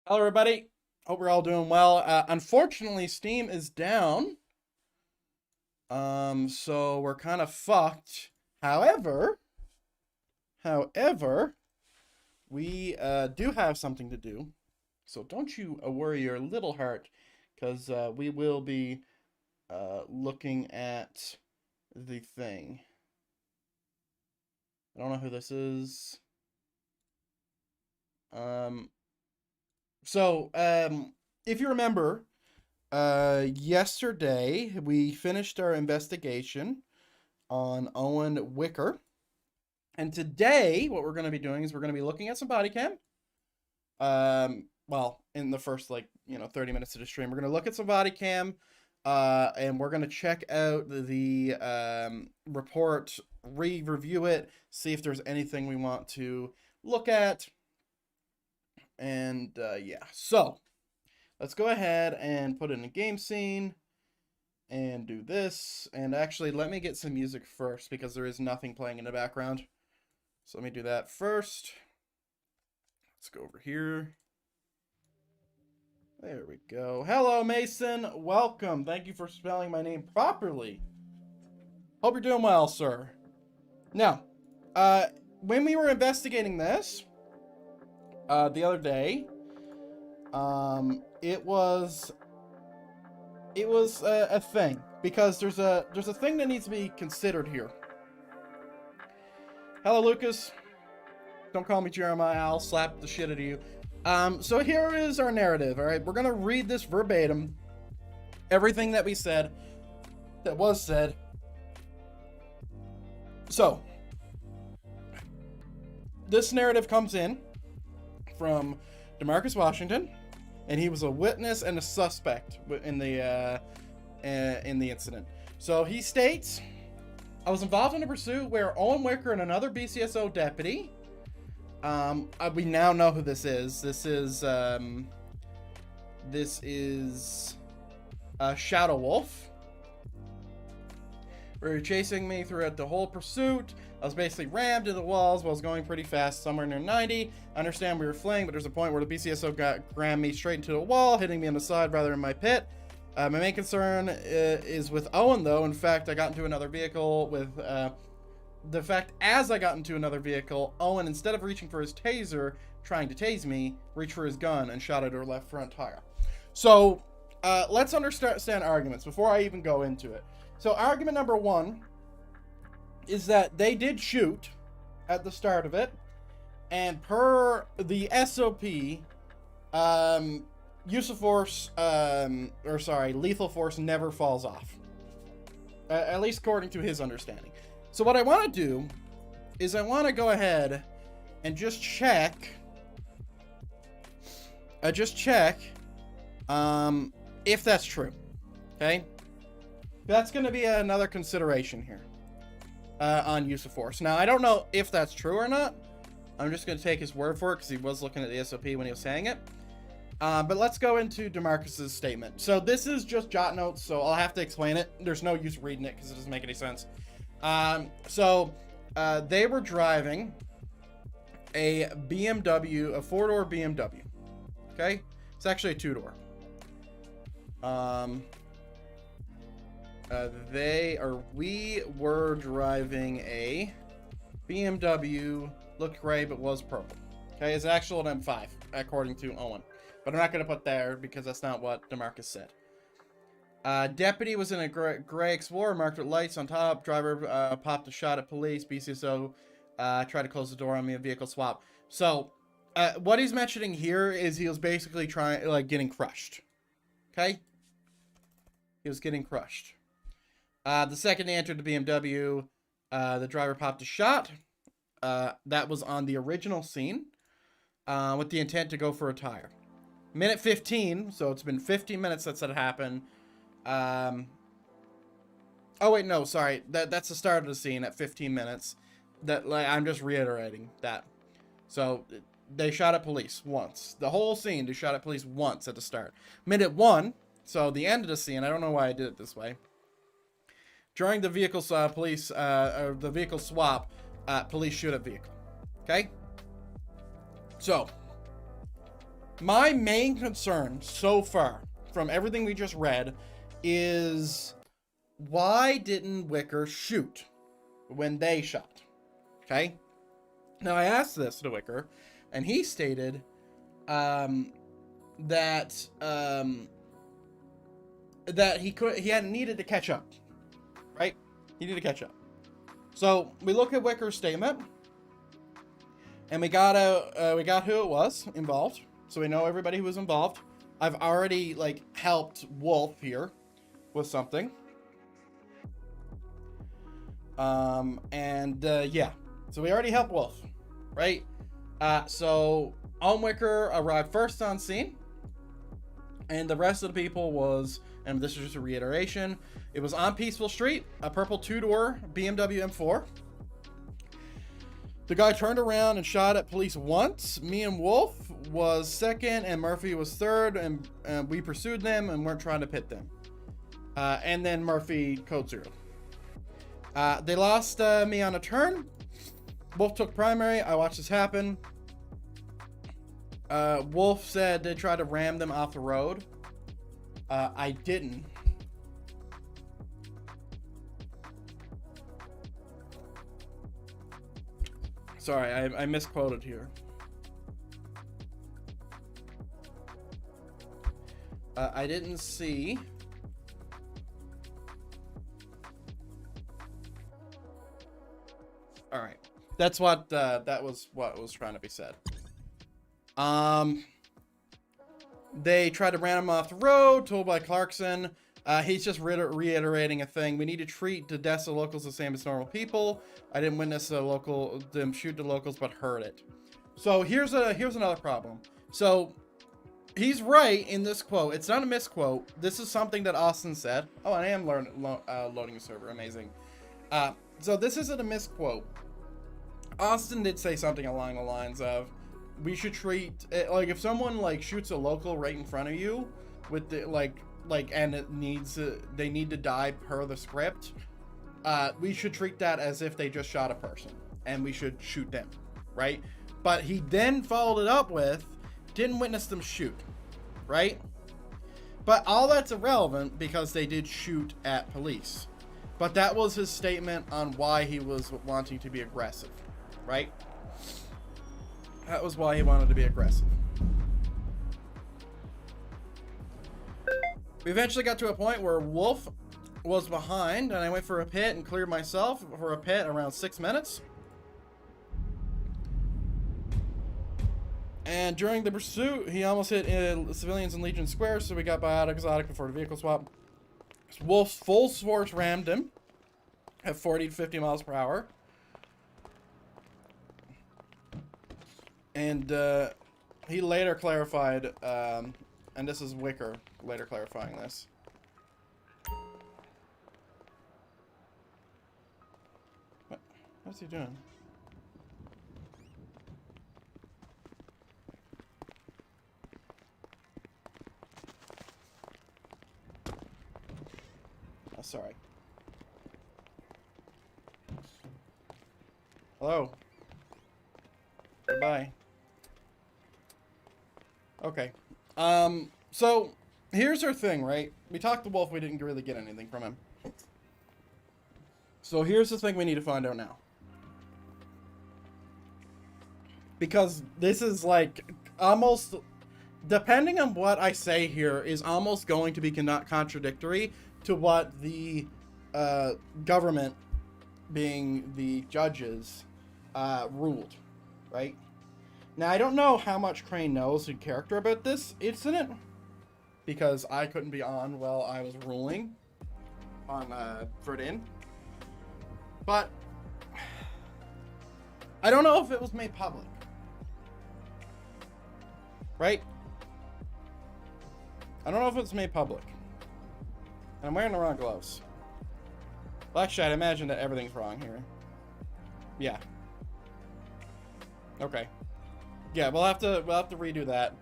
Hello, everybody. Hope we're all doing well. Unfortunately, Steam is down. So we're kind of fucked. However, we do have something to do. So don't you worry your little heart, because we will be looking at the thing. I don't know who this is. Um, if you remember, yesterday we finished our investigation on Owen Wicker. And today, what we're going to be doing is we're going to be looking at some body cam. Well, in the first 30 minutes of the stream, we're going to look at some body cam, and we're going to check out the report, review it, see if there's anything we want to look at. And yeah, so let's go ahead and put in a game scene and do this. And actually, let me get some music first because there is nothing playing in the background. So let me do that first. Let's go over here. There we go. Hello, Mason. Welcome. Thank you for spelling my name properly. Hope you're doing well, sir. Now, when we were investigating this the other day, it was a thing, because there's a thing that needs to be considered here. Hello, Lucas. Don't call me Jeremiah. I'll slap the shit out of you. So here is our narrative. All right, we're gonna read this verbatim. Everything that we said, that was said. So this narrative comes in from DeMarcus Washington, and he was a witness and a suspect in the incident. So he states, I was involved in a pursuit where Owen Wicker and another BCSO deputy, we now know who this is. This is Shadow Wolf. They were chasing me throughout the whole pursuit. I was basically rammed to the walls while I was going pretty fast, somewhere near 90. I understand we were fleeing, but there's a point where the BCSO rammed me straight into the wall, hitting me on the side rather than my pit. My main concern is with Owen, though. In fact, I got into another vehicle with... the fact, as I got into another vehicle, Owen, instead of reaching for his taser, trying to tase me, reached for his gun and shot at her left front tire. So, let's understand arguments before I even go into it. So, argument number one is that they did shoot at the start of it, and per the SOP, use of force, lethal force never falls off. At least according to his understanding. So what I want to do is I want to go ahead and just check, if that's true. Okay? That's going to be another consideration here on use of force. Now, I don't know if that's true or not. I'm just going to take his word for it because he was looking at the SOP when he was saying it. But let's go into DeMarcus's statement. So this is just jot notes, so I'll have to explain it. There's no use reading it because it doesn't make any sense. They were driving a BMW, a four-door BMW. Okay? It's actually a two-door. We were driving a BMW, looked gray but was purple. Okay, it's actual an M5, according to Owen. But I'm not going to put there because that's not what DeMarcus said. Deputy was in a gray Explorer marked with lights on top. Driver popped a shot at police. BCSO tried to close the door on me, a vehicle swap. So, what he's mentioning here is he was basically getting crushed. Okay? He was getting crushed. The second he entered the BMW, the driver popped a shot. That was on the original scene with the intent to go for a tire. Minute 15, so it's been 15 minutes since that happened. Oh wait, no, sorry. That's the start of the scene at 15 minutes. I'm just reiterating that. So they shot at police once. The whole scene, they shot at police once at the start. Minute 1, so the end of the scene. I don't know why I did it this way. During the vehicle swap, police shoot at vehicle. Okay. So My main concern so far from everything we just read is why didn't Wicker shoot when they shot? Okay. Now I asked this to Wicker, and he stated that he had needed to catch up, right? He needed to catch up. So we look at Wicker's statement, and we got who it was involved. So we know everybody who was involved. I've already like helped Wolf here with something. Yeah. So we already helped Wolf, right? So Wicker arrived first on scene, and the rest of the people was, and this is just a reiteration, it was on Peaceful Street, a purple two-door BMW M4. The guy turned around and shot at police once. Me and Wolf was second, and Murphy was third, and we pursued them and weren't trying to pit them. And then Murphy code zero. They lost me on a turn. Wolf took primary. I watched this happen. Wolf said they tried to ram them off the road. I didn't. Sorry, I misquoted here. I didn't see. All right, that's what that was what was trying to be said. They tried to ram him off the road, told by Clarkson. He's just reiterating a thing. We need to treat the deaths of locals the same as normal people. I didn't witness them shoot the locals, but heard it. So here's another problem. So he's right in this quote. It's not a misquote. This is something that Austin said. Oh, I am loading a server. Amazing. So this isn't a misquote. Austin did say something along the lines of, we should treat it, like if someone like shoots a local right in front of you with the and it needs they need to die per the script, we should treat that as if they just shot a person and we should shoot them, right? But he then followed it up with, didn't witness them shoot, right? But all that's irrelevant because they did shoot at police. But that was his statement on why he was wanting to be aggressive, right? That was why he wanted to be aggressive. We eventually got to a point where Wolf was behind, and I went for a pit and cleared myself for a pit around 6 minutes. And during the pursuit, he almost hit civilians in Legion Square, so we got biotic exotic before the vehicle swap. Wolf's full force rammed him at 40 to 50 miles per hour. And he later clarified, and this is Wicker later clarifying this. What's he doing? Oh, sorry. Hello. Goodbye. Okay. So here's our thing, right? We talked to Wolf, we didn't really get anything from him. So here's the thing we need to find out now. Because this is like almost, depending on what I say here, is almost going to be contradictory to what the government, being the judges, ruled, right? Now, I don't know how much Crane knows in character about this incident, because I couldn't be on while I was ruling on Verdin. But I don't know if it was made public. Right? I don't know if it's made public. And I'm wearing the wrong gloves. Well, actually, I'd imagine that everything's wrong here. Yeah. Okay. Yeah, we'll have to redo that.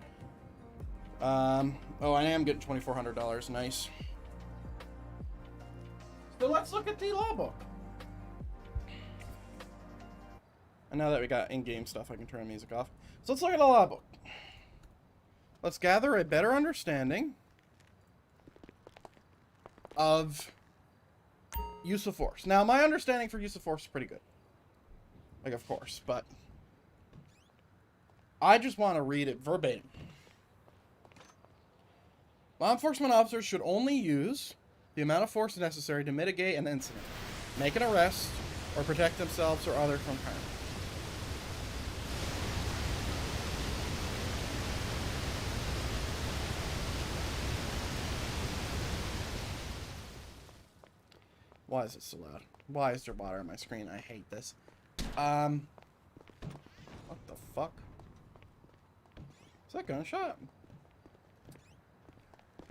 Oh, I am getting $2,400. Nice. So let's look at the law book. And now that we got in-game stuff, I can turn the music off. So let's look at the law book. let's gather a better understanding of use of force. Now, my understanding for use of force is pretty good. Like, of course, but I just want to read it verbatim. Law enforcement officers should only use the amount of force necessary to mitigate an incident, make an arrest, or protect themselves or others from harm. Why is it so loud? Why is there water on my screen? I hate this. What the fuck? Is that gunshot?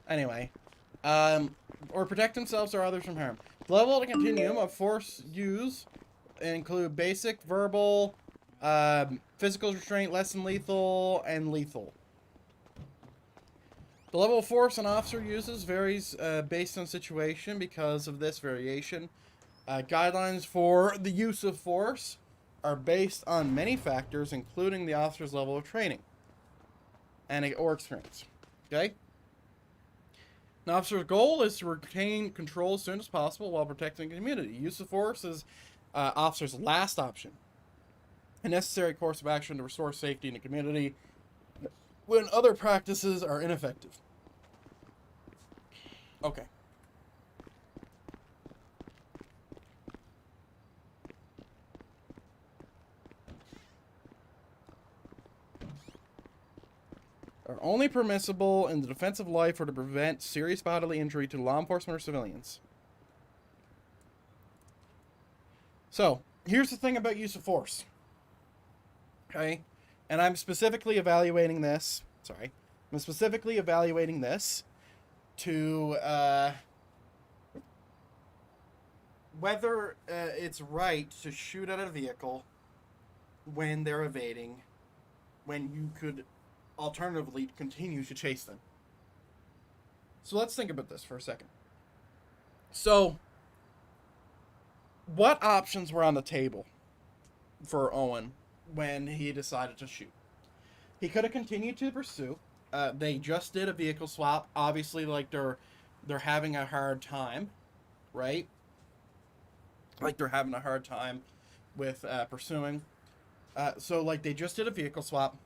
Anyway, or protect themselves or others from harm. The level of the continuum of force use include basic, verbal, physical restraint, less than lethal, and lethal. The level of force an officer uses varies based on situation. Because of this variation, guidelines for the use of force are based on many factors, including the officer's level of training or experience. Okay? An officer's goal is to retain control as soon as possible while protecting the community. Use of force is officer's last option. A necessary course of action to restore safety in the community when other practices are ineffective. Okay. Are only permissible in the defense of life or to prevent serious bodily injury to law enforcement or civilians. So, here's the thing about use of force. Okay? And I'm specifically evaluating this. Sorry. I'm specifically evaluating this to whether it's right to shoot at a vehicle when they're evading, when you could alternatively continue to chase them. So let's think about this for a second. So, what options were on the table for Owen when he decided to shoot? He could have continued to pursue. They just did a vehicle swap. Obviously, like, they're having a hard time, right? Like, they're having a hard time with pursuing. So, like, they just did a vehicle swap.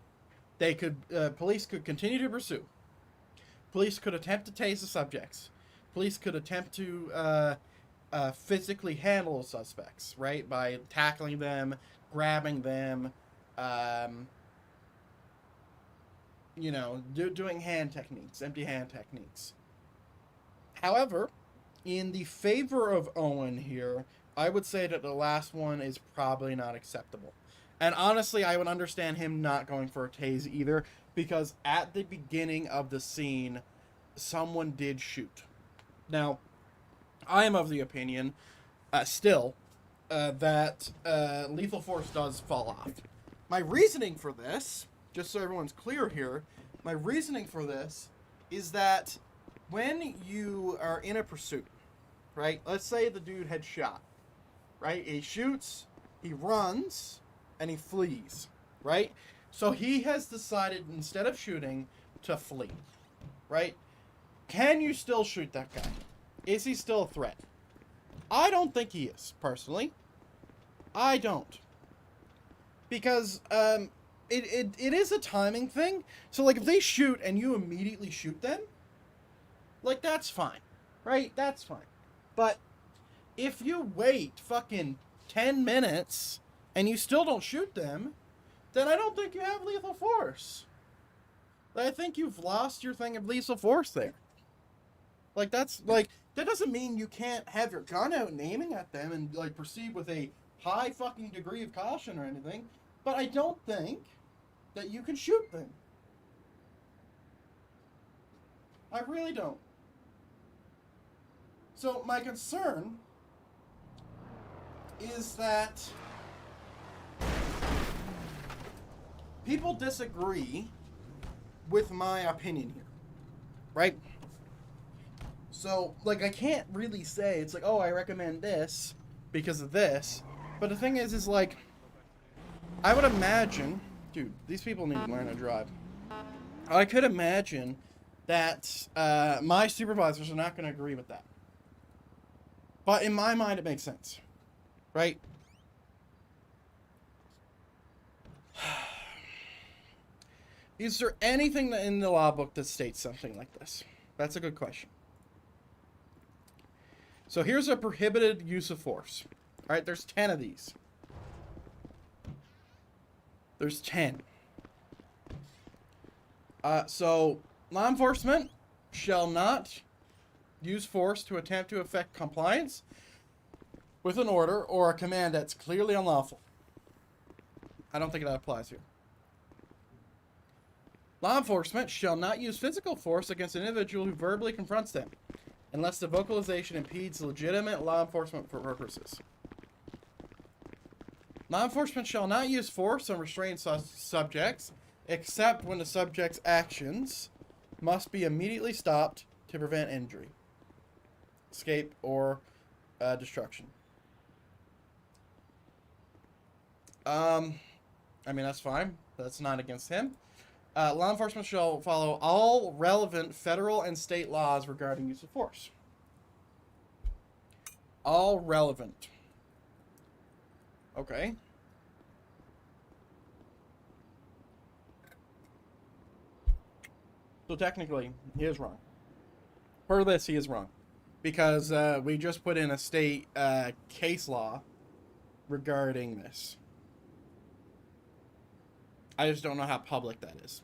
They could, police could continue to pursue. Police could attempt to tase the subjects. Police could attempt to physically handle the suspects, right? By tackling them, grabbing them, you know, doing hand techniques, empty hand techniques. However, in the favor of Owen here, I would say that the last one is probably not acceptable. And honestly, I would understand him not going for a tase either, because at the beginning of the scene, someone did shoot. Now, I am of the opinion, still, that lethal force does fall off. My reasoning for this, just so everyone's clear here, my reasoning for this is that when you are in a pursuit, right? Let's say the dude had shot, right? He shoots, he runs, and he flees, right? So he has decided, instead of shooting, to flee, right? Can you still shoot that guy? Is he still a threat? I don't think he is, personally. I don't. Because, it is a timing thing. So, like, if they shoot and you immediately shoot them, like, that's fine, right? That's fine. But if you wait fucking 10 minutes and you still don't shoot them, then I don't think you have lethal force. I think you've lost your thing of lethal force there. Like, that's, like, that doesn't mean you can't have your gun out and aiming at them and, like, proceed with a high fucking degree of caution or anything, but I don't think that you can shoot them. I really don't. So, my concern is that people disagree with my opinion here, right? So, like, I can't really say, it's like, oh, I recommend this because of this, but the thing is like, I would imagine, dude, these people need to learn to drive. I could imagine that my supervisors are not going to agree with that. But in my mind, it makes sense. Right? Is there anything in the law book that states something like this? That's a good question. So here's a prohibited use of force. All right, there's 10 of these. There's 10. So law enforcement shall not use force to attempt to effect compliance with an order or a command that's clearly unlawful. I don't think that applies here. Law enforcement shall not use physical force against an individual who verbally confronts them, unless the vocalization impedes legitimate law enforcement purposes. Law enforcement shall not use force on restrained subjects, except when the subject's actions must be immediately stopped to prevent injury, escape, or destruction. I mean, that's fine. That's not against him. Law enforcement shall follow all relevant federal and state laws regarding use of force. All relevant. Okay. So technically, he is wrong. Per this, he is wrong. Because we just put in a state case law regarding this. I just don't know how public that is.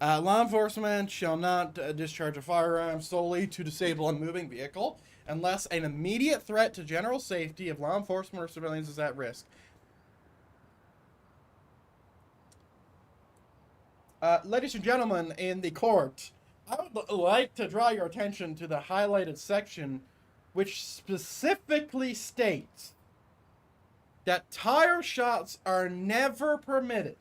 Law enforcement shall not discharge a firearm solely to disable a moving vehicle unless an immediate threat to general safety of law enforcement or civilians is at risk. Ladies and gentlemen in the court, I would like to draw your attention to the highlighted section which specifically states that tire shots are never permitted.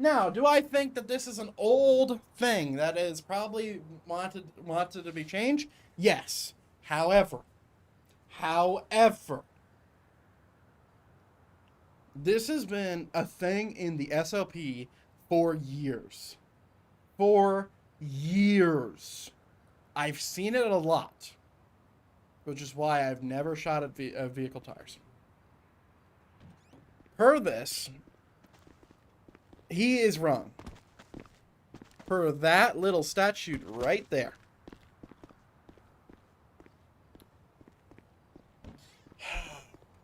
Now, do I think that this is an old thing that is probably wanted to be changed? Yes. However, this has been a thing in the SLP for years. For years. I've seen it a lot, which is why I've never shot at vehicle tires. Per this, he is wrong. Per that little statute right there.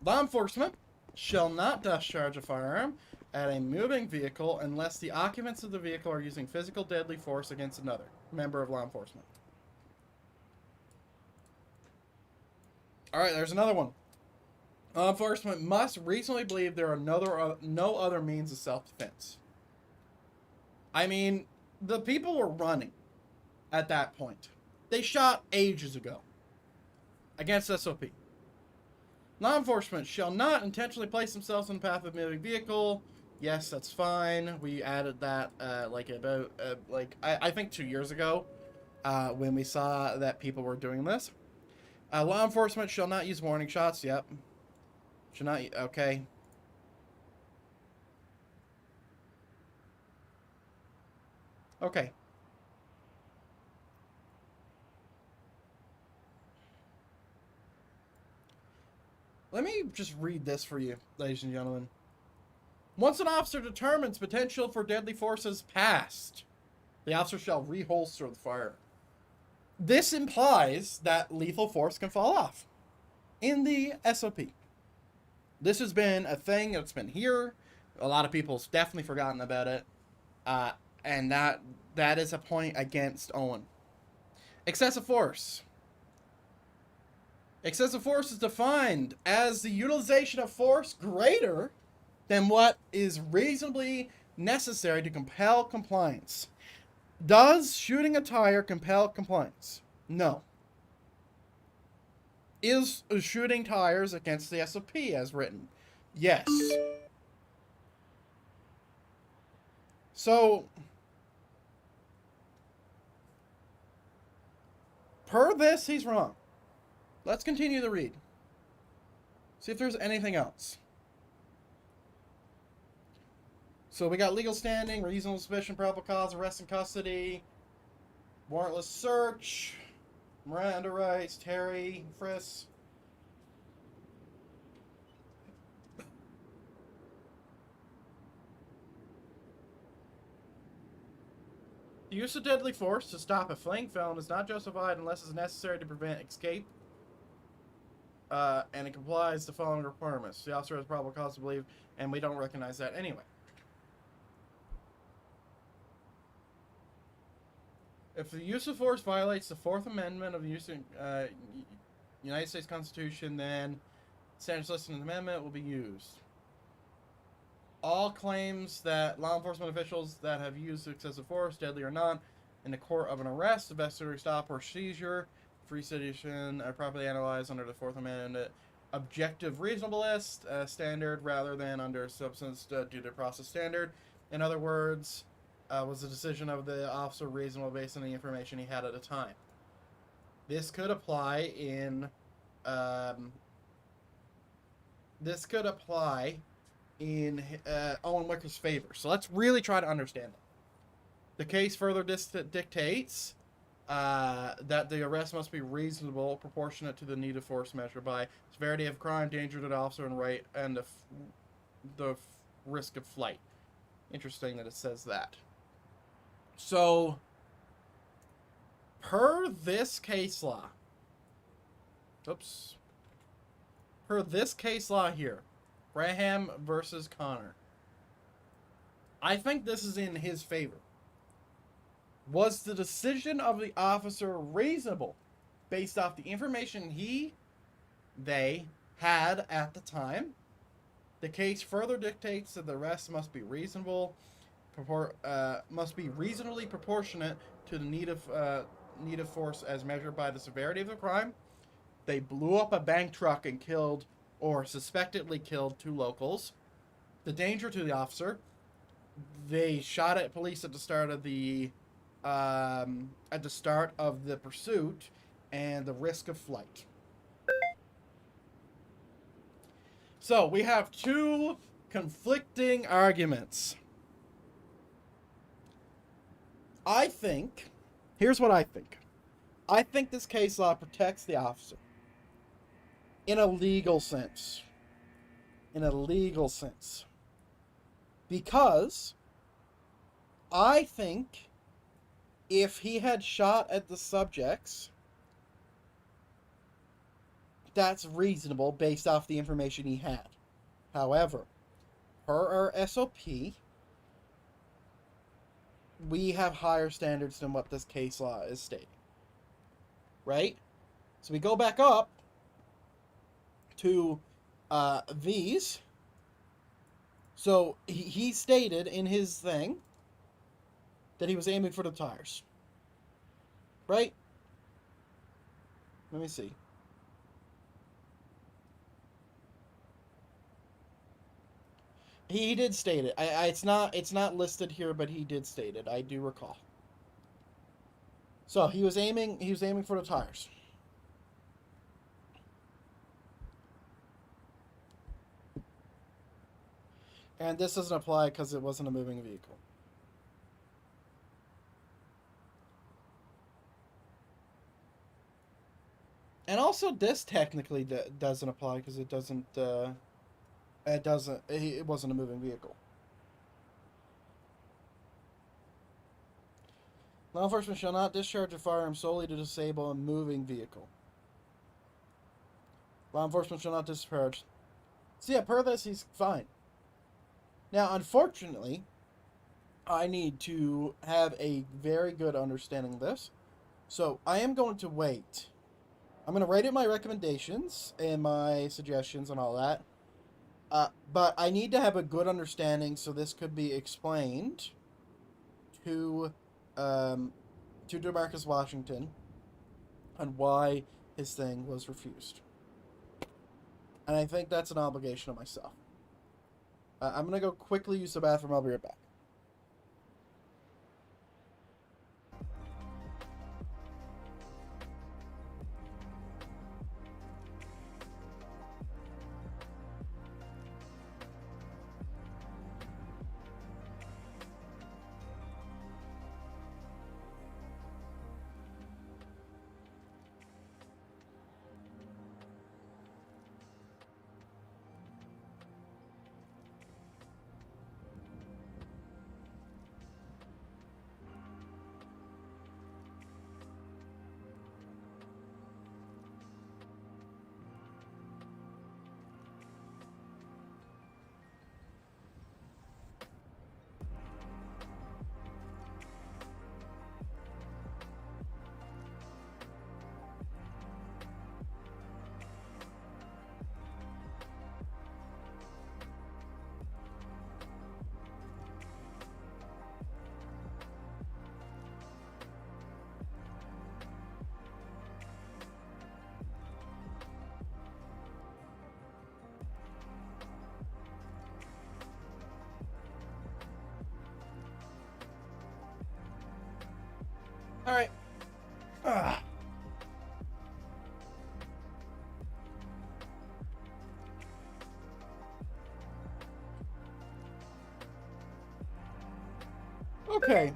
Law enforcement shall not discharge a firearm at a moving vehicle unless the occupants of the vehicle are using physical deadly force against another member of law enforcement. Alright, there's another one. Law enforcement must reasonably believe there are no other means of self-defense. I mean, the people were running at that point. They shot ages ago against SOP. Law enforcement shall not intentionally place themselves in the path of a moving vehicle. Yes, that's fine. We added that I think 2 years ago when we saw that people were doing this. Law enforcement shall not use warning shots. Yep. Should not. Okay. Okay. Let me just read this for you, ladies and gentlemen. Once an officer determines potential for deadly force is passed, the officer shall reholster the firearm. This implies that lethal force can fall off in the SOP. This has been a thing that's been here. A lot of people's definitely forgotten about it. And that is a point against Owen. Excessive force. Excessive force is defined as the utilization of force greater than what is reasonably necessary to compel compliance. Does shooting a tire compel compliance? No. Is shooting tires against the SOP as written? Yes. So, per this, he's wrong. Let's continue to read. See if there's anything else. So we got legal standing, reasonable suspicion, probable cause, arrest and custody, warrantless search, Miranda rights, Terry, Friss. The use of deadly force to stop a fleeing felon is not justified unless it's necessary to prevent escape, and it complies to the following requirements. The officer has probable cause to believe, and we don't recognize that anyway. If the use of force violates the Fourth Amendment of the United States Constitution, then standards listed in the amendment will be used. All claims that law enforcement officials that have used excessive force, deadly or not, in the court of an arrest, investigatory stop, or seizure, free citizen, are properly analyzed under the Fourth Amendment objective reasonableness standard rather than under substance due to process standard. In other words, was the decision of the officer reasonable based on the information he had at the time? This could apply in Owen Wicker's favor. So let's really try to understand it. The case further dictates that the arrest must be reasonable, proportionate to the need of force measured by severity of crime, danger to the officer, and the risk of flight. Interesting that it says that. So, per this case law here, Graham versus Connor, I think this is in his favor. Was the decision of the officer reasonable based off the information they had at the time? The case further dictates that the arrest must be reasonably proportionate to the need of force as measured by the severity of the crime. They blew up a bank truck and killed, or suspectedly killed, 2 locals. The danger to the officer. They shot at police at the start of the pursuit, and the risk of flight. So we have 2 conflicting arguments. Here's what I think. I think this case law protects the officer in a legal sense. Because I think if he had shot at the subjects, that's reasonable based off the information he had. However, per our SOP, we have higher standards than what this case law is stating. Right? So we go back up to these. So he stated in his thing that he was aiming for the tires. Right? Let me see. He did state it. It's not listed here, but he did state it. I do recall. So he was aiming for the tires. And this doesn't apply because it wasn't a moving vehicle. And also, this technically doesn't apply because it doesn't. It wasn't a moving vehicle. Law enforcement shall not discharge a firearm solely to disable a moving vehicle. Law enforcement shall not discharge. So yeah, per this, he's fine. Now, unfortunately, I need to have a very good understanding of this. So I am going to wait. I'm going to write in my recommendations and my suggestions and all that. But I need to have a good understanding, so this could be explained to DeMarcus Washington on why his thing was refused. And I think that's an obligation of myself. I'm going to go quickly use the bathroom. I'll be right back. Okay.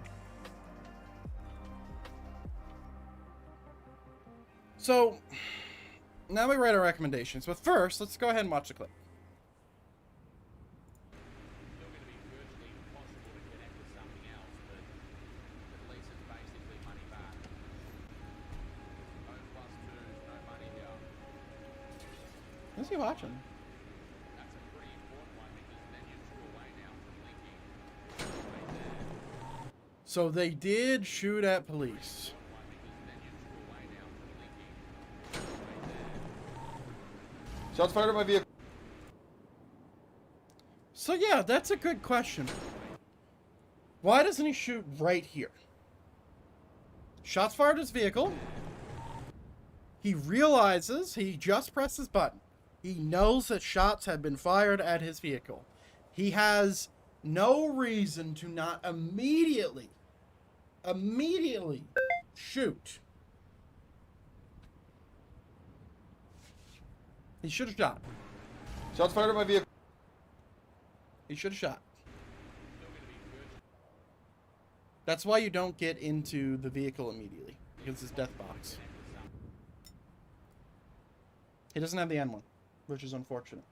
So, now we write our recommendations. But first, let's go ahead and watch the clip. Who's he watching? That's a pretty important one because then you're two away now from linking. So they did shoot at police. Shots fired at my vehicle. So yeah, that's a good question. Why doesn't he shoot right here? Shots fired at his vehicle. He realizes he just pressed his button. He knows that shots have been fired at his vehicle. He has no reason to not immediately shoot. He should have shot. Shots fired at my vehicle. He should have shot. That's why you don't get into the vehicle immediately, because it's death box. He doesn't have the N1, which is unfortunate.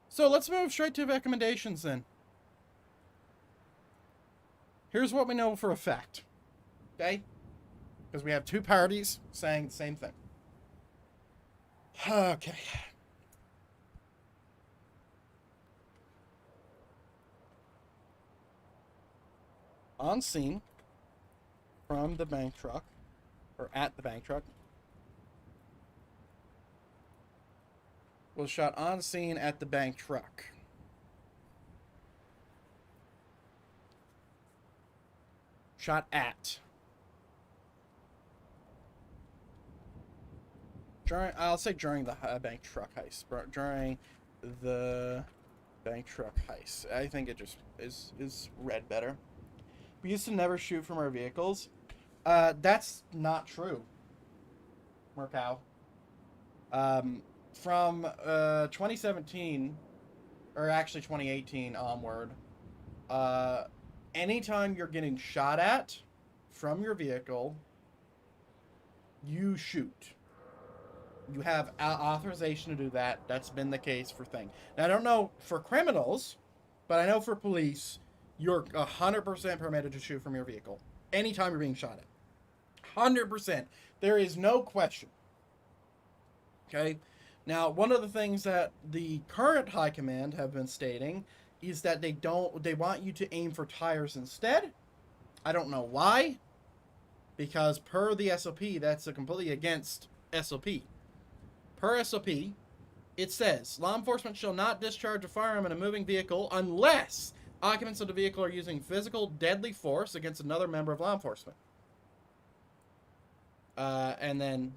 So let's move straight to recommendations then. Here's what we know for a fact. Okay? Because we have two parties saying the same thing. Okay. On scene from the bank truck, or at the bank truck, was shot on scene at the bank truck. Shot at. I'll say during the bank truck heist. During the bank truck heist. I think it just is read better. We used to never shoot from our vehicles. That's not true, Murkow. From 2017, or actually 2018 onward, anytime you're getting shot at from your vehicle, you shoot. You have authorization to do that. That's been the case for things. Now, I don't know for criminals, but I know for police, you're 100% permitted to shoot from your vehicle anytime you're being shot at. 100%. There is no question. Okay? Now, one of the things that the current high command have been stating is that they want you to aim for tires instead. I don't know why. Because per the SOP, that's completely against SOP. Per SOP, it says, law enforcement shall not discharge a firearm in a moving vehicle unless occupants of the vehicle are using physical deadly force against another member of law enforcement. And then,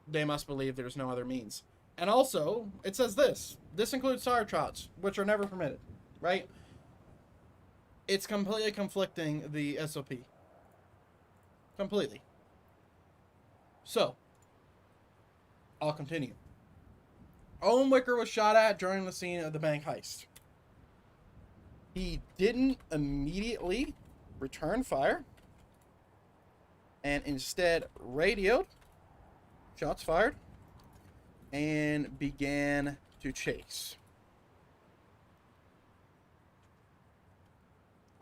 they must believe there's no other means. And also, it says this includes tire shots, which are never permitted, right? It's completely conflicting the SOP. Completely. So, I'll continue. Owen Wicker was shot at during the scene of the bank heist. He didn't immediately return fire, and instead radioed, shots fired, and began to chase.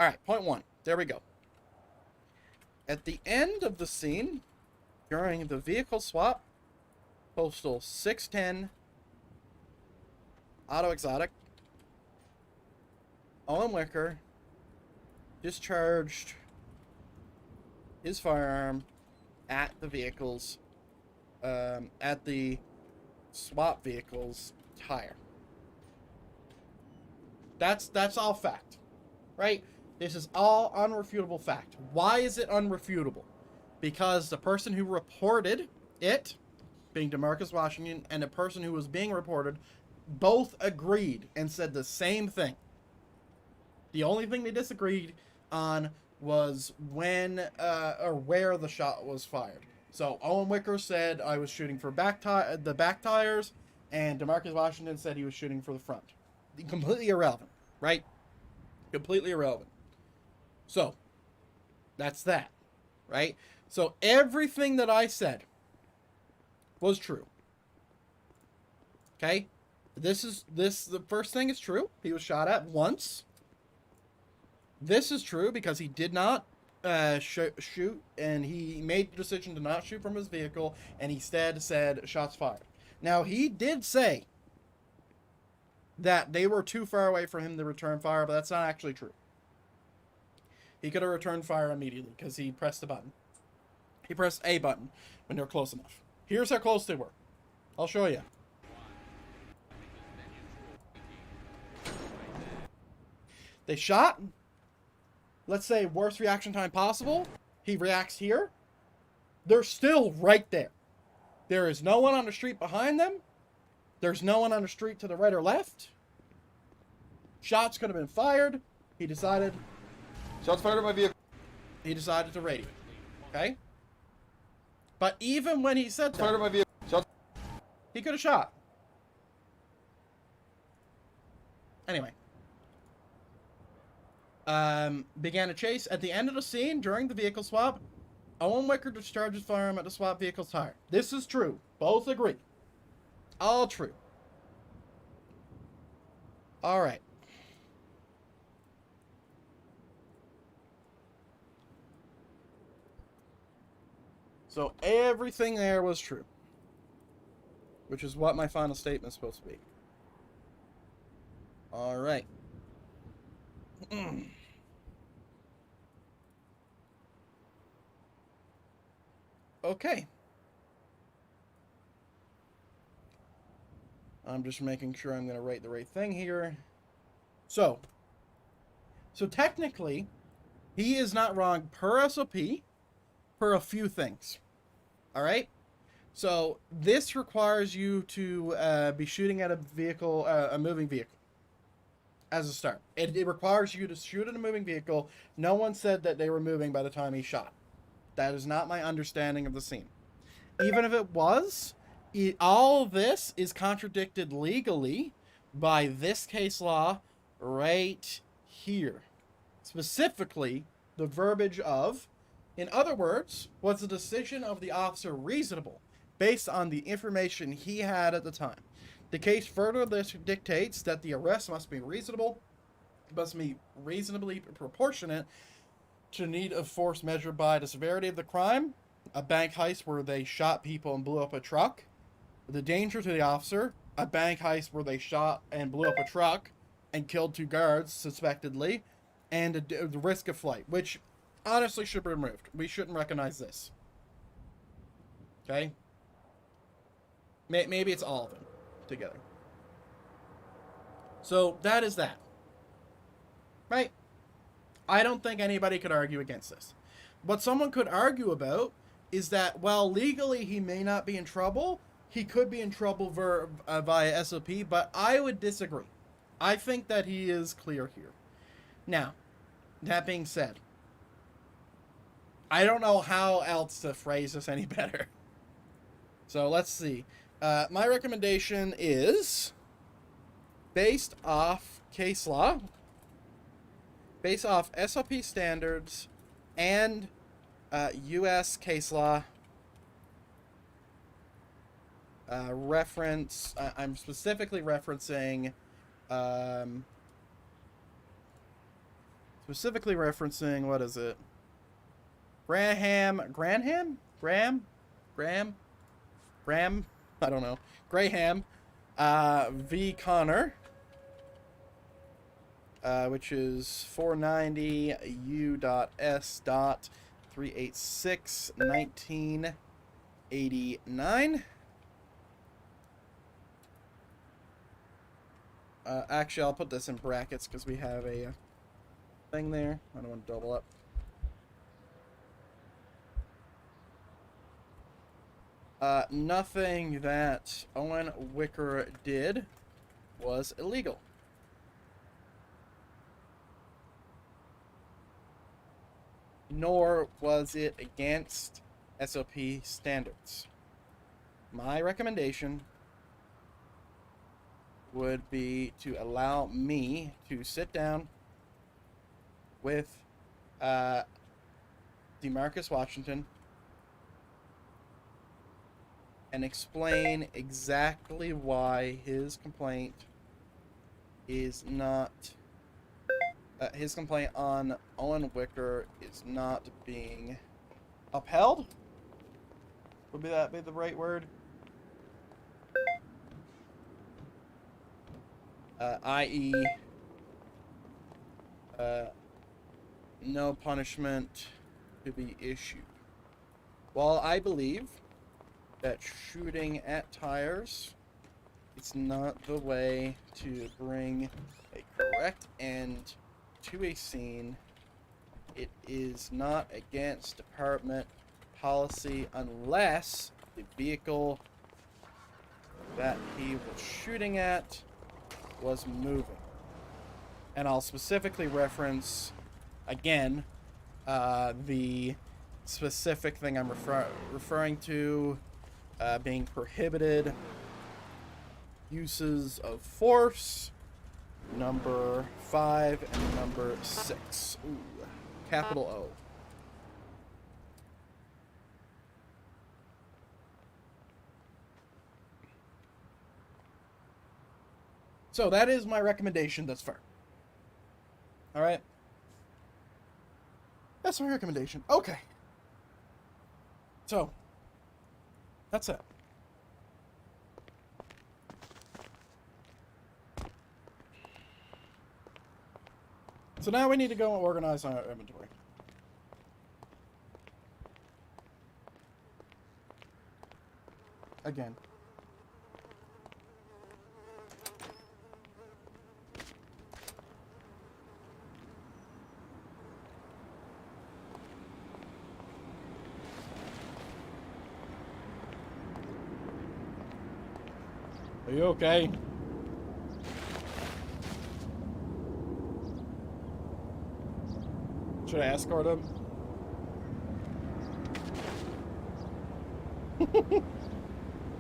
Alright, point one. There we go. At the end of the scene, during the vehicle swap, Postal 610, Auto Exotic, Owen Wicker discharged his firearm at the vehicle's, at the swap vehicle's tire. That's all fact, right? This is all unrefutable fact. Why is it unrefutable? Because the person who reported it, being DeMarcus Washington, and the person who was being reported, both agreed and said the same thing. The only thing they disagreed on was when or where the shot was fired. So Owen Wicker said I was shooting for the back tires, and DeMarcus Washington said he was shooting for the front. Completely irrelevant, right? Completely irrelevant. So, that's that, right? So, everything that I said was true. Okay? The first thing is true. He was shot at once. This is true because he did not shoot, and he made the decision to not shoot from his vehicle, and instead said shots fired. Now, he did say that they were too far away for him to return fire, but that's not actually true. He could have returned fire immediately because he pressed the button. He pressed a button when they were close enough. Here's how close they were. I'll show you. They shot. Let's say worst reaction time possible. He reacts here. They're still right there. There is no one on the street behind them. There's no one on the street to the right or left. Shots could have been fired. He decided. Shots fired at my vehicle. He decided to radio. Okay? But even when he said Fired at that, my vehicle. Shots. he could have shot. Anyway. Began a chase. At the end of the scene, during the vehicle swap, Owen Wicker discharges firearm at the swap vehicle's tire. This is true. Both agree. All true. All right. So everything there was true. Which is what my final statement is supposed to be. All right. Okay. I'm just making sure I'm going to write the right thing here. So technically, he is not wrong per SOP for a few things. All right? So this requires you to be shooting at a vehicle, a moving vehicle, as a start. It requires you to shoot at a moving vehicle. No one said that they were moving by the time he shot. That is not my understanding of the scene. Even if it was, all this is contradicted legally by this case law right here. Specifically, the verbiage of, in other words, was the decision of the officer reasonable based on the information he had at the time. The case further dictates that the arrest must be reasonable, must be reasonably proportionate to need of force measured by the severity of the crime, a bank heist where they shot people and blew up a truck, the danger to the officer, a bank heist where they shot and blew up a truck and killed 2 guards suspectedly, and the risk of flight, which honestly should be removed. We shouldn't recognize this. Okay? Maybe it's all of them together. So that is that. Right? I don't think anybody could argue against this. What someone could argue about is that while legally he may not be in trouble, he could be in trouble via SOP, but I would disagree. I think that he is clear here. Now, that being said, I don't know how else to phrase this any better. So let's see. My recommendation is based off case law, based off SOP standards, and U.S. case law. Reference. I'm specifically referencing. What is it? Graham. I don't know. Graham. V. Connor. Which is 490 U.S. 386 1989. Actually, I'll put this in brackets because we have a thing there. I don't want to double up. Nothing that Owen Wicker did was illegal. Nor was it against SOP standards. My recommendation would be to allow me to sit down with Demarcus Washington and explain exactly why his complaint is not his complaint on Owen Wicker is not being upheld. Would that be the right word? I.e., no punishment to be issued. While I believe that shooting at tires is not the way to bring a correct end to a scene, it is not against department policy unless the vehicle that he was shooting at was moving. And I'll specifically reference, again, the specific thing I'm referring to being prohibited uses of force, number 5 and number 6. Ooh, capital O. So that is my recommendation thus far. All right. That's my recommendation. Okay. So, that's it. So now we need to go and organize our inventory. Again. Are you okay? Should I escort him?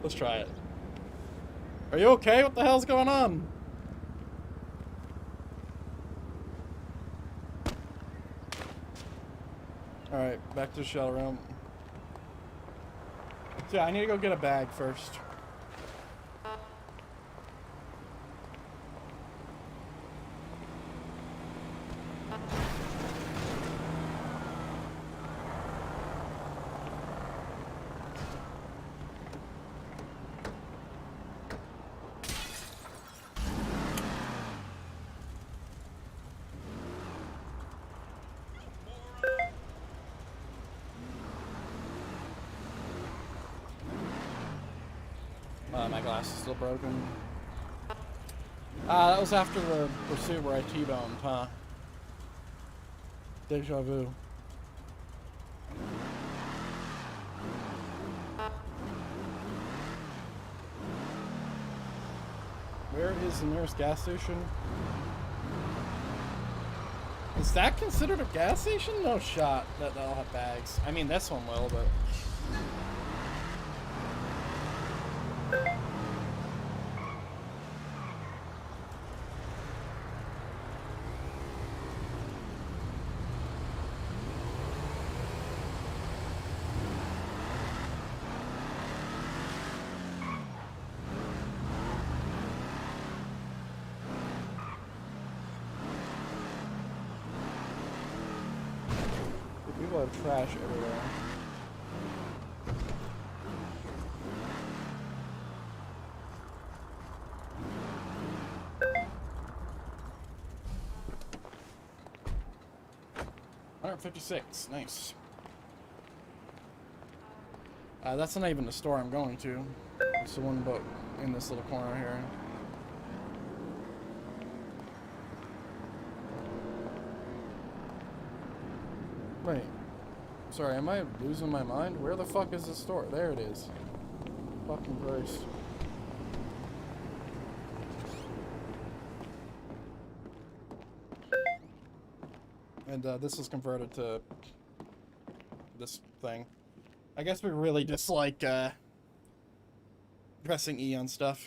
Let's try it. Are you okay? What the hell's going on? Alright, back to the shuttle room. So yeah, I need to go get a bag first. My glass is still broken. That was after the pursuit where I T-boned, huh? Deja vu. Where is the nearest gas station? Is that considered a gas station? No shot that they'll have bags. I mean, this one will, but... People have trash everywhere. $156, nice. That's not even the store I'm going to. It's the one but in this little corner here. Wait. Sorry, am I losing my mind? Where the fuck is the store? There it is. Fucking Christ. And this is converted to this thing. I guess we really dislike pressing E on stuff.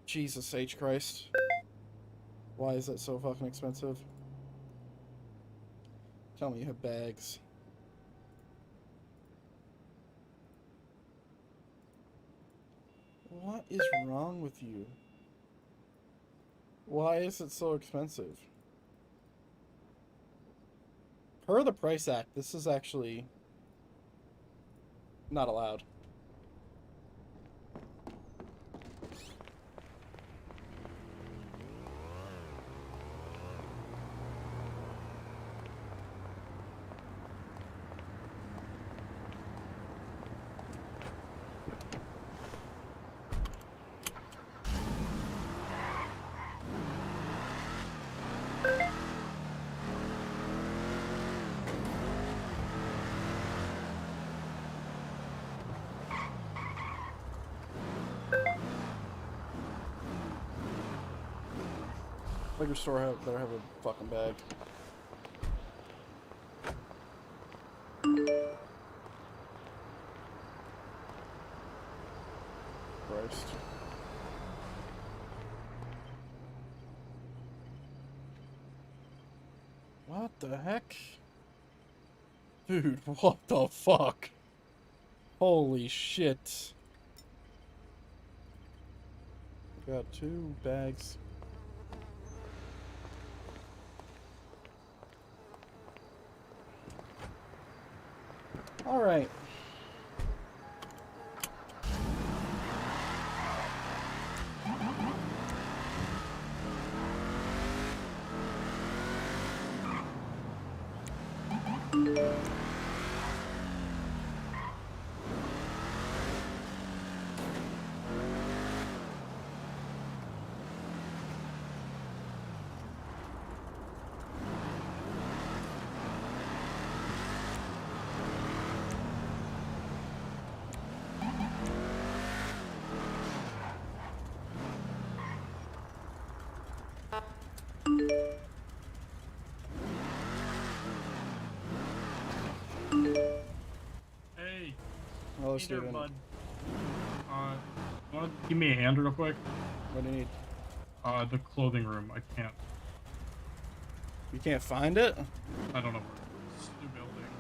Jesus H. Christ. Why is it so fucking expensive? Tell me you have bags. What is wrong with you? Why is it so expensive? Per the Price Act, this is actually not allowed. Liquor store better have a fucking bag. Christ. What the heck? Dude, what the fuck? Holy shit. Got 2 bags. All right. Hey, Hello, hey there, Steven. bud. You wanna give me a hand real quick? What do you need? The clothing room. I can't. You can't find it? I don't know where it is. New building.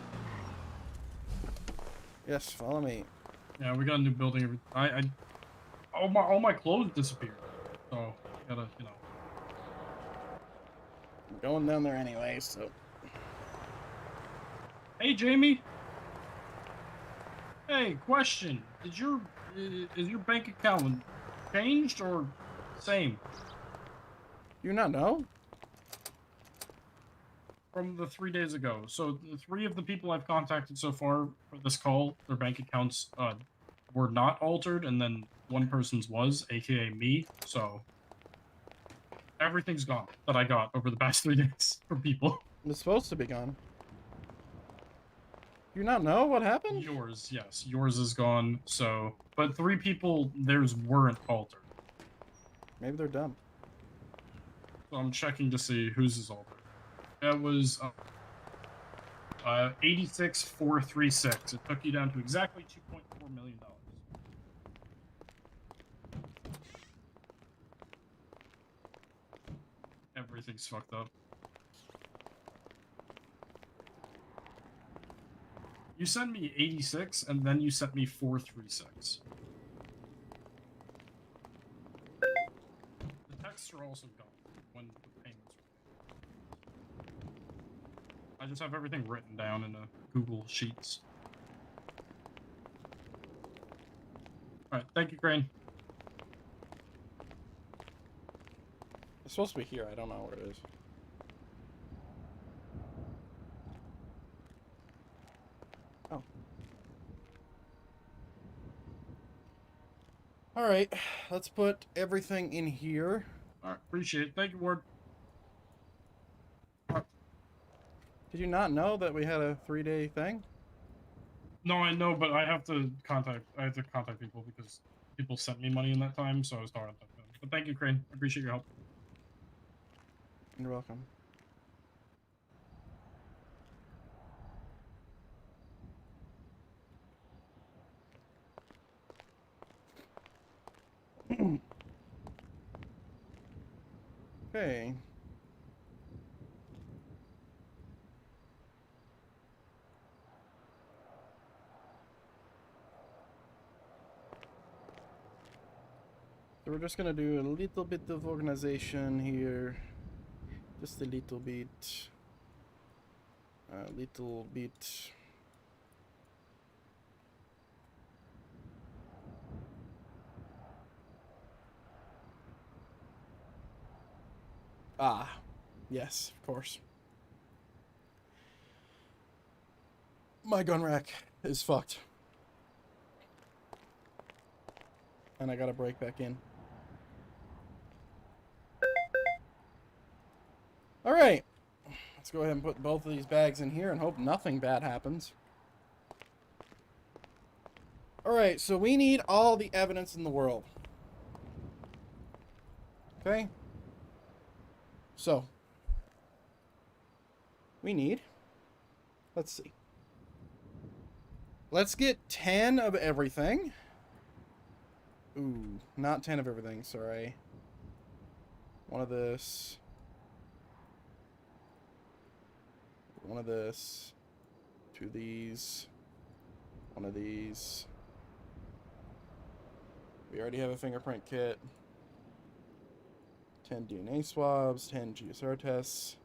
Yes, follow me. Yeah, we got a new building. All my clothes disappeared. So, gotta, you know. I'm going down there anyway, so. Hey, Jamie. Hey, question. Is your bank account changed or same You not know? from the 3 days ago? So the 3 of the people I've contacted so far for this call, their bank accounts were not altered, and then one person's was, aka me. So everything's gone that I got over the past 3 days from people. It's supposed to be gone. You not know what happened? Yours, yes, yours is gone. So, but 3 people, theirs weren't altered. Maybe they're dumb. So I'm checking to see whose is altered. That was 86,436. It took you down to exactly $2.4 million. Everything's fucked up. You sent me 86, and then you sent me 436. The texts are also gone when the payments were made. I just have everything written down in a Google Sheets. Alright, thank you, Crane. It's supposed to be here. I don't know where it is. Oh. Alright, let's put everything in here. Alright, appreciate it. Thank you, Ward. Did you not know that we had a 3-day thing? No, I know, but I have to contact people because people sent me money in that time, so I was talking to them. But thank you, Crane. I appreciate your help. You're welcome. Okay. So we're just gonna do a little bit of organization here. Just a little bit. A little bit. Ah, yes, of course. My gun rack is fucked. And I gotta break back in. Alright. Let's go ahead and put both of these bags in here and hope nothing bad happens. Alright, so we need all the evidence in the world. Okay? So. We need... Let's see. Let's get 10 of everything. Ooh, not 10 of everything, sorry. One of this. One of this. Two of these. One of these. We already have a fingerprint kit. 10 DNA swabs, 10 GSR tests.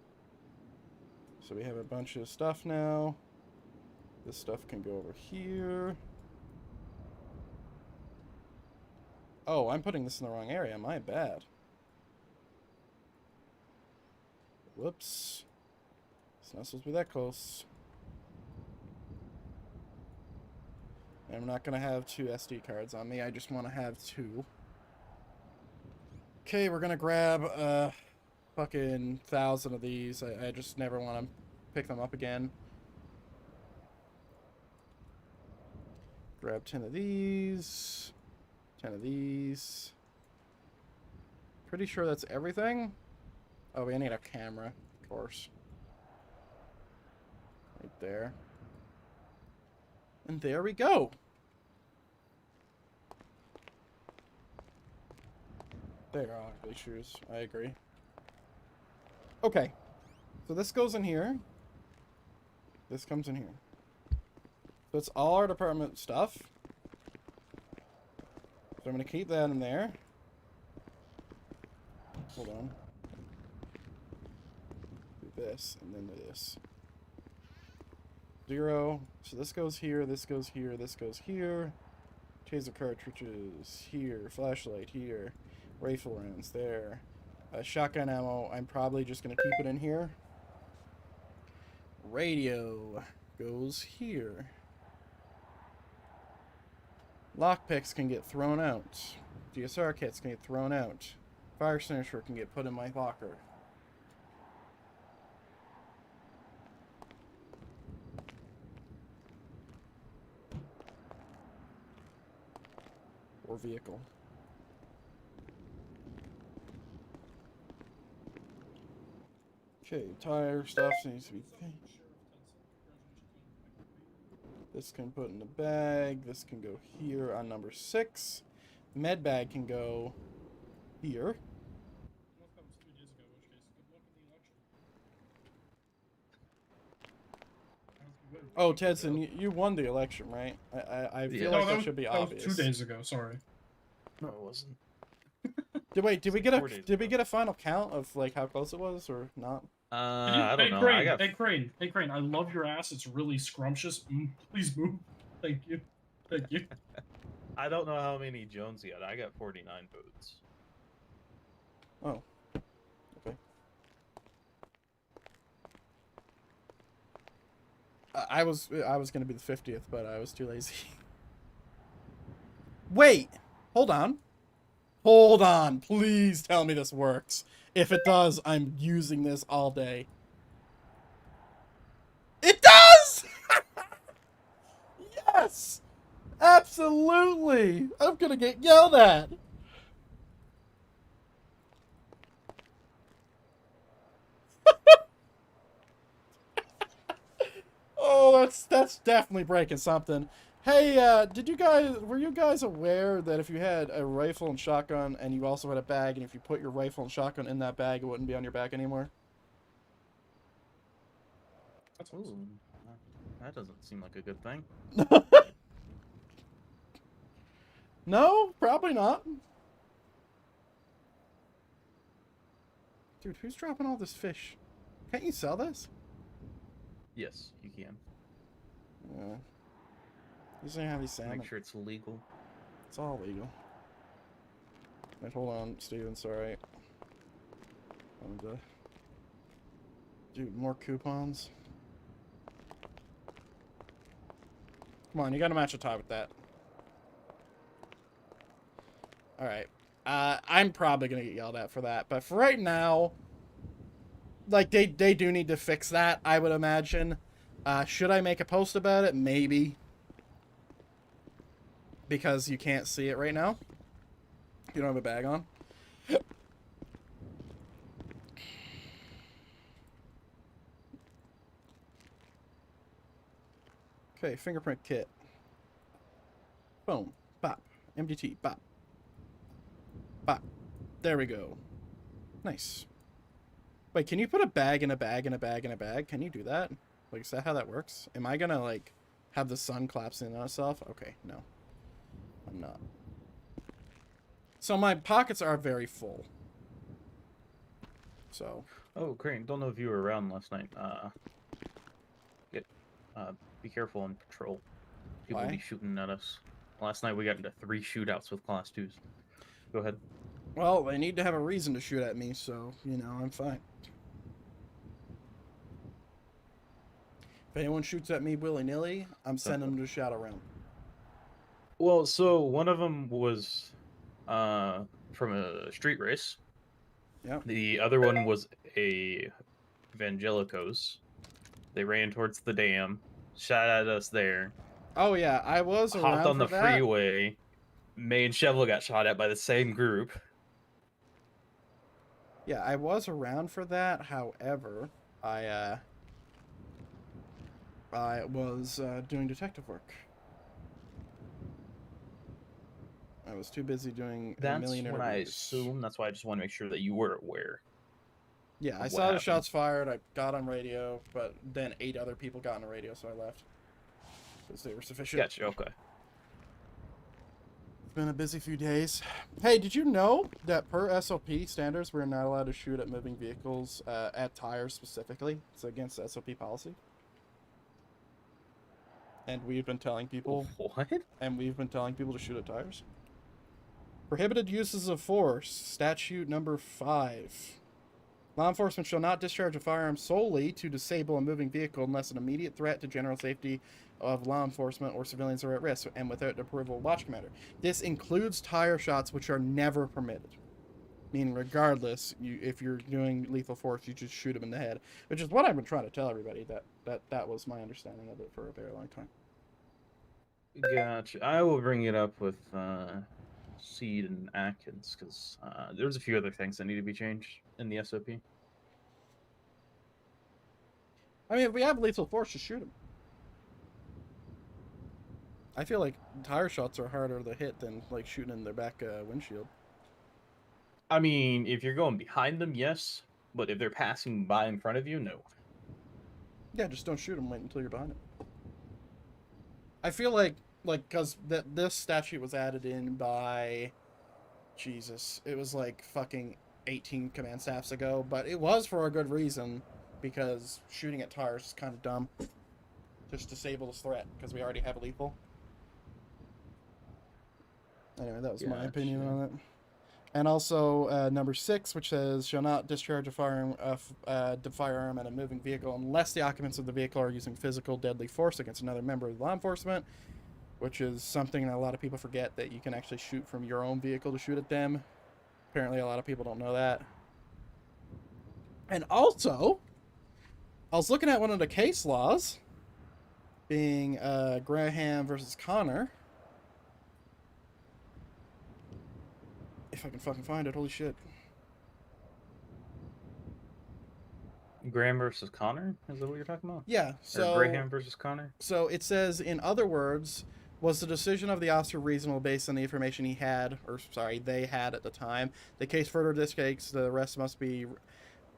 So we have a bunch of stuff now. This stuff can go over here. Oh, I'm putting this in the wrong area. My bad. Whoops. It's not supposed to be that close. And I'm not going to have 2 SD cards on me. I just want to have 2. Okay, we're going to grab fucking 1,000 of these. I just never want to pick them up again. Grab 10 of these. 10 of these. Pretty sure that's everything. Oh, we need a camera, of course. Right there. And there we go. They are ugly shoes. I agree. Okay. So this goes in here. This comes in here. So it's all our department stuff. So I'm going to keep that in there. Hold on. Do this, and then do this. 0. So this goes here, this goes here, this goes here. Taser cartridges here, flashlight here. Rifle rounds there. Shotgun ammo, I'm probably just going to keep it in here. Radio goes here. Lockpicks can get thrown out. DSR kits can get thrown out. Fire extinguisher can get put in my locker. Or vehicle. Okay, tire stuff needs to be... This can put in the bag. This can go here on number 6. Med bag can go here. Oh, Tedson, you won the election, right? I feel like that should be obvious. That was 2 days ago. Sorry. No, it wasn't. Did we get a final count of like how close it was or not? I don't know. Crane, hey Crane, I love your ass. It's really scrumptious. Please move. Thank you. Thank you. I don't know how many Jones got. I got 49 votes. Oh. Okay. I was gonna be the 50th, but I was too lazy. Wait! Hold on. Hold on. Please tell me this works. If it does, I'm using this all day. It does! Yes! Absolutely! I'm gonna get yelled at. Oh, that's definitely breaking something. Hey, were you guys aware that if you had a rifle and shotgun and you also had a bag, and if you put your rifle and shotgun in that bag, it wouldn't be on your back anymore? Ooh, that doesn't seem like a good thing. No, probably not. Dude, who's dropping all this fish? Can't you sell this? Yes, you can. Yeah. These ain't heavy salmon. Make sure it's legal. It's all legal. Wait, hold on, Steven, sorry. Dude, more coupons. Come on, you gotta match a tie with that. Alright. I'm probably gonna get yelled at for that, but for right now, like, they do need to fix that, I would imagine. Should I make a post about it? Maybe. Because you can't see it right now. You don't have a bag on. Okay, fingerprint kit. Boom. Bop. MDT. Bop. Bop. There we go. Nice. Wait, can you put a bag in a bag in a bag in a bag? Can you do that? Like, is that how that works? Am I gonna, like, have the sun collapse in on itself? Okay, no. I'm not. So my pockets are very full. So. Oh, Crane, don't know if you were around last night. Be careful on patrol. People Why? be shooting at us. Last night we got into 3 shootouts with Class 2s. Go ahead. Well, they need to have a reason to shoot at me, so, you know, I'm fine. If anyone shoots at me willy-nilly, I'm sending them to shout around. Well, so one of them was from a street race. Yep. The other one was a Evangelicos. They ran towards the dam, shot at us there, Oh, yeah, I was around hopped on for the that. freeway. May and Shovel got shot at by the same group. Yeah, I was around for that. However, I was doing detective work. I was too busy doing a That's million what I interviews. assume. That's why I just want to make sure that you were aware. Yeah, I what saw the happened. shots fired. I got on radio, but then 8 other people got on the radio, so I left. Because they were sufficient. Gotcha, okay. It's been a busy few days. Hey, did you know that per SOP standards, we're not allowed to shoot at moving vehicles, at tires specifically? It's against SOP policy. And we've been telling people... What? And we've been telling people to shoot at tires. Prohibited uses of force. Statute number 5. Law enforcement shall not discharge a firearm solely to disable a moving vehicle unless an immediate threat to general safety of law enforcement or civilians are at risk and without the approval of watch commander. This includes tire shots, which are never permitted. Meaning, regardless, if you're doing lethal force, you just shoot them in the head. Which is what I've been trying to tell everybody. That was my understanding of it for a very long time. Gotcha. I will bring it up with Seed and Atkins, because there's a few other things that need to be changed in the SOP. I mean, if we have lethal force, just shoot them. I feel like tire shots are harder to hit than, like, shooting in their back windshield. I mean, if you're going behind them, yes. But if they're passing by in front of you, no. Yeah, just don't shoot them. Wait until you're behind it. I feel like because this statute was added in by... Jesus. It was, like, fucking 18 command staffs ago. But it was for a good reason. Because shooting at tires is kind of dumb. Just disable this threat. Because we already have lethal. Anyway, that was my opinion on it. And also, number 6, which says, shall not discharge a firearm at a moving vehicle unless the occupants of the vehicle are using physical deadly force against another member of law enforcement, which is something that a lot of people forget, that you can actually shoot from your own vehicle to shoot at them. Apparently, a lot of people don't know that. And also, I was looking at one of the case laws, being Graham versus Connor. If I can fucking find it, holy shit. Graham versus Connor? Is that what you're talking about? Yeah, so... Or Graham versus Connor? So it says, in other words, was the decision of the officer reasonable based on the information he had, or sorry, they had at the time? The case further indicates the arrest must be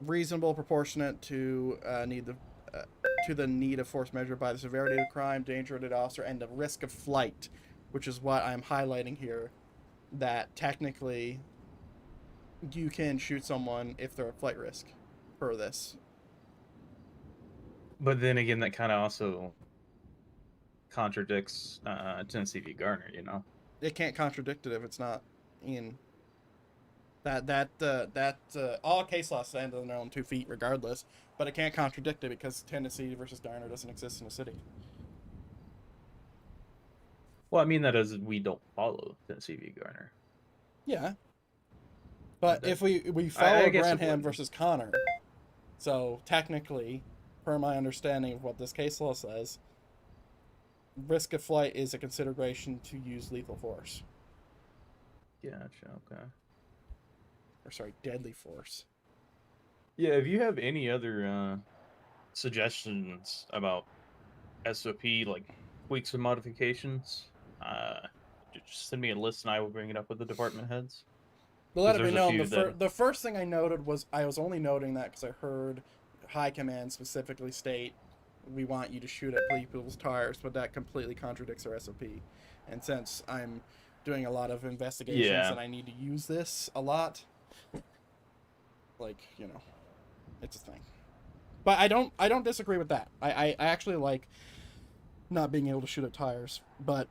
reasonable, proportionate to the need of force measured by the severity of the crime, danger to the officer, and the risk of flight, which is what I'm highlighting here. That technically, you can shoot someone if they're a flight risk per this. But then again, that kind of also contradicts Tennessee v. Garner, you know? It can't contradict it if it's not in that all case law stand on their own 2 feet regardless, but it can't contradict it because Tennessee versus Garner doesn't exist in the city. Well, I mean that as we don't follow Tennessee v. Garner. Yeah. But That- if we follow I guess it Granham would. versus Connor, so technically, per my understanding of what this case law says, risk of flight is a consideration to use lethal force. Gotcha, okay. Or sorry, deadly force. Yeah, if you have any other suggestions about SOP, like tweaks and modifications, just send me a list and I will bring it up with the department heads. But let it There's be a known, few that- the first thing I noted was I was only noting that because I heard high command specifically state, we want you to shoot at people's tires, but that completely contradicts our SOP. And since I'm doing a lot of investigations Yeah. and I need to use this a lot, like, you know, it's a thing. But I don't disagree with that. I actually like not being able to shoot at tires, but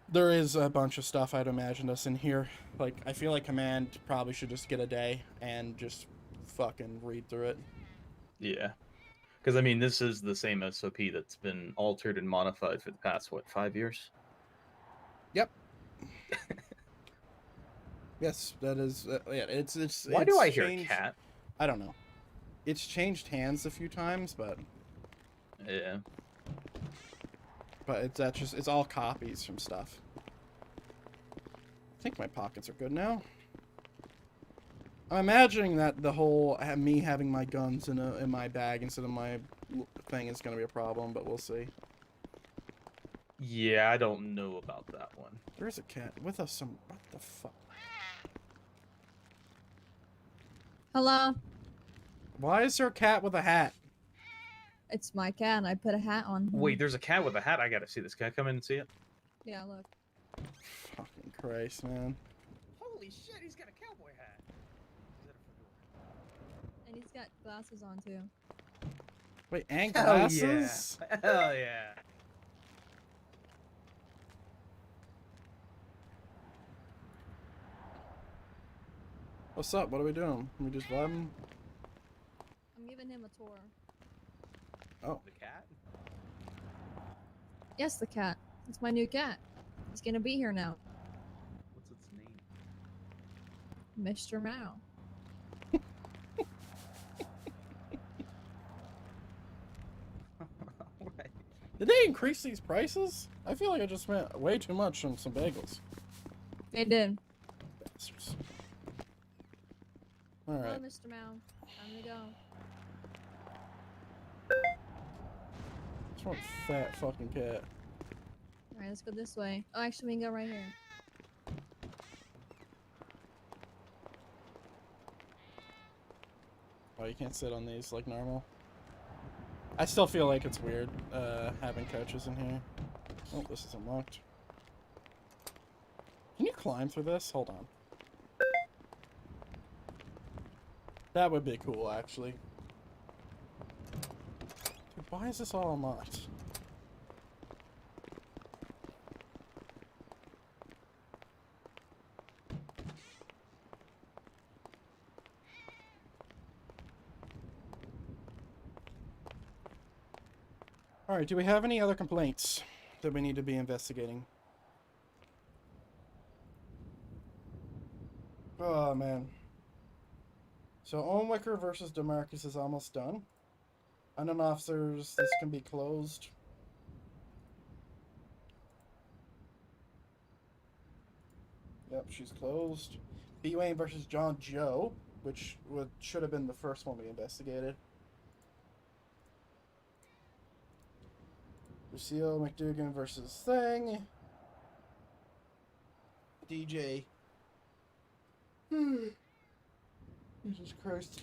there is a bunch of stuff I'd imagine us in here. Like, I feel like command probably should just get a day and just fucking read through it. Yeah. Because, I mean, this is the same SOP that's been altered and modified for the past, what, 5 years? Yep. Yes, that is. Yeah, it's. Why it's do I hear changed, cat? I don't know. It's changed hands a few times, but Yeah. it's all copies from stuff. I think my pockets are good now. I'm imagining that the whole me having my guns in my bag instead of my thing is going to be a problem, but we'll see. Yeah, I don't know about that one. There's a cat with us. What the fuck? Hello, Why is there a cat with a hat? it's my cat, and I put a hat on him. Wait, there's a cat with a hat. I gotta see this. Can I come in and see it? Yeah, look. Fucking Christ, man. Holy shit, he's got a cowboy hat. Is that a fedora? And he's got glasses on too. Wait, and Hell glasses? yeah. Hell yeah. What's up? What are we doing? We just vibing? I'm giving him a tour. Oh. The cat? Yes, the cat. It's my new cat. He's gonna be here now. What's its name? Mr. Mao. Alright. Did they increase these prices? I feel like I just spent way too much on some bagels. They did. Bastards. Hello, Alright. Mr. Mao. Time to go. This one fat fucking cat. Alright, let's go this way. Oh, actually, we can go right here. Oh, you can't sit on these like normal. I still feel like it's weird, having couches in here. Oh, this is unlocked. Can you climb through this? Hold on. That would be cool, actually. Dude, why is this all unlocked? Alright, do we have any other complaints that we need to be investigating? Oh, man. So, Owenwicker versus DeMarcus is almost done. Unknown officers, this can be closed. Yep, she's closed. B. Wayne versus John Joe, which should have been the first one we investigated. Lucille McDougan versus Thing. DJ. Jesus Christ.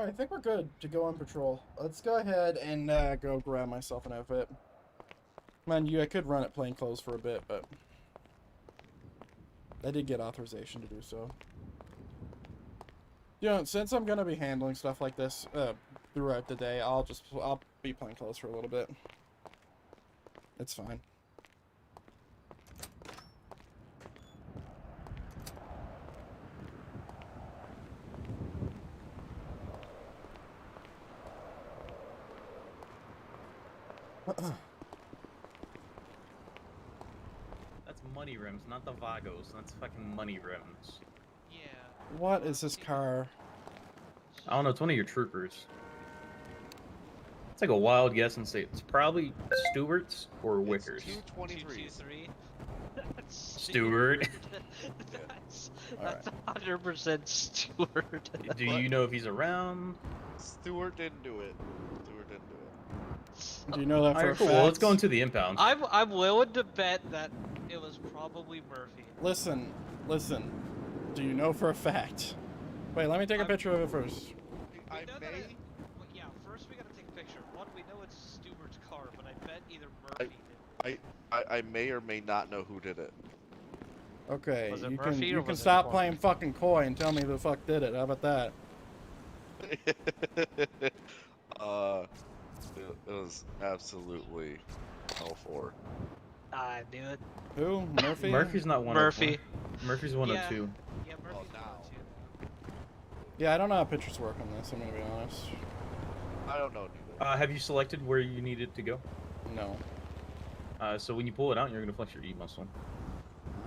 Alright, I think we're good to go on patrol. Let's go ahead and go grab myself an outfit. Mind you, I could run it plain clothes for a bit, but I did get authorization to do so. You know, since I'm gonna be handling stuff like this throughout the day, I'll be plain clothes for a little bit. It's fine. That's money rims, not the Vagos. That's fucking money rims. Yeah. What is this car? I don't know, it's one of your troopers. It's like a wild guess and say it's probably Stewart's or Wickers. It's 223s. 223. That's Stewart. That's 100% Stewart. Do you know if he's around? Stewart didn't do it. Stewart didn't do it. Do you know that for a Alright, cool. fact? Well, let's go into the impound. I'm willing to bet that it was probably Murphy. Listen. Do you know for a fact? Wait, let me take a picture of it first. I We know that may. well, yeah, first we gotta take a picture. One, we know it's Stewart's car, but I bet either Murphy did. I may or may not know who did it. Okay, Was it you Murphy or can was it stop Clark? playing fucking coy and tell me who the fuck did it. How about that? It was absolutely L4. I knew it. Who? Murphy? Murphy's not one Murphy. of Murphy's one Yeah. of two. Yeah, Murphy's now. one too. Yeah, I don't know how pictures work on this. I'm gonna be honest. I don't know neither. Have you selected where you need it to go? No. So when you pull it out, you're gonna flex your E muscle.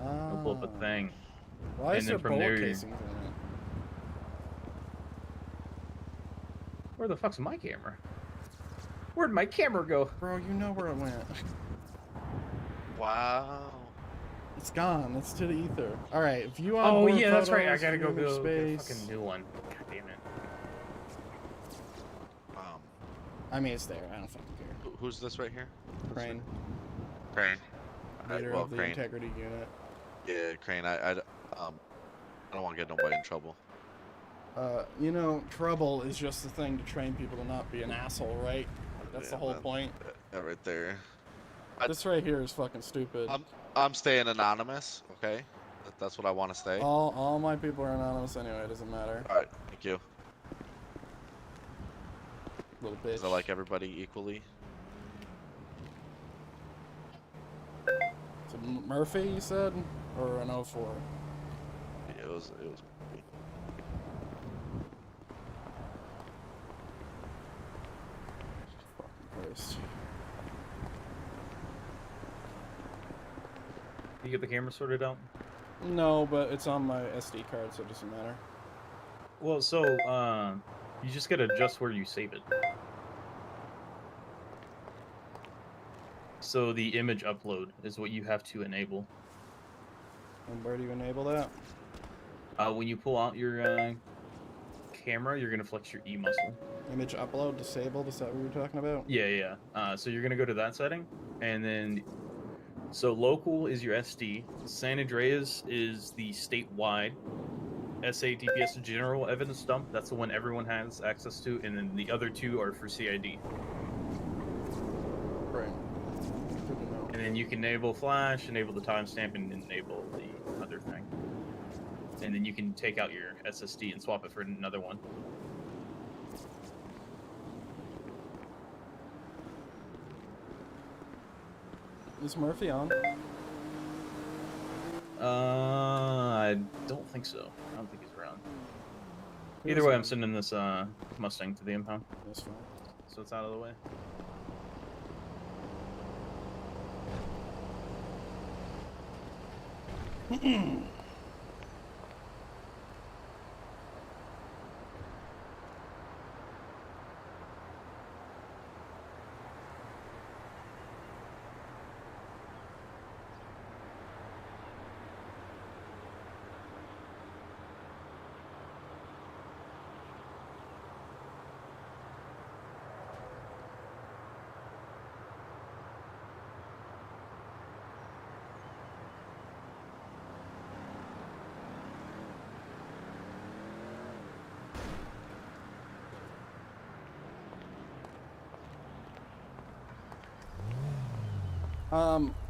It'll pull up a thing. Why is and there then from bullet there, casings in it? Where the fuck's my camera? Where'd my camera go? Bro, you know where it went. Wow. It's gone. It's to the ether. All right, view on Oh board yeah, that's right. I photos, gotta go view get a space. fucking new one. God damn it. I mean, it's there. I don't fucking care. Who's this right here? Crane, Crane. leader well, of the Crane. integrity unit. Yeah, Crane. I don't want to get nobody in trouble. You know, trouble is just the thing to train people to not be an asshole, right? That's the Yeah, whole man. point. That right there. This right here is fucking stupid. I'm staying anonymous. Okay. That's what I want to stay. All my people are anonymous anyway. It doesn't matter. All right. Thank you. Little bitch. Is I like everybody equally? So Murphy, you said, or an 04? It was. Fucking Christ. You get the camera sorted out? No, but it's on my SD card, so it doesn't matter. Well, so you just gotta adjust where you save it. So the image upload is what you have to enable. And where do you enable that? When you pull out your camera, you're gonna flex your E muscle. Image upload disabled. Is that what you're talking about? Yeah. So you're gonna go to that setting, and then so local is your SD. San Andreas is the statewide. SADPS general evidence dump. That's the one everyone has access to, and then the other two are for CID. Right. Good to know. And then you can enable flash, enable the timestamp, and enable the other thing. And then you can take out your SSD and swap it for another one. Is Murphy on? I don't think so. I don't think he's around. Who Either is way, on? I'm sending this Mustang to the impound, That's fine. so it's out of the way.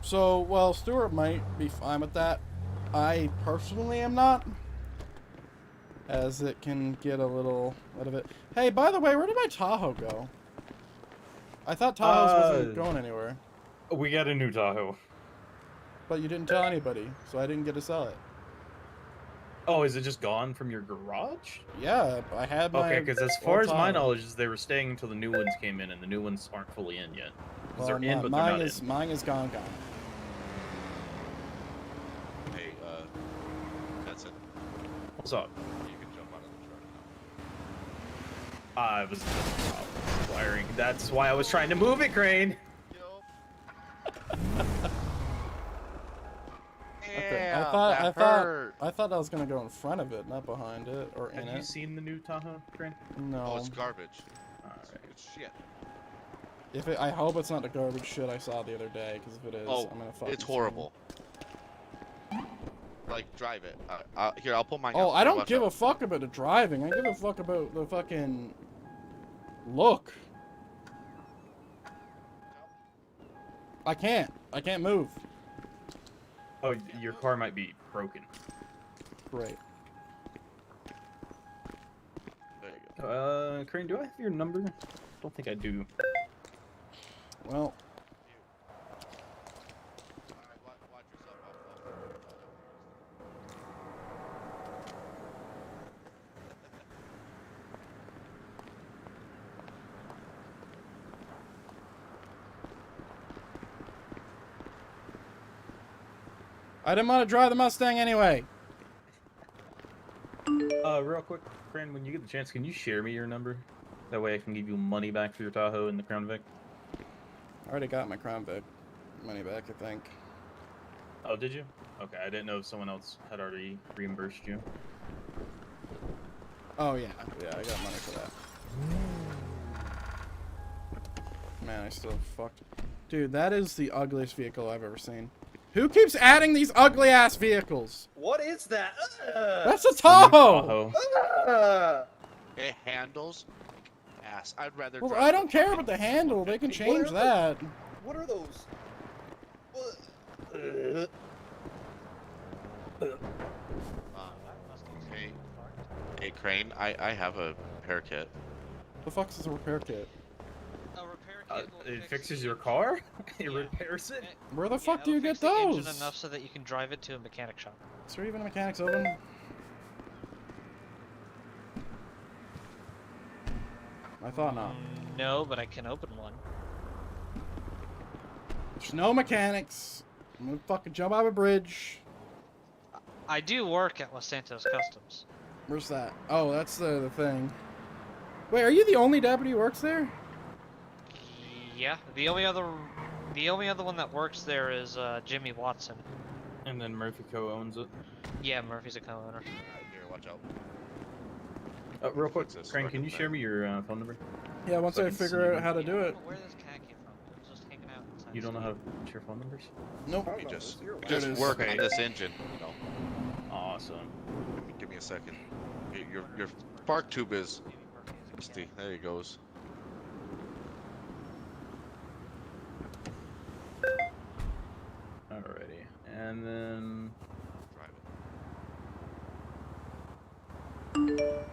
So, well, Stuart might be fine with that. I personally am not. As it can get a little out of it. Hey, by the way, where did my Tahoe go? I thought Tahoe's wasn't going anywhere. We got a new Tahoe. But you didn't tell anybody, so I didn't get to sell it. Oh, is it just gone from your garage? Yeah, I had my... Okay, because as far old as my Tahoe. knowledge is they were staying until the new ones came in, and the new ones aren't fully in yet. Because Well, they're in, but they're mine not is in. mine is gone. Hey, that's it. What's up? You can jump out of the truck now. I was just wiring. That's why I was trying to move it, Crane. Yeah, I that hurt. thought I was gonna go in front of it, not behind it or in Have you it. seen the new Tahoe, Crane? No. Oh, it's garbage. Alright. It's shit. If it, I hope it's not the garbage shit I saw the other day, because if it is, Oh, I'm gonna fucking. it's horrible. Like, drive it. Here, I'll pull mine Oh, out. I don't Watch give out. a fuck about the driving. I give a fuck about the fucking look. I can't move. Oh, your car might be broken. Great. There you go. Crane, do I have your number? Don't think I do. Well, Alright, watch yourself. I didn't want to drive the Mustang anyway. Real quick, Crane, when you get the chance, can you share me your number? That way I can give you money back for your Tahoe and the Crown Vic. I already got my Crown Vic money back, I think. Oh, did you? Okay, I didn't know if someone else had already reimbursed you. Oh yeah, I got money for that. Man, I still fucked. Dude, that is the ugliest vehicle I've ever seen. Who keeps adding these ugly ass vehicles? What is that? That's a The new Tahoe. It handles ass. I'd rather Well, drive I don't the care fucking- about the handle. They can What change are that. What are those? Hey, hey, Crane, I have a repair kit. The fuck's is a repair kit? A repair kit will It fix fixes the- your car? It Yeah. repairs it? Where the Yeah, fuck do you it'll get fix the engine those? enough so that you can drive it to a mechanic shop. Is there even a mechanic's oven? I thought not. No, but I can open one. There's no mechanics. I'm gonna fucking jump out of a bridge. I do work at Los Santos Customs. Where's that? Oh, that's the thing. Wait, are you the only deputy who works there? Yeah, the only other one that works there is Jimmy Watson. And then Murphy co-owns it. Yeah, Murphy's a co-owner. Alright, here, watch out. Real quick, Fix this Crane, can fucking you thing. share me your phone number? Yeah, once So I I can figure see out how to do I it. don't know where this cat came from. It was just hanging out inside. You don't know how to share phone numbers? Nope. We just There it just is. work Okay. on this engine, you know. Awesome. Give me a second. Your spark tube is rusty. There he goes. Alrighty. And then... Drive it.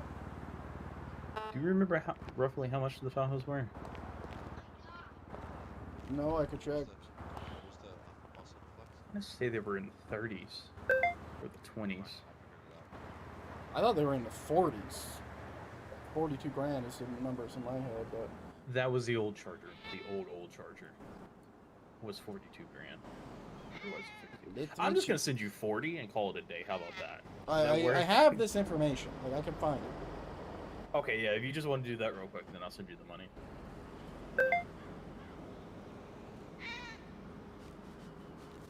Do you remember roughly how much the Tahoes were? No, I could check. Where's the muscle flex? I'm gonna say they were in the 30s. Or the 20s. I thought they were in the 40s. 42 grand is the numbers in my head, but That was the old Charger. The old Charger. Was 42 grand. Or was it 50? I'm just gonna send you 40 and call it a day. How about that? Does that work? I have this information. Like, I can find it. Okay, yeah, if you just want to do that real quick, then I'll send you the money.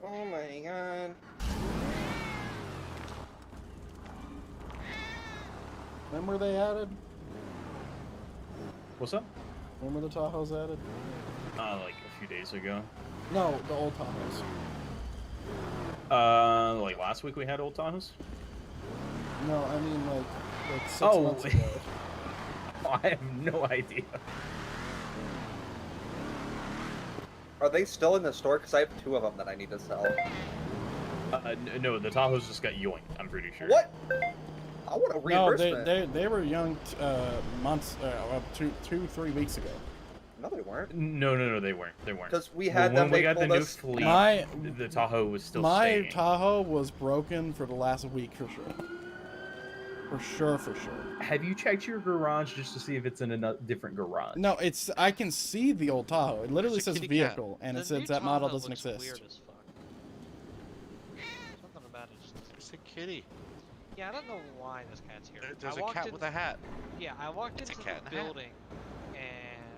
Oh my god. When were they added? What's up? When were the Tahoes added? Like a few days ago. No, the old Tahoes. Like last week we had old Tahoes? No, I mean like 6 Oh, months ago. I have no idea. Are they still in the store? Because I have 2 of them that I need to sell. No, the Tahoe's just got yoinked, I'm pretty sure. What? I want a No, reimbursement. they were young months, 3 weeks ago. No, they weren't. No, they weren't. They weren't. Because we had them. When we They got the told new us. fleet, the Tahoe was still My staying. Tahoe was broken for the last week for sure. For sure. Have you checked your garage just to see if it's in a different garage? No, it's I can see the old Tahoe. It literally It's a says kitty cat. vehicle, and The it says new that model Tahoe doesn't looks exist. Weird as fuck. Something about it just doesn't. It's a kitty. Yeah, I don't know why this cat's here. There's I a walked cat in- with a hat. Yeah, I walked It's a into cat the in a hat. building, and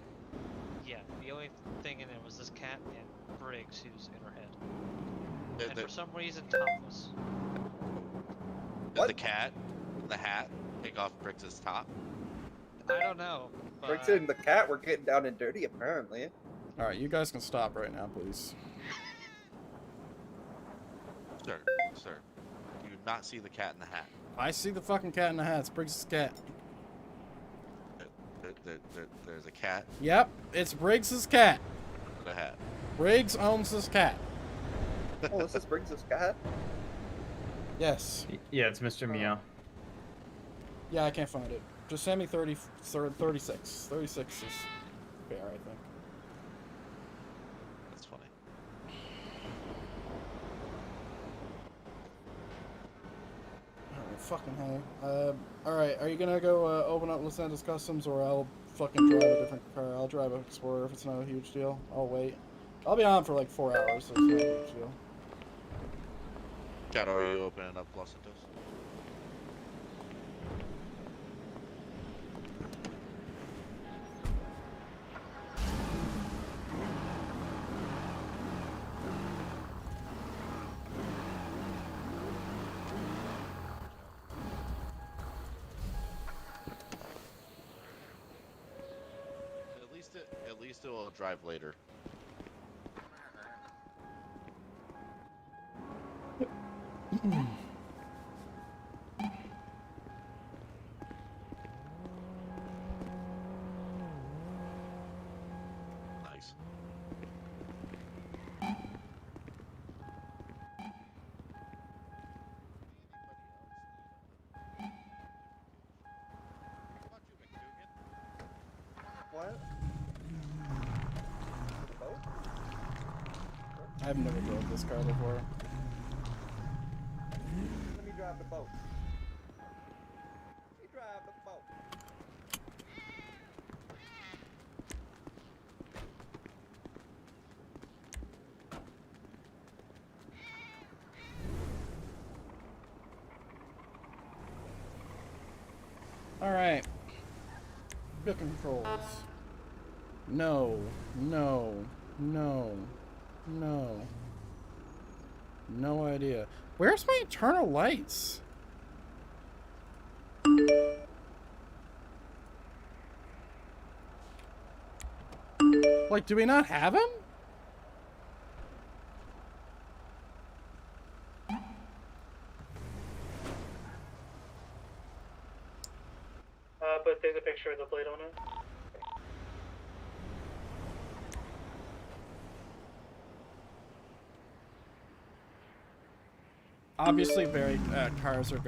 yeah, the only thing in there was this cat and Briggs, who's in her head. And for some reason, topless. Did What? the cat, the hat, take off Briggs's top? I don't know. But Briggs and the cat were getting down and dirty, apparently. All right, you guys can stop right now, please. Sir, do you not see the cat in the hat? I see the fucking cat in the hat. It's Briggs' cat. There's a cat Yep, it's Briggs' cat. with a hat. Briggs owns this cat. Oh, this is Briggs' cat? Yes. Yeah, it's Mr. Meow. Yeah, I can't find it. Just send me 36. 36 is fair, I think. That's funny. Alright, fucking hey. Alright, are you gonna go open up Los Angeles Customs, or I'll fucking drive a different car? I'll drive an Explorer if it's not a huge deal. I'll wait. I'll be on for like 4 hours, so it's not a huge deal. Cat, are you opening up Los Santos? At least it will drive later. Nice. What? The boat? I've never drove this car before. Let me drive the boat. Let me drive the boat. Alright. Vehicle controls. No. No idea. Where's my internal lights? Like, do we not have them? But there's a picture of the blade on it. Obviously, cars are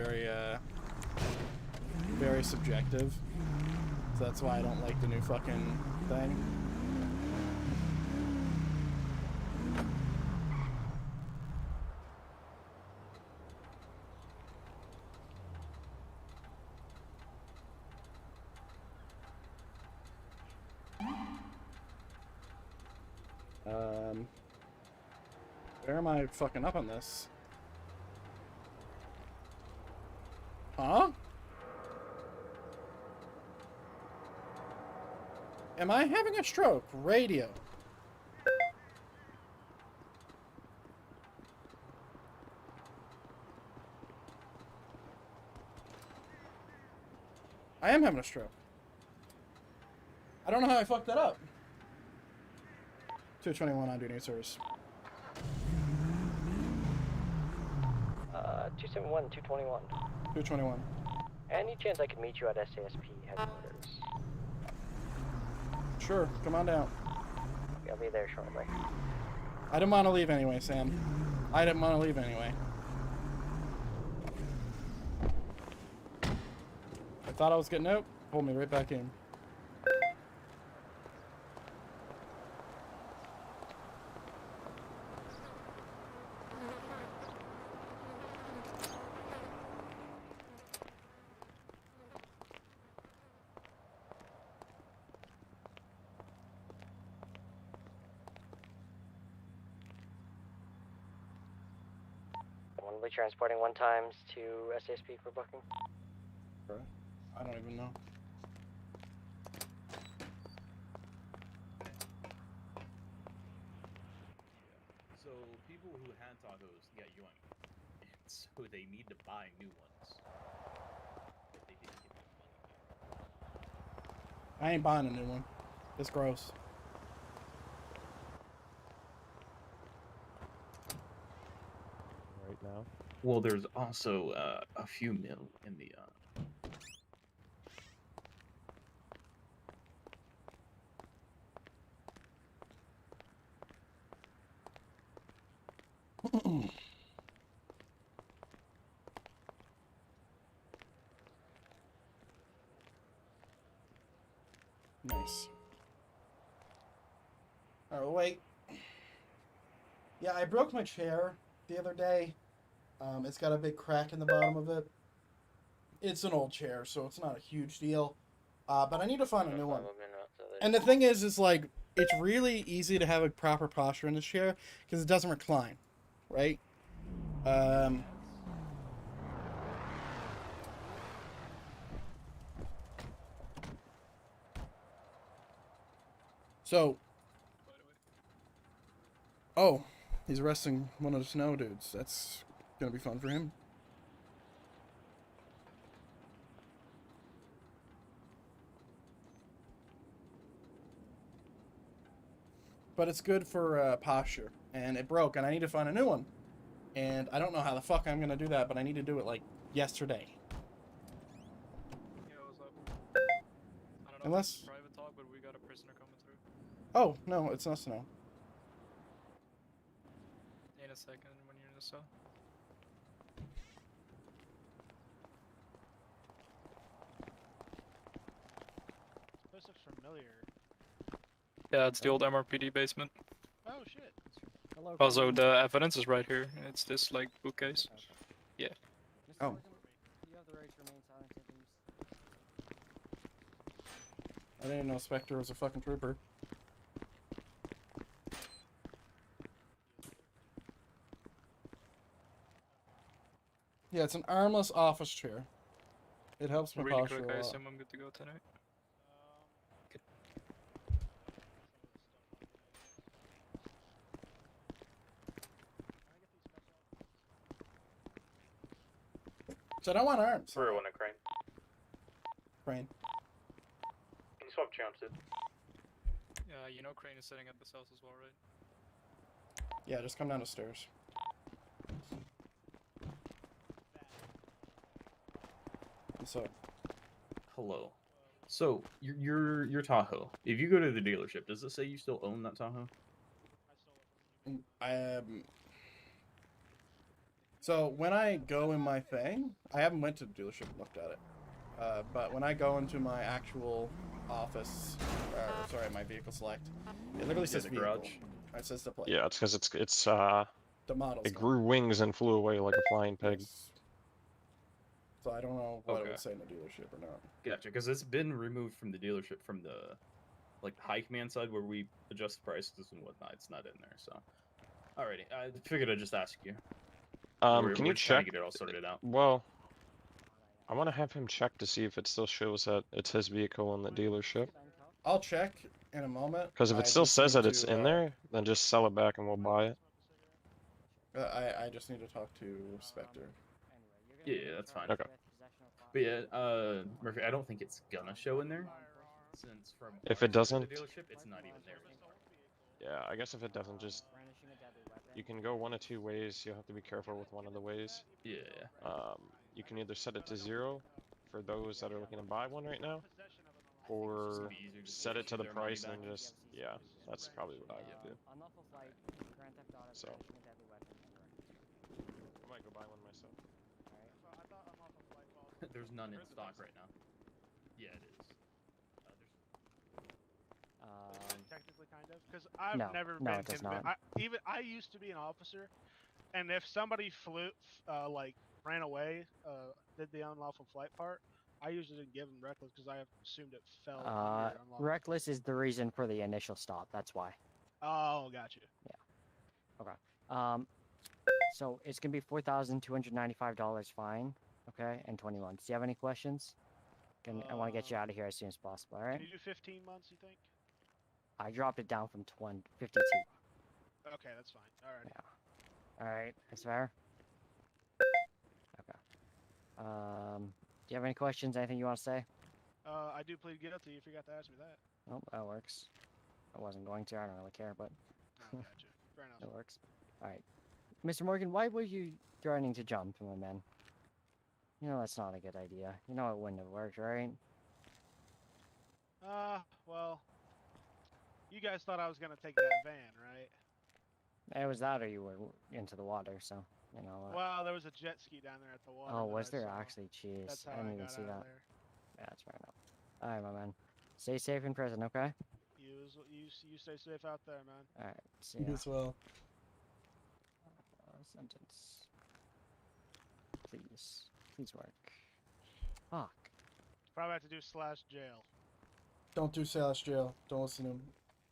very subjective. So that's why I don't like the new fucking thing. Where am I fucking up on this? Huh? Am I having a stroke? Radio. I am having a stroke. I don't know how I fucked that up. 221 on duty service. 271, 221. 221. Any chance I could meet you at SASP headquarters? Sure, come on down. Yeah, I'll be there shortly. I didn't want to leave anyway, Sam. I didn't want to leave anyway. I thought I was getting out. Pulled me right back in. We'll be transporting 1 times to SASP for booking. I don't even know. So people who had Tahoes got yoinked, and so they need to buy new ones. But they didn't get the money. I ain't buying a new one. It's gross. Right now. Well, there's also a few mil in the Nice. Oh, wait. Yeah, I broke my chair the other day. It's got a big crack in the bottom of it. It's an old chair, so it's not a huge deal. But I need to find a new one. And the thing is like, it's really easy to have a proper posture in this chair because it doesn't recline, right? So, oh, he's arresting one of the snow dudes. That's gonna be fun for him. But it's good for posture, and it broke, and I need to find a new one. And I don't know how the fuck I'm gonna do that, but I need to do it like yesterday. Yo, what's up? I don't know Unless- if it's private talk, but we got a prisoner coming through. Oh no, it's not snow. In a second, when you're in the cell. This looks familiar. Yeah, it's the old MRPD basement. Oh shit. Hello. Also, the evidence is right here. It's this like bookcase. Yeah. Oh. You have the right to remain silent, I didn't know Spectre was a fucking trooper. Yeah, it's an armless office chair. It helps my Really posture quick, a I lot. assume I'm good to go tonight. So I don't want arms. For one, a crane. Crane. Can you swap chance it? Yeah, you know Crane is setting up the cells as well, right? Yeah, just come down the stairs. So, Hello. So your Tahoe. If you go to the dealership, does it say you still own that Tahoe? so when I go in my thing, I haven't went to the dealership and looked at it. But when I go into my actual office, sorry, my vehicle select, it literally says the vehicle. garage. It says the plate. Yeah, it's because it's The model. it grew wings and flew away like a flying pig. So I don't know what it Okay. would say in the dealership or not. Gotcha, because it's been removed from the dealership from the like high command side where we adjust prices and whatnot. It's not in there, so. Alrighty, I figured I'd just ask you. Can We're you just trying to check? get it all sorted out. Well, I want to have him check to see if it still shows that it's his vehicle in the dealership. I'll check in a moment. Because if I it still just says need that it's to, in there, then just sell it back and we'll buy it. I just need to talk to Spectre. Yeah, that's fine. Okay. But yeah, Murphy, I don't think it's gonna show in there. Since from If our it side of doesn't- the dealership, it's not even there anymore. Yeah, I guess if it doesn't, just you can go one of two ways. You'll have to be careful with one of the ways. Yeah. You can either set it to 0 for those that are looking to buy one right now, or set it to the price and then just that's probably what I would do. Unlawful flight, Grand Theft Auto, So. brandishing a deadly weapon, and murder. I might go buy one myself. I thought unlawful flight falls. There's none in stock right now. Yeah, it is. Technically, kind of, because I've No, never no, been it does convinced. not. I used to be an officer, and if somebody like ran away, did the unlawful flight part, I usually didn't give them reckless because I assumed it fell under unlawful. Reckless is the reason for the initial stop. That's why. Oh, got you. Okay. So it's gonna be $4,295 fine. Okay, and 20 months. Do you have any questions? I want to get you out of here as soon as possible. All right. Can you do 15 months? You think? I dropped it down from 52. Okay, that's fine. All right. Yeah. All right. That's fair. Okay. Do you have any questions? Anything you want to say? I do plead guilty. You forgot to ask me that. Nope, that works. I wasn't going to. I don't really care, but Oh, gotcha. Fair enough. it works. All right. Mr. Morgan, why were you threatening to jump, my man? You know that's not a good idea. You know it wouldn't have worked, right? Well, you guys thought I was gonna take that van, right? It was that, or you were into the water, so you know. Well, there was a jet ski down there at the water. Oh, that was I there saw. actually? Jeez, That's how I didn't even got see out that. of there. Yeah, that's fair enough. All right, my man. Stay safe in prison, okay? You stay safe out there, man. All right. See You ya. as well. Sentence. Please work. Fuck. Probably have to do /jail. Don't do Salas jail. Don't listen to him.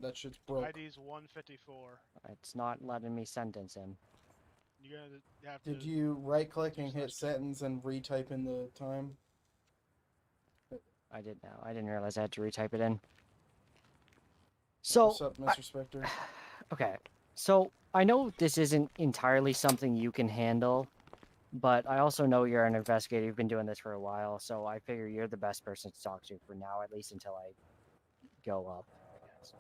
That shit's broke. ID's 154. It's not letting me sentence him. You're gonna have to. Did you right click and hit sentence and retype in the time? I did now. I didn't realize I had to retype it in. So. What's up, Mr. Spectre? Okay. So I know this isn't entirely something you can handle, but I also know you're an investigator. You've been doing this for a while, so I figure you're the best person to talk to for now, at least until I go up, I guess.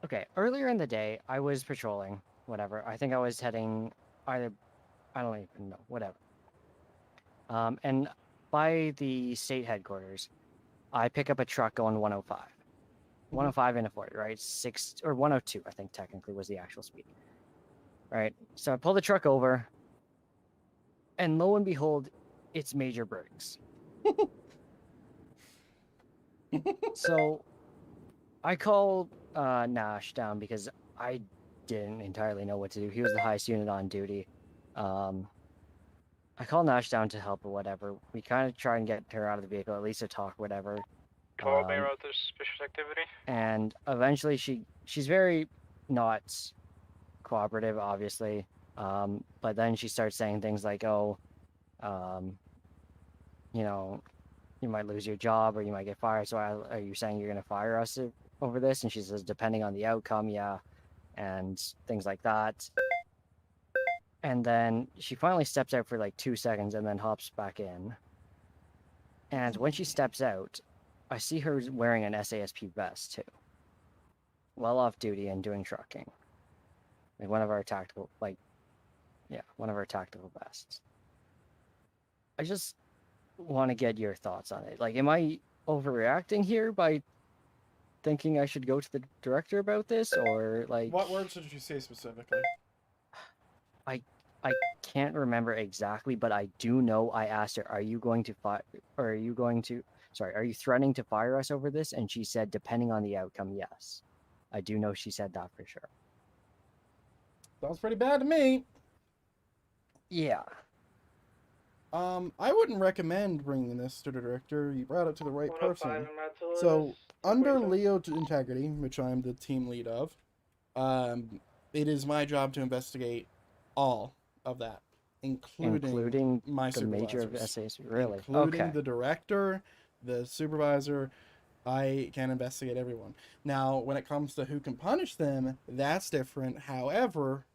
Okay, earlier in the day, I was patrolling, whatever. I think I was heading either, I don't even know, whatever. And by the state headquarters, I pick up a truck going 105. 105 and a 40, right? 102, I think technically was the actual speed. Right, so I pull the truck over, and lo and behold, it's Major Briggs. So I call Nash down because I didn't entirely know what to do. He was the highest unit on duty. I call Nash down to help or whatever. We kind of try and get her out of the vehicle, at least to talk, whatever. Call me about this suspicious activity. And eventually she's very not cooperative, obviously. But then she starts saying things like, oh, you know, you might lose your job or you might get fired. So are you saying you're going to fire us over this? And she says, depending on the outcome, yeah. And things like that. And then she finally steps out for like 2 seconds and then hops back in. And when she steps out, I see her wearing an SASP vest too. Well off duty and doing trucking. Like one of our tactical, one of our tactical vests. I just want to get your thoughts on it. Like, am I overreacting here by thinking I should go to the director about this, or like? What words did you say specifically? I can't remember exactly, but I do know I asked her, "Are you going to fire? Or are you going to? Sorry, are you threatening to fire us over this?" And she said, "Depending on the outcome, yes." I do know she said that for sure. Sounds pretty bad to me. Yeah. I wouldn't recommend bringing this to the director. You brought it to the right person. So, under Leo Integrity, which I'm the team lead of, it is my job to investigate all of that, including my the major of supervisors. SAs. Really? Including Okay. the director, the supervisor. I can investigate everyone. Now, when it comes to who can punish them, that's different. However,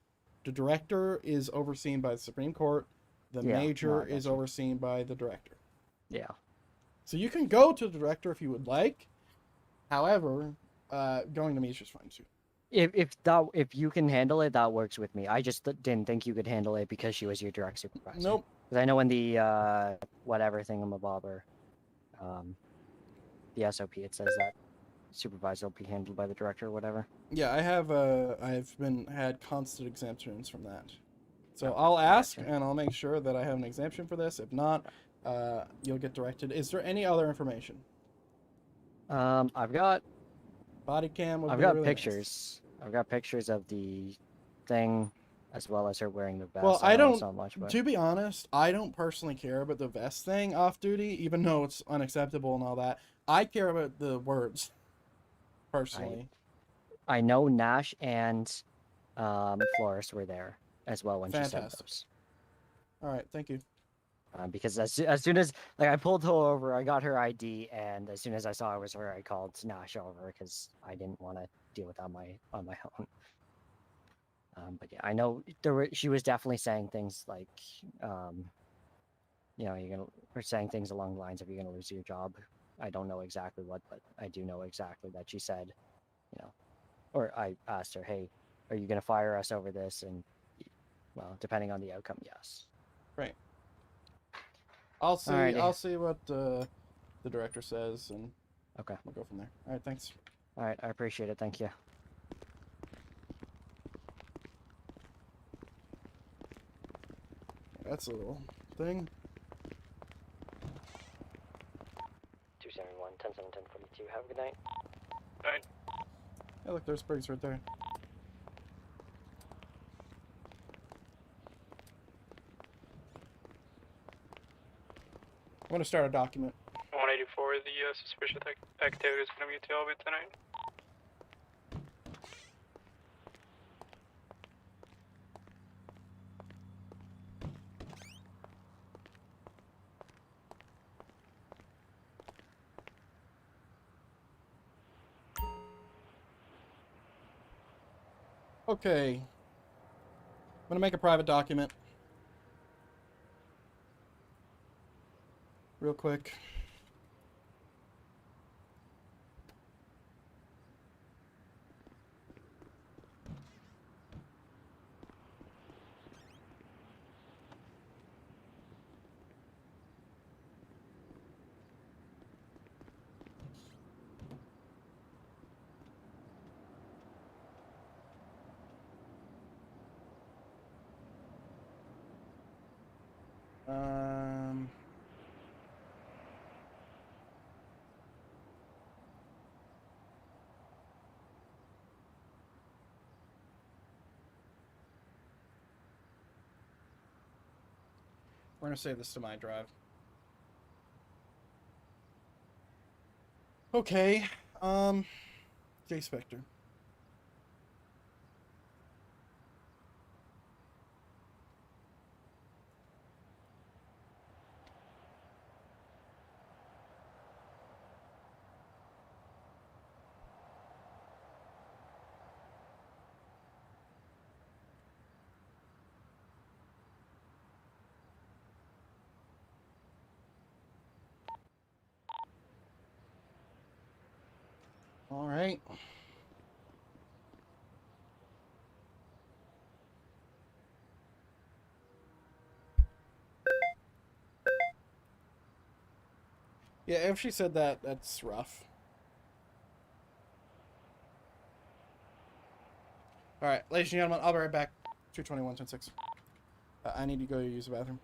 the director is overseen by the Supreme Court. The major is overseen by the director. Yeah. So you can go to the director if you would like. However, going to me is just fine too. If you can handle it, that works with me. I just didn't think you could handle it because she was your direct supervisor. Nope. Because I know in the whatever thingamabobber, the SOP it says that supervisor will be handled by the director or whatever. Yeah, I've had constant exemptions from that. So Okay, I'll ask gotcha. and I'll make sure that I have an exemption for this. If not, you'll get directed. Is there any other information? I've got Body cam would I've be got really pictures. I've got pictures of the thing, as well as her wearing the vest. Well, I I know it's don't. not much, but To be honest, I don't personally care about the vest thing off duty, even though it's unacceptable and all that. I care about the words, personally. I know Nash and Flores were there as well when she said Fantastic. those. All right, thank you. Because as soon as like I pulled her over, I got her ID, and as soon as I saw it was her, I called Nash over because I didn't want to deal with it on my own. But yeah, I know she was definitely saying things like, you know, or saying things along the lines of you're gonna lose your job. I don't know exactly what, but I do know exactly that she said, you know, or I asked her, hey, are you gonna fire us over this? And well, depending on the outcome, yes. Right. I'll see. Alrighty. I'll see what the director says, and Okay. we'll go from there. All right, thanks. All right, I appreciate it. Thank you. That's a little thing. 271, 10-7, 10-42. Have a good night. Night. Yeah, look, there's Briggs right there. I'm gonna start a document. 184, the suspicious activity is going to be a tailbit tonight. Okay. I'm gonna make a private document. Real quick. We're gonna save this to my drive. Okay. J Spectre. All right. Yeah, if she said that, that's rough. All right, ladies and gentlemen, I'll be right back. 221-10-6. I need to go use the bathroom.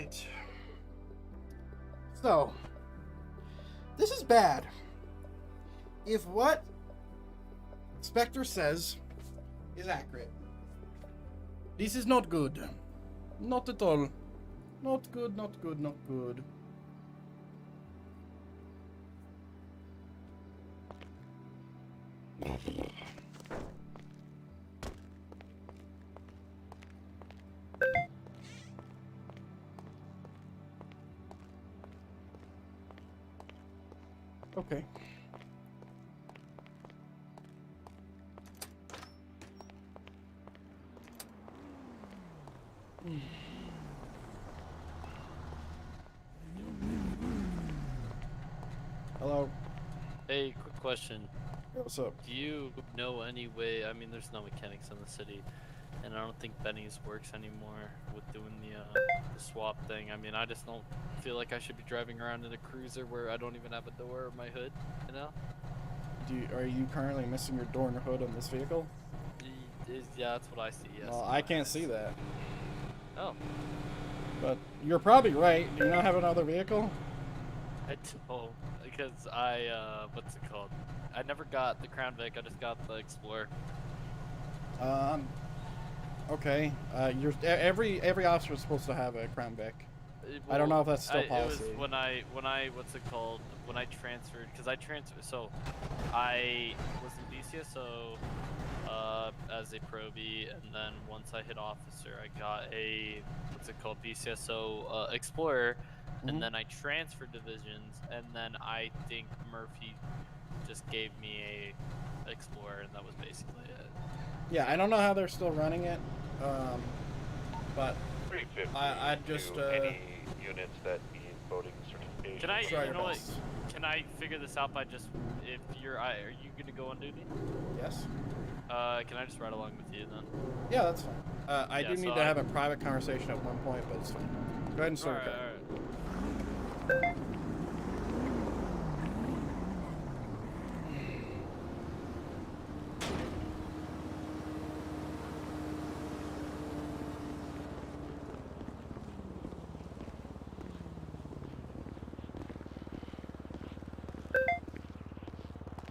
Alright. So, this is bad. If what Spectre says is accurate, this is not good. Not at all. Not good, not good, not good. Okay. Hello. Hey, quick question. What's up? Do you know any way? I mean, there's no mechanics in the city, and I don't think Benny's works anymore with doing the swap thing. I mean, I just don't feel like I should be driving around in a cruiser where I don't even have a door or my hood, you know? Are you currently missing your door and your hood on this vehicle? Yeah, that's what I see, yes. Well, I can't see that. Oh. But you're probably right. Do you not have another vehicle? I don't, because what's it called? I never got the Crown Vic, I just got the Explorer. Okay. Every officer is supposed to have a Crown Vic. I don't know if that's still policy. It was when I what's it called? When I transferred, because I transferred, so I was in BCSO as a probie, and then once I hit officer, I got a what's it called, BCSO Explorer, and then I transferred divisions, and then I think Murphy just gave me a Explorer, and that was basically it. Yeah, I don't know how they're still running it, but I just any units that need voting certification. Can I, you know what? Can I figure this out by just, if you're, are you gonna go on duty? Yes. Can I just ride along with you then? Yeah, that's fine. I do need to have a private conversation at one point, but it's fine. Go ahead and start. Alright.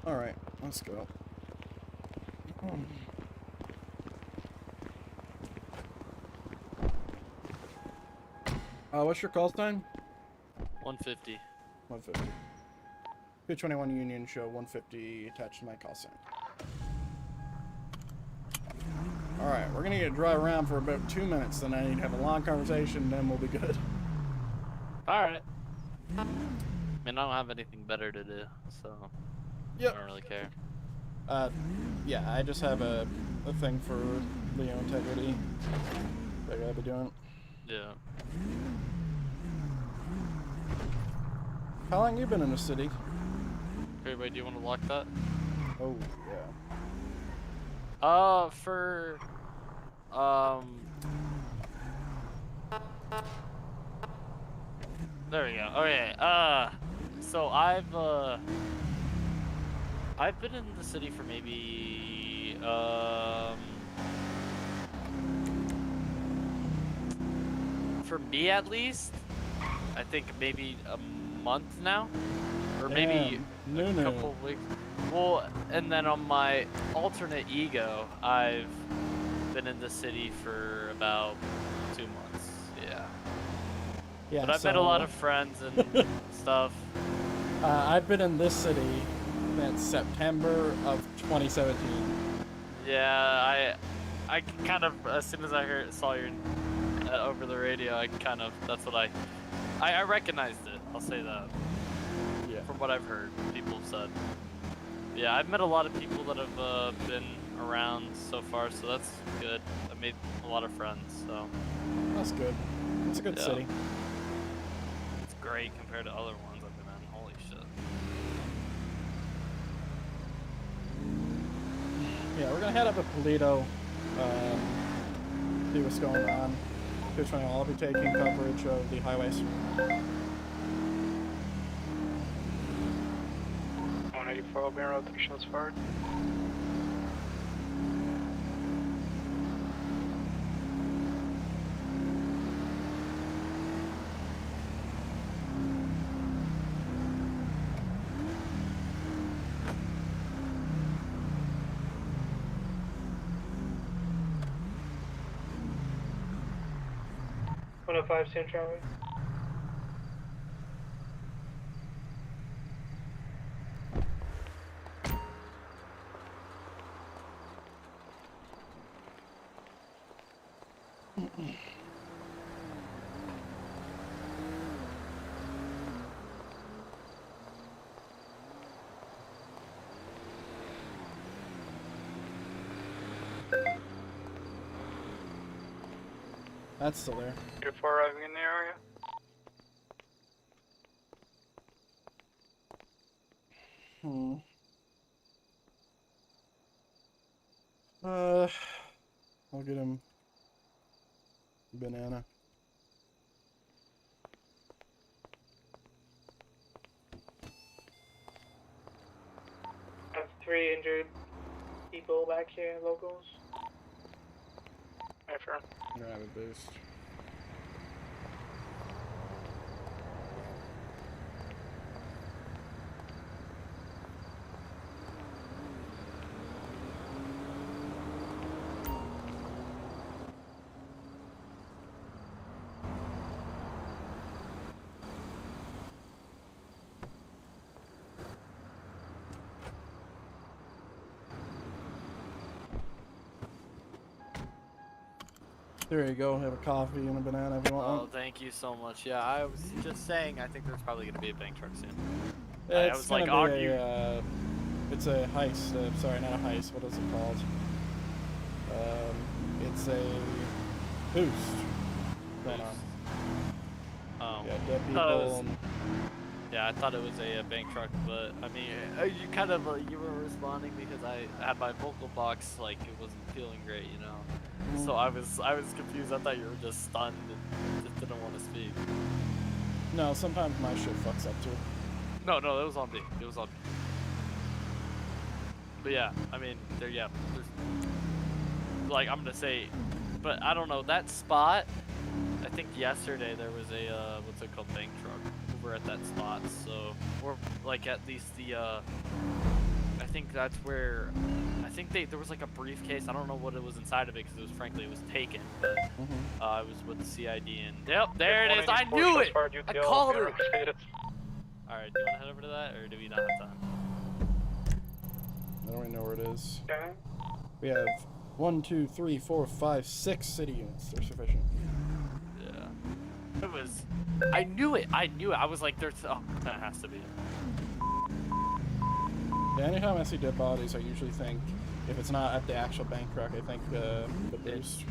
Alright, let's go. What's your call sign? 150. 150. 221 Union Show 150 attached to my call sign. Alright, we're gonna get to drive around for about 2 minutes, then I need to have a long conversation, then we'll be good. Alright. I mean, I don't have anything better to do, so I don't really care. Yeah, I just have a thing for Leo integrity that I gotta be doing. Yeah. How long you been in the city? Okay, wait, do you want to lock that? Oh, yeah. For, there we go. Okay, so I've been in the city for maybe, for me at least, I think maybe a month now, or maybe a couple weeks. Well, and then on my alternate ego, I've been in the city for about 2 months. Yeah. But I've met a lot of friends and stuff. I've been in this city since September of 2017. Yeah, I kind of, as soon as I saw your over the radio, I kind of, that's what I recognized it. I'll say that. Yeah. From what I've heard, people have said. Yeah, I've met a lot of people that have been around so far, so that's good. I made a lot of friends, so. That's good. It's a good city. It's great compared to other ones I've been in. Holy shit. Yeah, we're gonna head up to Polito, see what's going on. I'll be taking coverage of the highways. 184 Open Road, 3 shots fired. 105 San Charlie. That's still there. Before arriving in the area. I'll get him banana. I have 3 injured people back here, locals. Affirm. Grab a boost. There you go. Have a coffee and a banana if you want Oh, one. thank you so much. Yeah, I was just saying, I think there's probably going to be a bank truck soon. Yeah, I it's was gonna like, be argue. it's a heist. Sorry, not a heist. What is it called? It's a boost going on. Oh. Yeah, dead I thought it people. was- Yeah, I thought it was a bank truck, but I mean, you kind of you were responding because I had my vocal box like it wasn't feeling great, you know. So I was confused. I thought you were just stunned and just didn't want to speak. No, sometimes my shit fucks up too. No, it was on me. It was on me. But yeah, I mean, there's like I'm gonna say, but I don't know that spot. I think yesterday there was a what's it called, bank truck over at that spot. So, or like at least the I think that's where I think there was like a briefcase. I don't know what it was inside of it because it was frankly it was taken. But I was with the CID and yep, there it is. I knew it. I called it. All right, do you want to head over to that or do we not have time? I don't even know where it is. We have 1, 2, 3, 4, 5, 6 city units. They're sufficient. Yeah. It was. I knew it. I was like, there's. Oh, that has to be it. Yeah, anytime I see dead bodies, I usually think, if it's not at the actual bank truck, I think the boost.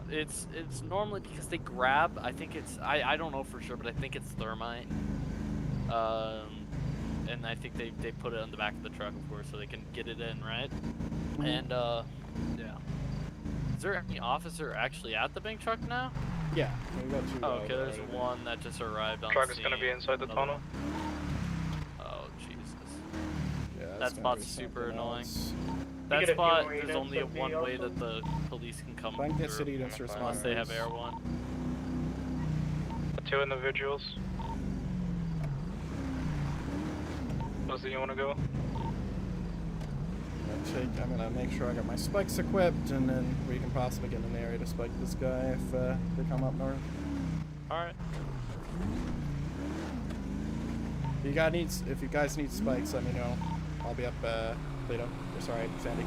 Yeah. It's normally because they grab. I think it's. I don't know for sure, but I think it's thermite. And I think they put it on the back of the truck, of course, so they can get it in, right? And yeah. Is there any officer actually at the bank truck now? Yeah, we got 2. Oh, okay, there's one that just arrived on Truck is scene. gonna be inside the tunnel. Oh, Jesus. Yeah, That that's gonna spot's be super something annoying. else. That get a spot, few there's units only of one the way also. that the police can come If I can get through, city units to respond, unless they have please. air one. 2 individuals. Do you want to go? I'm gonna make sure I got my spikes equipped, and then we can possibly get in an area to spike this guy if they come up north. Alright. If you guys need spikes, let me know. I'll be up Plato. Or sorry, Sandy.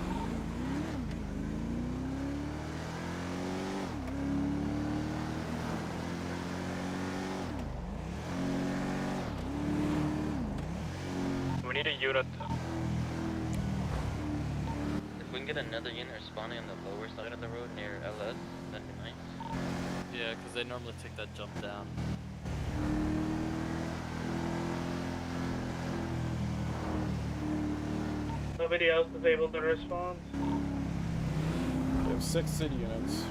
We need a unit. If we can get another unit responding on the lower side of the road near LS, that'd be nice. Yeah, because they normally take that jump down. Nobody else is able to respond. We have 6 city units.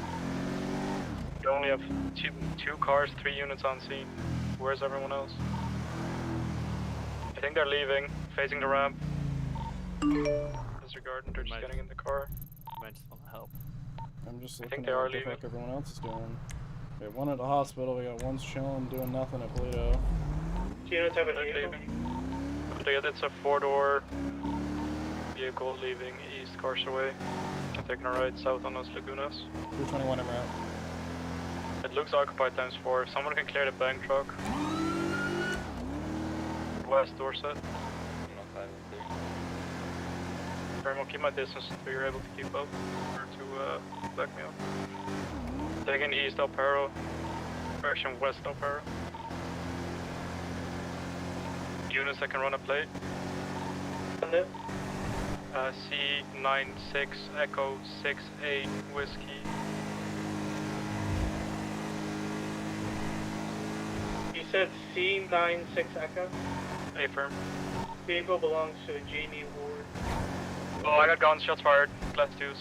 We only have two cars, 3 units on scene. Where's everyone else? I think they're leaving, facing the ramp. Disregarding, they're just getting in the car. You might just want to help. I'm just I looking think they at are what the leaving. fuck everyone else is doing. We have 1 at the hospital, we got 1's chilling, doing nothing at Plato. Units have a They're vehicle. leaving. It's a 4-door vehicle leaving east Carsaway and taking a right south on Los Lagunas. 221 en route. Luke's occupied ×4. If someone can clear the bank truck. West Dorset. Firm, I'll keep my distance so you're able to keep up. Or to back me up. Taking east El Perro. Direction west El Perro. Units that can run a plate. C96 Echo 68 Whiskey. You said C96 Echo? Affirm. Vehicle belongs to Jamie Ward. Oh, I got gunshots fired. Class 2s.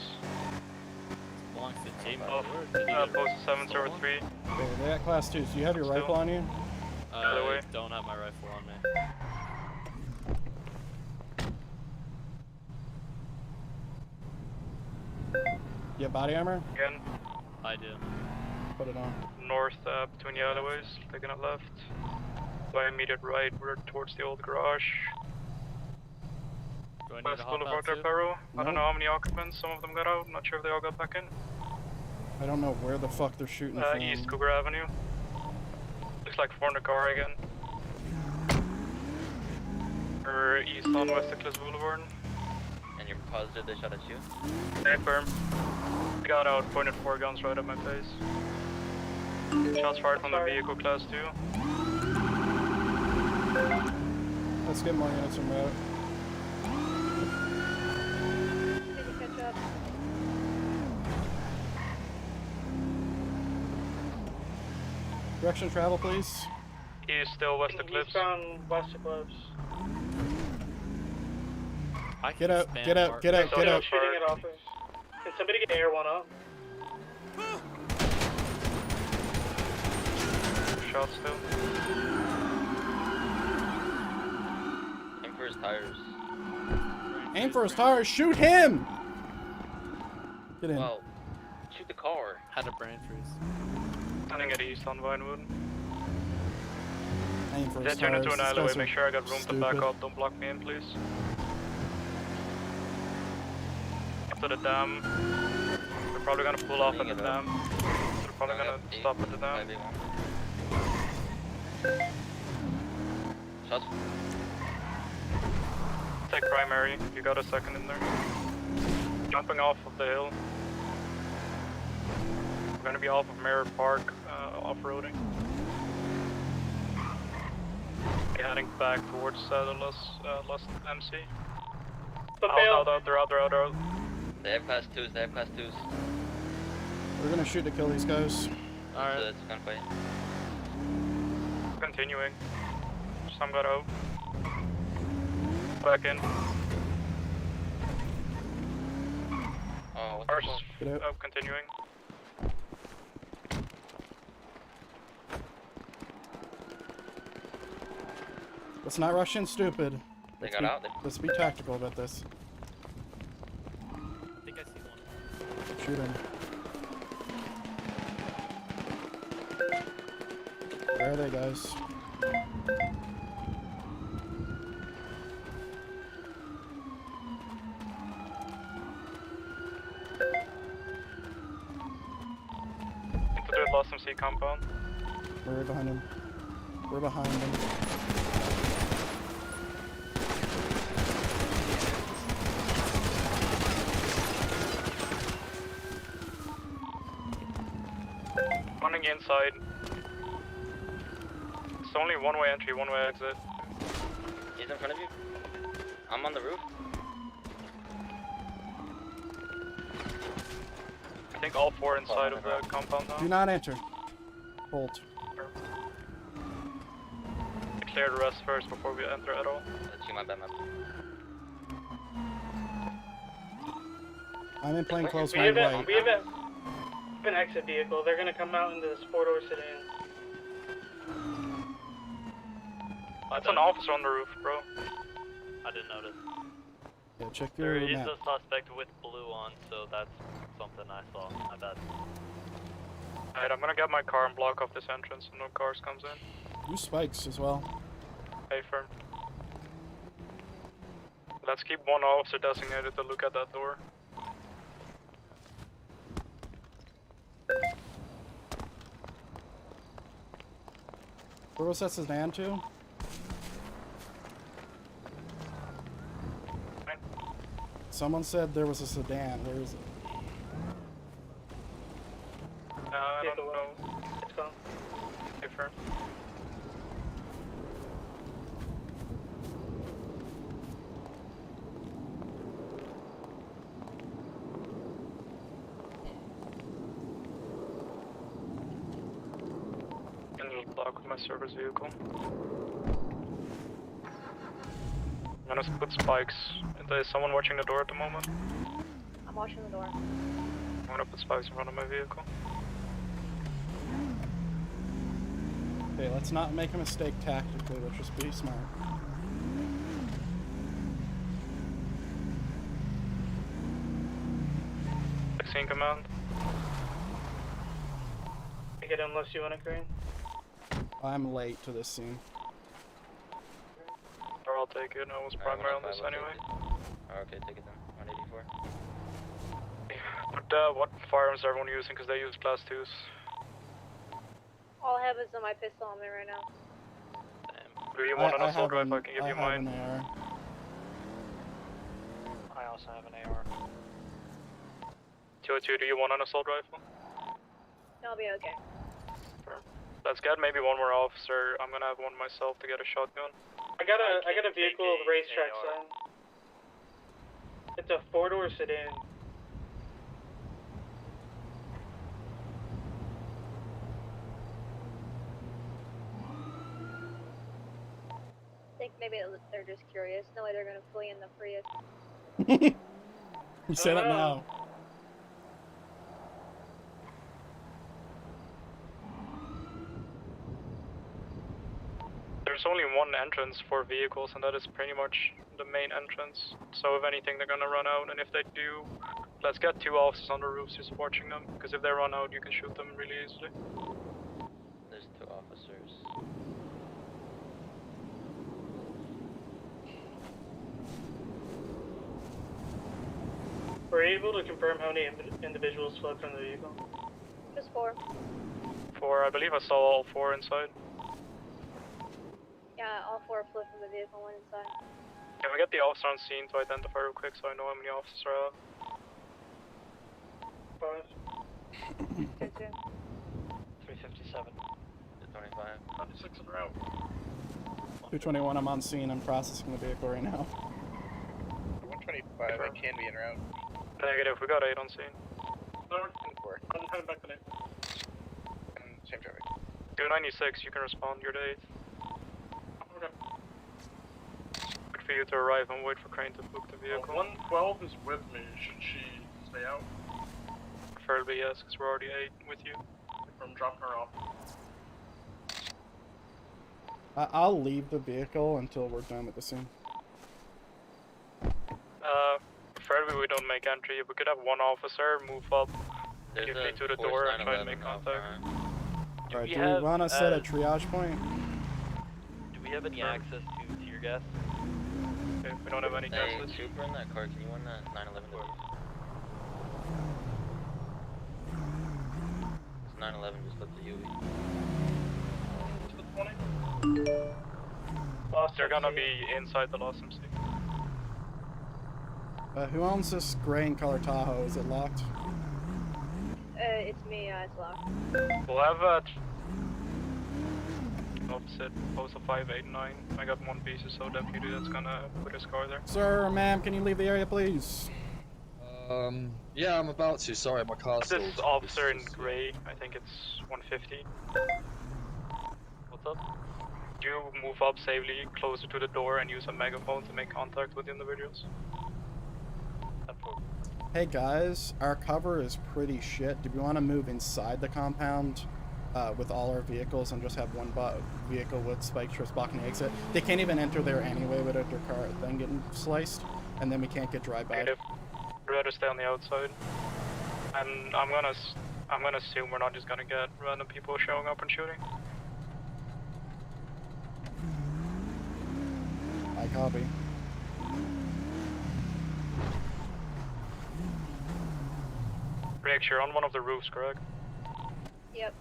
Belongs to Jamie Off, Ward. post 703. Okay, they got class 2s. Do you have your Still. rifle on you? I don't have my rifle on me. You have body armor? Again, I do. Put it on. north between the alleyways, taking a left. By immediate right, we're towards the old garage. Do I need West to hop Boulevard out too? Del Perro. I don't No. know how many occupants, some of them got out, not sure if they all got back in. I don't know where the fuck they're shooting from. East Cougar Avenue. Looks like 4 in the car again. Or east on West Eclipse Boulevard. And you're positive they shot at you? Affirm. Got out, pointed 4 guns right at my face. Shots fired from the vehicle, class 2. Let's get more units en route. Direction of travel, please. East still West Eclipse. Eastbound West Eclipse. Get out, get out, get out, get out. Shooting at office. Can somebody get air one up? Shots still. Aim for his tires. Aim for his tires, shoot him! Get in. Well, shoot the car. Had a brain freeze. Standing at east on Vinewood. Aim for They his turn tires. into an These alleyway, guys are make sure I got room to back stupid. up, don't block me in please. Up to the dam. They're probably gonna pull off at the dam. They're probably gonna stop at the dam. Shots. Take primary, you got a second in there. Jumping off of the hill. We're gonna be off of Mirror Park, off-roading. Heading back towards the Lost MC. Out, they're out. They have class 2s, they have class 2s. We're gonna shoot to kill these guys. Alright. So it's a gunfight. Continuing. Some got out. Back in. Oh, what Ours Get out. up, continuing. Let's not rush in stupid. They Let's got be, out. Let's be tactical about this. I think I see one. Shoot him. Where are they, guys? Into the Lost MC compound. We're behind him. We're behind him. Running inside. It's only one-way entry, one-way exit. He's in front of you. I'm on the roof. I think all 4 inside of the compound now. Do not enter. Bolt. Clear the rest first before we enter at all. Let's see my bad map. I'm in plain clothes, We my have right. an exit vehicle. They're gonna come out into this 4-door sedan. That's an officer on the roof, bro. I didn't notice. Yeah, check There your is map. a suspect with blue on, so that's something I saw. My bad. Alright, I'm gonna get my car and block off this entrance so no cars comes in. Use spikes as well. Hey, firm. Let's keep one officer designated to look at that door. Where was that sedan to? Someone said there was a sedan. Where is it? I don't know. It's gone. Confirm. And just block with my service vehicle. I'm gonna put spikes. Is someone watching the door at the moment? I'm watching the door. I'm gonna put spikes in front of my vehicle. Okay, let's not make a mistake tactically. Let's just be smart. Vaccine command. Take it unless you want to crane. I'm late to this scene. Or I'll take it. I was primary on this anyway. Okay, take it then. 184. But what firearms is everyone using? Because they use class 2s. All I have is my pistol on me right now. Do you want an assault rifle? I can give you mine. An AR. I also have an AR. 202, do you want an assault rifle? I'll be okay. Let's get maybe one more officer. I'm gonna have one myself to get a shotgun. I got a vehicle with racetrack sign. It's a 4-door sedan. I think maybe they're just curious. No way they're gonna flee in the Prius. You say that now. There's only one entrance for vehicles, and that is pretty much the main entrance. So if anything, they're gonna run out, and if they do, let's get 2 officers on the roofs just watching them, because if they run out, you can shoot them really easily. There's 2 officers. Were you able to confirm how many individuals fled from the vehicle? Just 4. 4, I believe I saw all 4 inside. Yeah, all 4 fled from the vehicle, one inside. Can we get the officer on scene to identify real quick so I know how many officers are out? 5. 2-2. 357. 25. 96 en route. 221, I'm on scene. I'm processing the vehicle right now. 125, I can be en route. Negative, we got 8 on scene. No, 4. I'm heading back to 8. Same traffic. 296, you can respond, you're the 8th. Okay. Good for you to arrive and wait for Crane to book the vehicle. 112 is with me. Should she stay out? Preferably yes, because we're already 8 with you. From dropping her off. I'll leave the vehicle until we're done with the scene. Preferably we don't make entry. If we could have one officer move up quickly to the door and try to make contact. Alright, do we want to set a triage point? Do we have any access to tear gas? Okay, we don't have any Hey, gases. Trooper in that car, can you run that 911 door? It's 911, just left the UE. To the 20. They're gonna be inside the Lost MC. Who owns this gray and color Tahoe? Is it locked? It's me, it's locked. We'll have a opposite, post of 589. I got one BCSO deputy that's gonna put his car there. Sir, ma'am, can you leave the area, please? Yeah, I'm about to. Sorry, my car's This stalled. officer in gray, I think it's 150. What's up? You move up safely, closer to the door, and use a megaphone to make contact with the individuals. Hey guys, our cover is pretty shit. Do we want to move inside the compound with all our vehicles and just have one vehicle with spike strips blocking the exit? They can't even enter there anyway without their car then getting sliced, and then we can't get drive-by. I'd rather stay on the outside. And I'm gonna assume we're not just gonna get random people showing up and shooting. I copy. Rex, you're on one of the roofs, correct? Yep.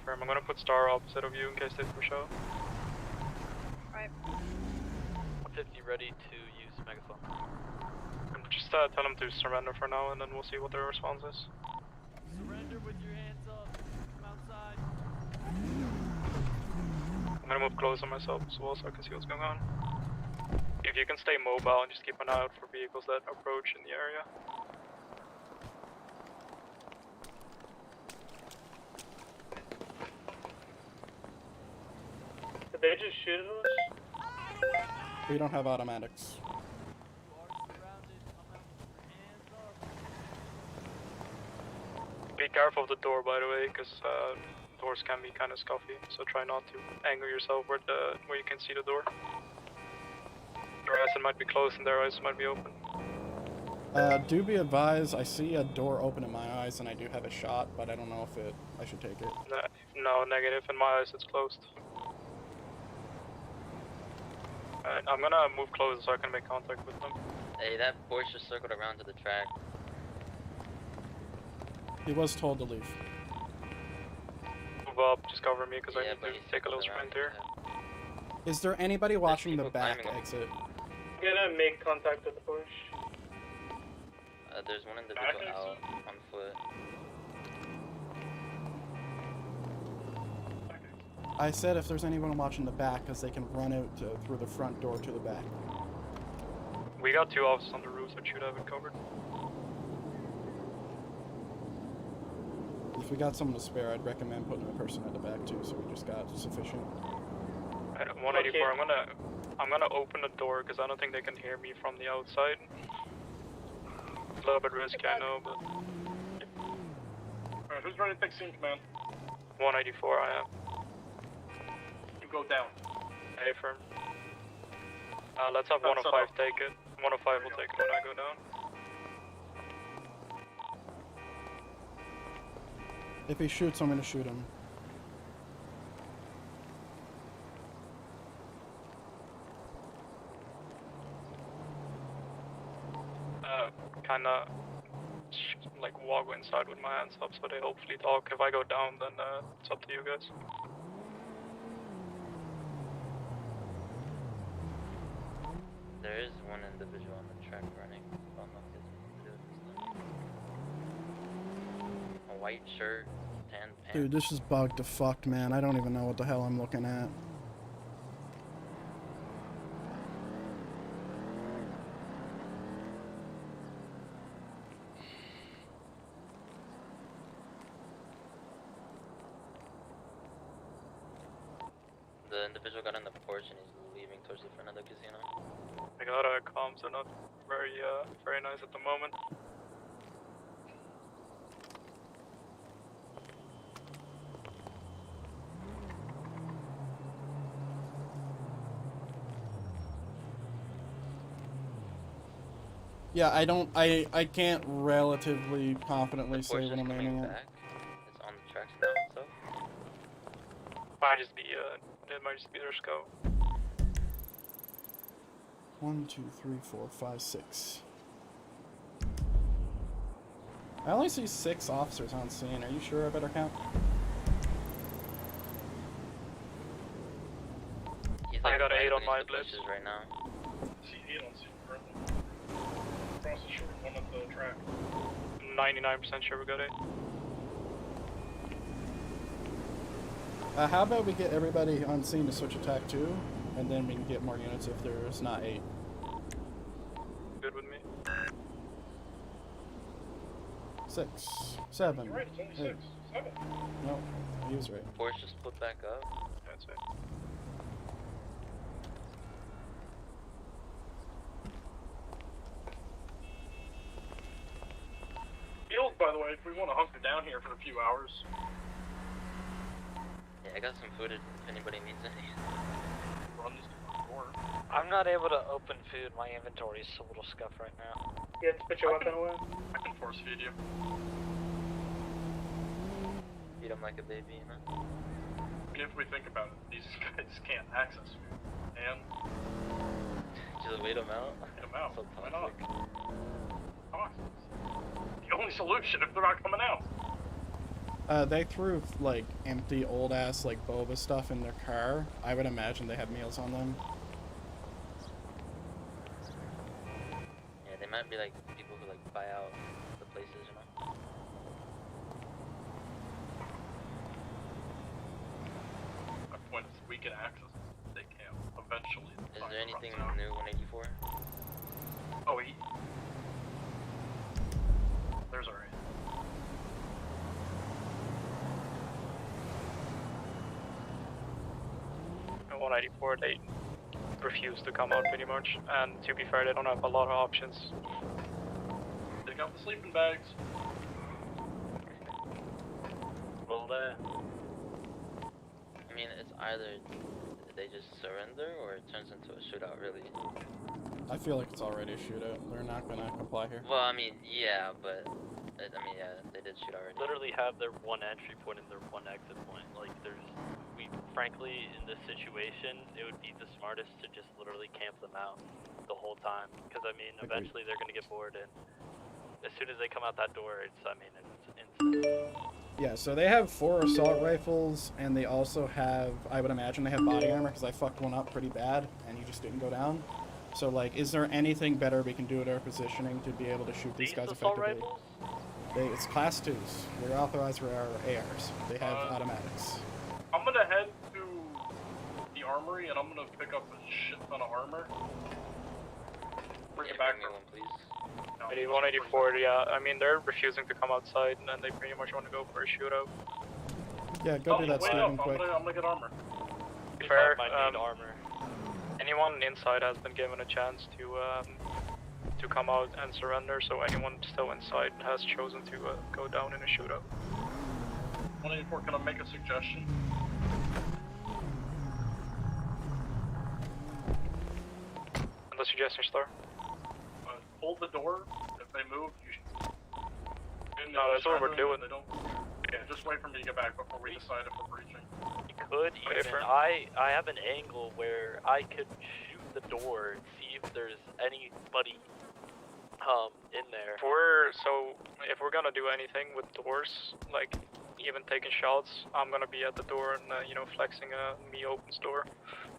firm. I'm gonna put Star opposite of you in case they push out. Right. 50 ready to use megaphone. Just tell them to surrender for now, and then we'll see what their response is. Surrender with your hands up. Come outside. I'm gonna move closer myself as well so I can see what's going on. If you can stay mobile and just keep an eye out for vehicles that approach in the area. Did they just shoot us? We don't have automatics. Be careful of the door, by the way, because doors can be kind of scuffy. So try not to angle yourself where you can see the door. Your eyes might be closed and their eyes might be open. Do be advised, I see a door open in my eyes and I do have a shot, but I don't know if I should take it. No, negative. In my eyes, it's closed. Alright, I'm gonna move closer so I can make contact with them. Hey, that Porsche just circled around to the track. He was told to leave. Move up, just cover me because I need to take a little sprint here. Is there anybody watching the back exit? I'm gonna make contact with the push. There's one individual out on foot. I said if there's anyone watching the back, because they can run out through the front door to the back. We got 2 officers on the roof that should have it covered. If we got someone to spare, I'd recommend putting a person at the back too, so we just got sufficient. At 184, I'm gonna open the door because I don't think they can hear me from the outside. A little bit risky, I know, but. Alright, who's ready to take scene command? 184, I am. You go down. A firm. Let's have 105 take it. 105 will take it when I go down. If he shoots, I'm gonna shoot him. Kinda like walk inside with my hands up so they hopefully talk. If I go down, then it's up to you guys. There is one individual on the track running. I don't know if it's to do with this thing. A white shirt, tan pants. Dude, this is bugged to fuck, man. I don't even know what the hell I'm looking at. The individual got on the porch and he's leaving towards the front of the casino. I got comms are not very nice at the moment. Yeah, I can't relatively confidently say what I'm aiming at. It's on the tracks now, so. It might just be their scope. 1, 2, 3, 4, 5, 6. I only see 6 officers on scene. Are you sure I better count? I got 8 on my blitz right now. See 8 on scene currently. Across the shore, one of the track. 99% sure we got 8. How about we get everybody on scene to switch attack 2, and then we can get more units if there's not 8. Good with me. 6, 7. You're right, it's only 6. 7. No, he was right. Force just split back up. That's it. Field, by the way, if we want to hunker down here for a few hours. Yeah, I got some food if anybody needs any. Run this door. I'm not able to open food. My inventory is a little scuffed right now. You have to put your weapon away. I can force feed you. Feed him like a baby, you know? If we think about it, these guys can't access food. And just wait them out? Wait them out. So why not? Toxics. The only solution if they're not coming out. They threw like empty old ass like boba stuff in their car. I would imagine they have meals on them. Yeah, they might be like people who like buy out the places, you know. My point is we can access they camp eventually. Is there anything new 184? Oh, there's already. At 184, they refuse to come out pretty much, and to be fair, they don't have a lot of options. They got the sleeping bags. Well, I mean, it's either they just surrender or it turns into a shootout, really. I feel like it's already a shootout. They're not gonna comply here. Well, I mean, yeah, but I mean, yeah, they did shoot already. Literally have their one entry point and their one exit point. Like, frankly, in this situation, it would be the smartest to just literally camp them out the whole time. Because, I mean, eventually they're going to get bored, and as soon as they come out that door, it's instant. Yeah, so they have 4 assault rifles, and they also have, I would imagine they have body armor, because I fucked one up pretty bad, and he just didn't go down. So, like, is there anything better we can do at our positioning to be able to shoot these guys effectively? It's class 2s. We're authorized for our ARs. They have automatics. I'm gonna head to the armory and I'm gonna pick up a shit ton of armor. Bring it back for one, please. Maybe 184, yeah, I mean, they're refusing to come outside, and then they pretty much want to go for a shootout. Yeah, go do that sleeping quick. I'm gonna get armor. Fair, I need armor. Anyone inside has been given a chance to come out and surrender, so anyone still inside has chosen to go down in a shootout. 184, can I make a suggestion? The suggestion, Star? Hold the door. If they move, you should. No, that's what we're doing. They don't. Yeah, just wait for me to get back before we decide if we're breaching. Could even, I have an angle where I could shoot the door and see if there's anybody in there. If we're gonna do anything with doors, like even taking shots, I'm gonna be at the door and flexing me opens door,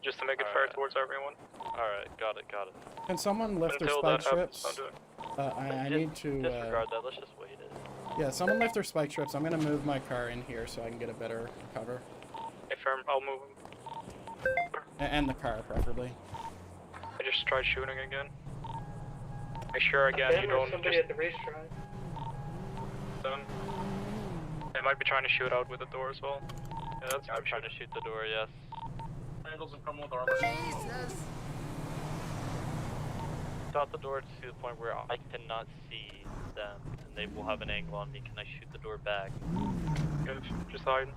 just to make it fair towards everyone. Alright, got it. Can someone lift their Until spike that happens, strips? don't do it. I need to... Disregard that, let's just wait it. Yeah, someone lift their spike strips. I'm gonna move my car in here so I can get a better cover. Hey, firm, I'll move him. And the car, preferably. I just tried shooting again. Make sure again you don't somebody just... at the racetrack. Done. They might be trying to shoot out with the door as well. Yeah, that's I'm trying to shoot the door, yes. Angles have come with armor. Jesus! Stop the door to the point where I cannot see them, and they will have an angle on me. Can I shoot the door back? Good, just hide.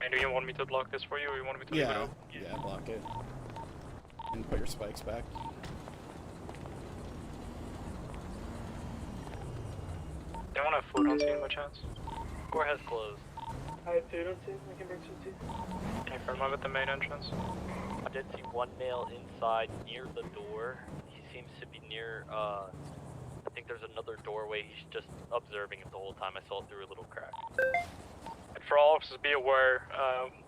And do you want me to block this for you, or you want me to leave it Yeah, open? yeah, block it. And put your spikes back. They don't have food on scene by chance? Door has closed. I have food on scene, I can bring some too. Okay, firm, I'm at the main entrance. I did see one male inside near the door. He seems to be near, I think there's another doorway. He's just observing it the whole time. I saw it through a little crack. And for all officers, be aware,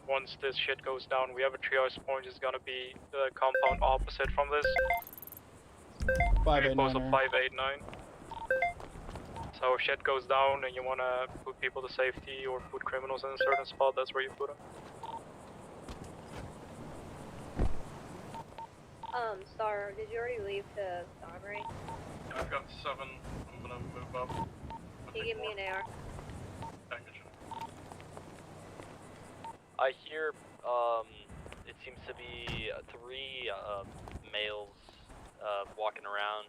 once this shit goes down, we have a triage point. It's gonna be the compound opposite from this. 589. Post of 589. So if shit goes down and you wanna put people to safety or put criminals in a certain spot, that's where you put them. Star, did you already leave the armory? I've got 7. I'm gonna move up. Can you give me an AR? Package. I hear, it seems to be 3 males walking around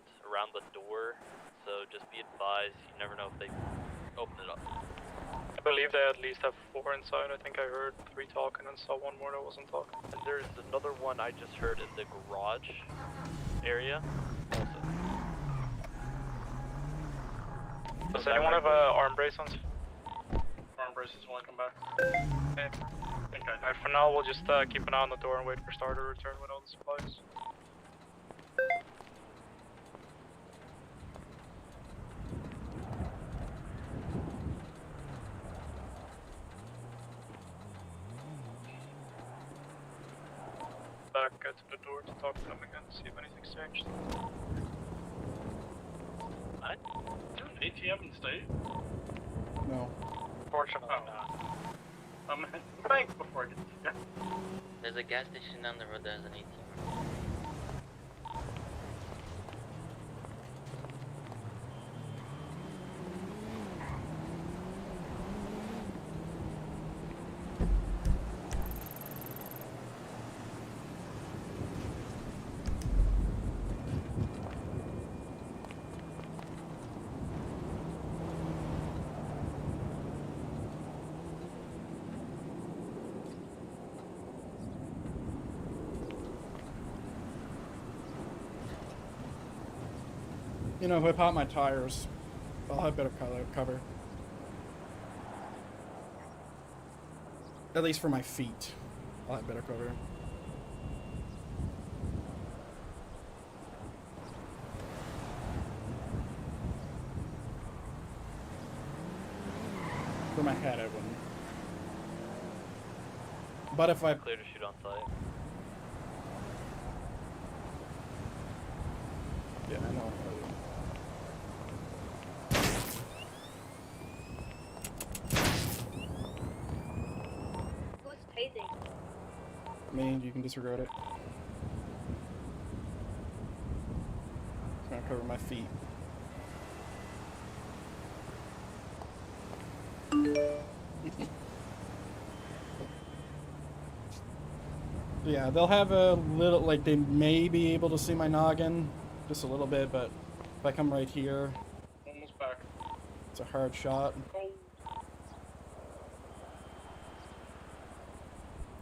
the door. So just be advised, you never know if they open it up. I believe they at least have 4 inside. I think I heard 3 talking and saw 1 more that wasn't talking. And there's another one I just heard in the garage area. Also. Does anyone have arm brace on? Arm braces when I come back. Okay. Alright, for now we'll just keep an eye on the door and wait for Star to return with all the supplies. back to the door to talk to them again, see if anything's changed. Is there an ATM in the state? No. Fortunately not. I'm at the bank before I get there. There's a gas station down the road that has an ATM. You know, if I pop my tires, I'll have better cover. At least for my feet, I'll have better cover. For my head, I wouldn't. But if I... Clear to shoot on site. Yeah, I know. Who's tasing? I mean, you can disregard it. It's gonna cover my feet. Yeah, they'll have a little, like, they may be able to see my noggin just a little bit, but if I come right here, Almost back. it's a hard shot.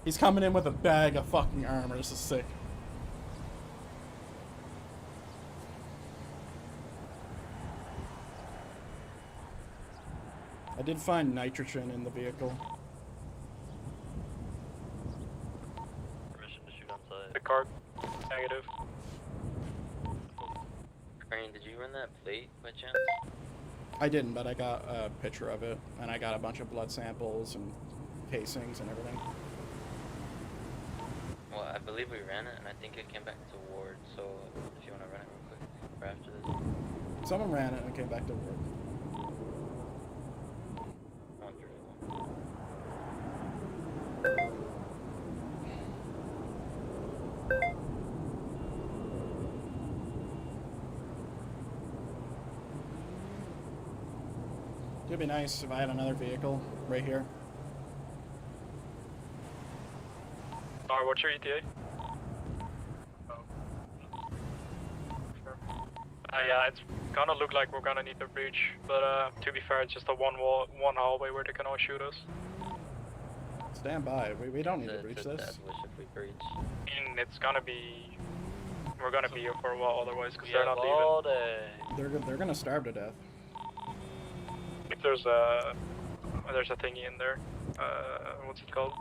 He's coming in with a bag of fucking armor. This is sick. I did find nitrogen in the vehicle. Permission to shoot on site. The car, negative. Crane, did you run that plate by chance? I didn't, but I got a picture of it, and I got a bunch of blood samples and casings and everything. Well, I believe we ran it, and I think it came back to Ward, so if you want to run it real quick for after this. Someone ran it and came back to work. Wonderful. It'd be nice if I had another vehicle right here. Alright, what's your ETA? Yeah, it's gonna look like we're gonna need the breach, but to be fair, it's just a one hallway where they can all shoot us. Stand by. We don't need to breach It's a this. death wish if we breach. I mean, it's gonna be... We're gonna be here for a while otherwise, because We they're have not all leaving. day. They're gonna starve to death. If there's a thingy in there. What's it called?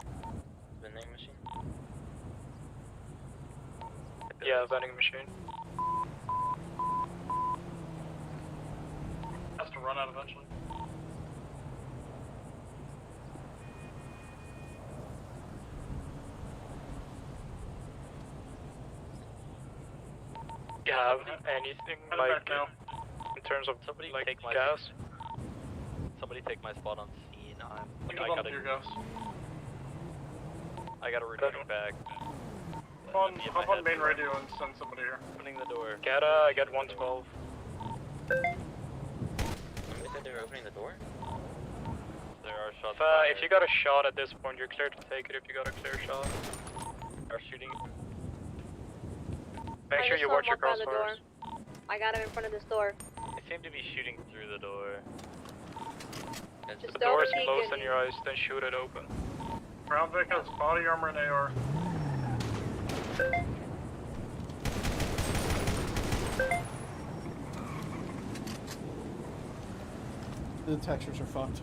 Vending machine? Yeah, vending machine. Has to run out eventually. You have anything Head like back now. in terms of Somebody like take my gas? Somebody take my spot on scene. Think about your gas. I gotta return back. Hop on main radio and send somebody here. Opening the door. I get 112. Somebody said they were opening the door? There are shots If you got a shot at this point, you're clear to take it if you got a clear shot. are shooting. Make sure you watch your crossfires. I got him in front of this door. They seem to be shooting through the door. If Just the door is don't peek closed in. in your eyes, then shoot it open. Brown Vic has body armor and AR. The textures are fucked.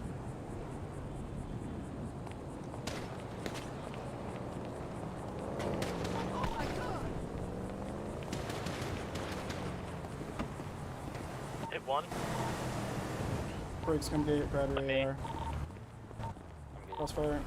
Hit one. Brakes come get grab your AR. Crossfire.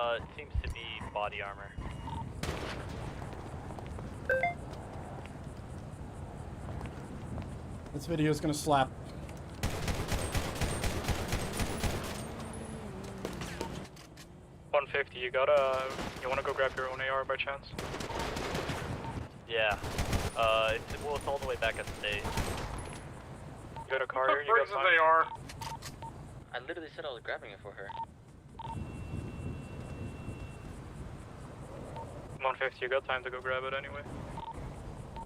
It seems to be body armor. This video is gonna slap. $150. You wanna go grab your own AR by chance? Yeah. It's all the way back at state. You got a car here? You got time? They are. I literally said I was grabbing it for her. 150. You got time to go grab it anyway.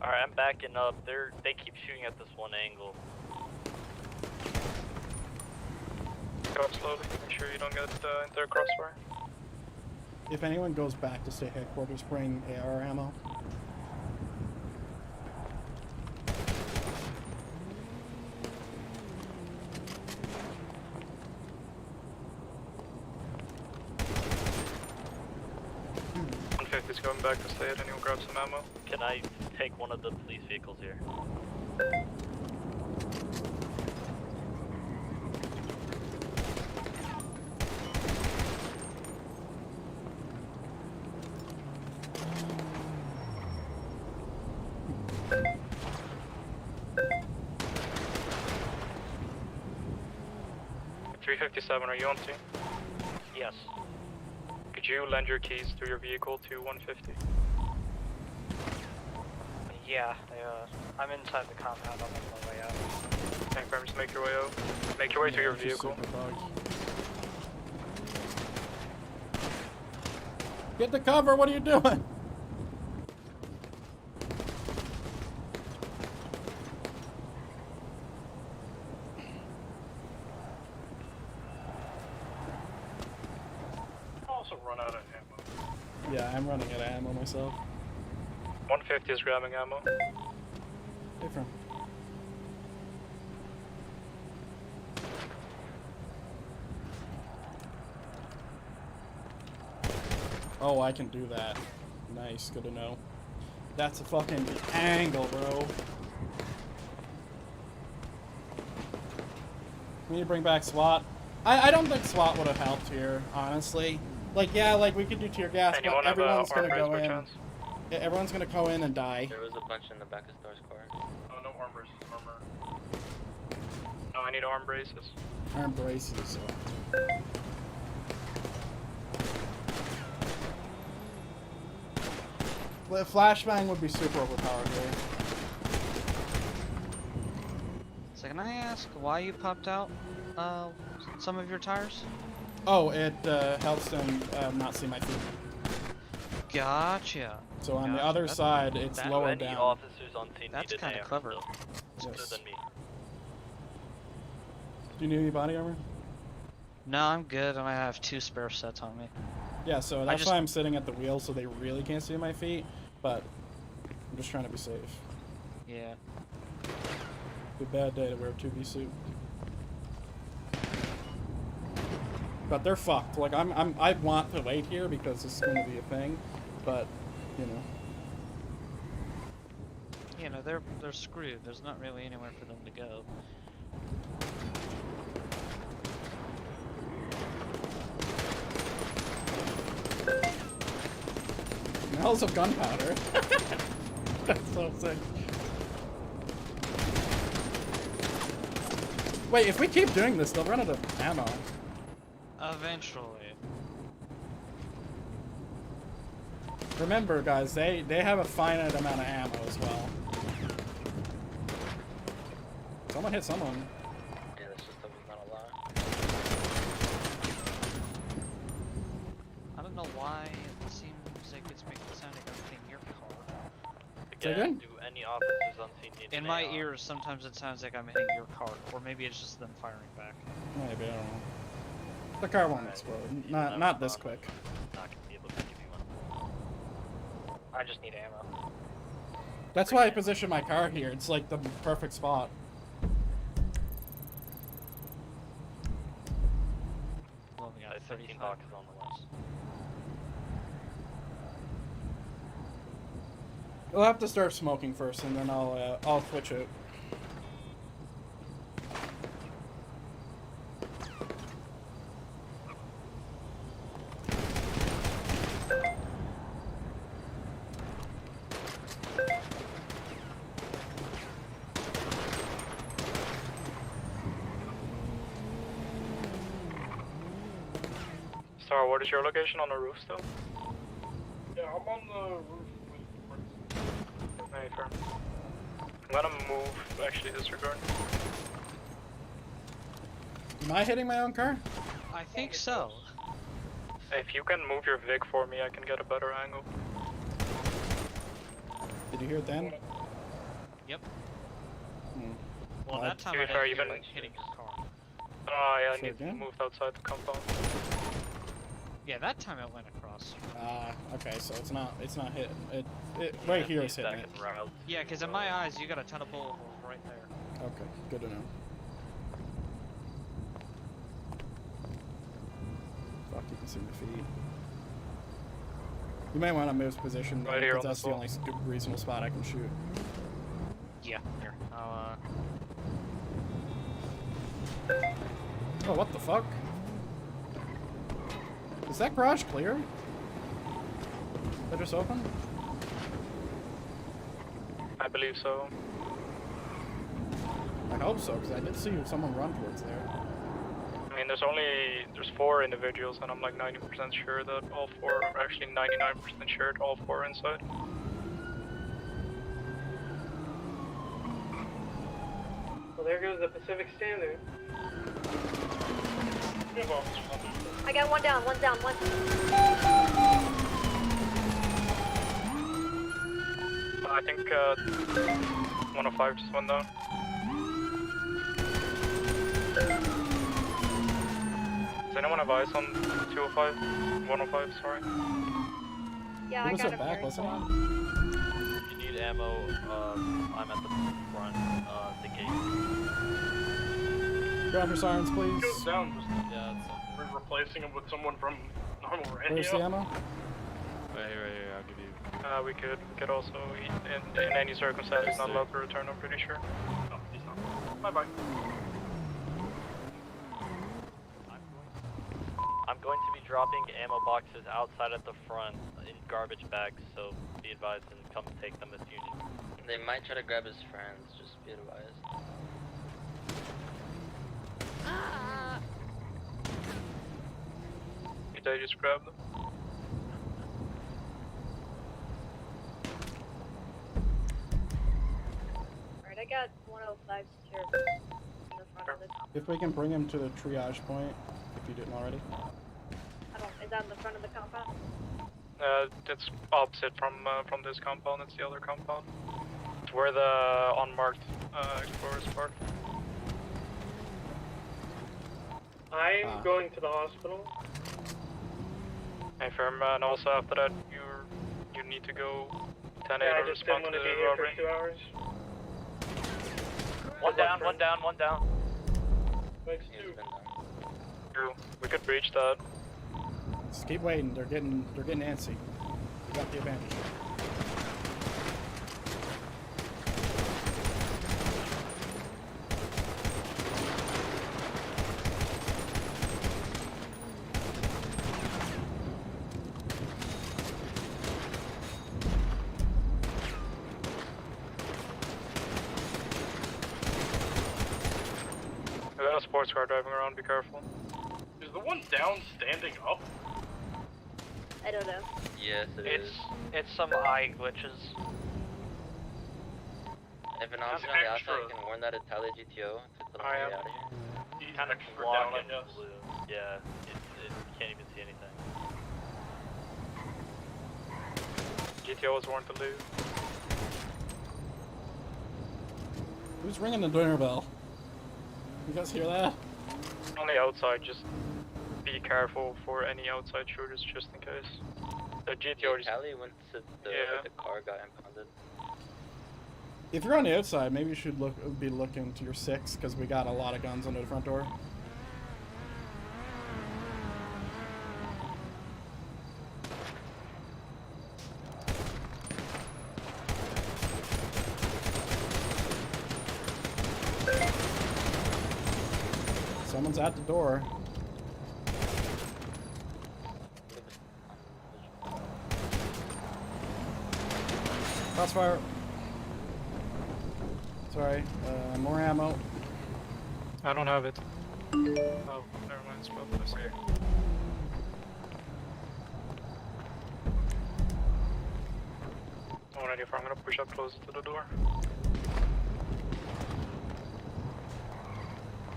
Alright, I'm backing up. They keep shooting at this one angle. Go up slowly. Make sure you don't get into their crossfire. If anyone goes back to state headquarters, bring AR ammo. Is going back to state and you'll grab some ammo. Can I take one of the police vehicles here? $357, are you on scene? Yes. Could you lend your keys to your vehicle to 150? Yeah, I'm inside the compound. I'm on my way out. Tank farm, just make your way out. Make your way to your vehicle. Get the cover, what are you doing? Run out of ammo. Yeah, I'm running out of ammo myself. 150 is grabbing ammo. Hey, from. Oh, I can do that. Nice, good to know. That's a fucking angle, bro. We need to bring back SWAT. I don't think SWAT would have helped here, honestly. Like, yeah, like, we could do tear gas, but everyone's gonna go in. Yeah, everyone's gonna go in and die. There was a bunch in the back of Star's car. Oh, no arm braces, armor. No, I need arm braces. Arm braces. Well, flashbang would be super overpowered here. So can I ask why you popped out some of your tires? Oh, it helps them not see my feet. Gotcha. So on the other side, it's lower down. Officers on scene That's kind of clever. Yes. Better than me. Do you need any body armor? No, I'm good, and I have 2 spare sets on me. Yeah, so that's why I'm sitting at the wheel, so they really can't see my feet. But I'm just trying to be safe. Yeah. It's a bad day to wear a 2B suit. But they're fucked. Like I want to wait here because this is going to be a thing, but you know. You know, they're screwed. There's not really anywhere for them to go. Smells of gunpowder. That's so sick. Wait, if we keep doing this, they'll run out of ammo. Eventually. Remember, guys, they have a finite amount of ammo as well. Someone hit someone. Yeah, that's just not a lot. I don't know why it seems like it's making it sound like I'm hitting your car. Again, do any officers on scene need In an my AR? ears, sometimes it sounds like I'm hitting your car, or maybe it's just them firing back. Maybe, I don't know. The car won't explode. Not this quick. Not gonna be able to give you one. I just need ammo. That's why I position my car here. It's like the perfect spot. Well, we got 15 boxes on the list. We'll have to start smoking first, and then I'll switch it. Sorry, what is your location on the roof still? Yeah, I'm on the roof with Hey, firm. I'm gonna move, actually disregard. Am I hitting my own car? I think so. If you can move your Vic for me, I can get a better angle. Did you hear it then? Yep. Hmm. Well, that time to I be fair, didn't hear even- it hitting your car. Oh yeah, I Sure need to can. move outside the compound. Yeah, that time it went across. Okay, so it's not hitting. It right here is hitting it. Yeah, because in my eyes, you got a ton of bullet holes right there. Okay, good to know. Fuck, you can see my feet. You might want to move position Right here because on that's the the only reasonable spot I can shoot. Yeah, here. Oh, what the fuck? Is that garage clear? That just open? I believe so. I hope so, because I did see someone run towards there. I mean, there's 4 individuals, and I'm like 90% sure that all 4, or actually 99% sure that all 4 are inside. Well, there goes the Pacific Standard. I got one down, one. I think 105 just went down. Does anyone have eyes on 205? 105, sorry. Yeah, Who I was got it him back, here. wasn't it? If you need ammo, I'm at the front, the gate. Grab your sirens, please. Goes down, just Yeah, it's we're replacing him with someone from normal radio. Where's the ammo? Right here, I'll give you. We could also, in any circumstances, not allowed to return, I'm pretty sure. No, he's not. Bye-bye. I'm going to be dropping ammo boxes outside at the front in garbage bags, so be advised and come take them if you need. They might try to grab his friends, just be advised. Did I just grab them? Alright, I got 105 secured in the front of this. If we can bring him to the triage point, if you didn't already. Is that in the front of the compound? It's opposite from this compound. It's the other compound. It's where the unmarked explorers park. I'm going to the hospital. Hey, firm, and also after that, you need to go 10-8 Yeah, I or just didn't respond want to to be the here robbery. for 2 hours. One down. Thanks, He's 2. been done. We could breach that. Just keep waiting. They're getting antsy. We got the advantage. We got a sports car driving around. Be careful. Is the one down standing up? I don't know. Yes, it is. It's some eye glitches. If an officer on the outside can warn that Italia GTO to put them I am. out of here. He's Kind of extra down, I blocking guess. blue. Yeah, it can't even see anything. GTO was warned to leave. Who's ringing the dinner bell? You guys hear that? On the outside, just be careful for any outside shooters, just in case. The GTO just... Italia went to the, Yeah. the car got impounded. If you're on the outside, maybe you should be looking to your 6, because we got a lot of guns under the front door. Someone's at the door. Crossfire. Sorry, more ammo. I don't have it. Oh, never mind, it's both of us here. 184, I'm gonna push up closer to the door.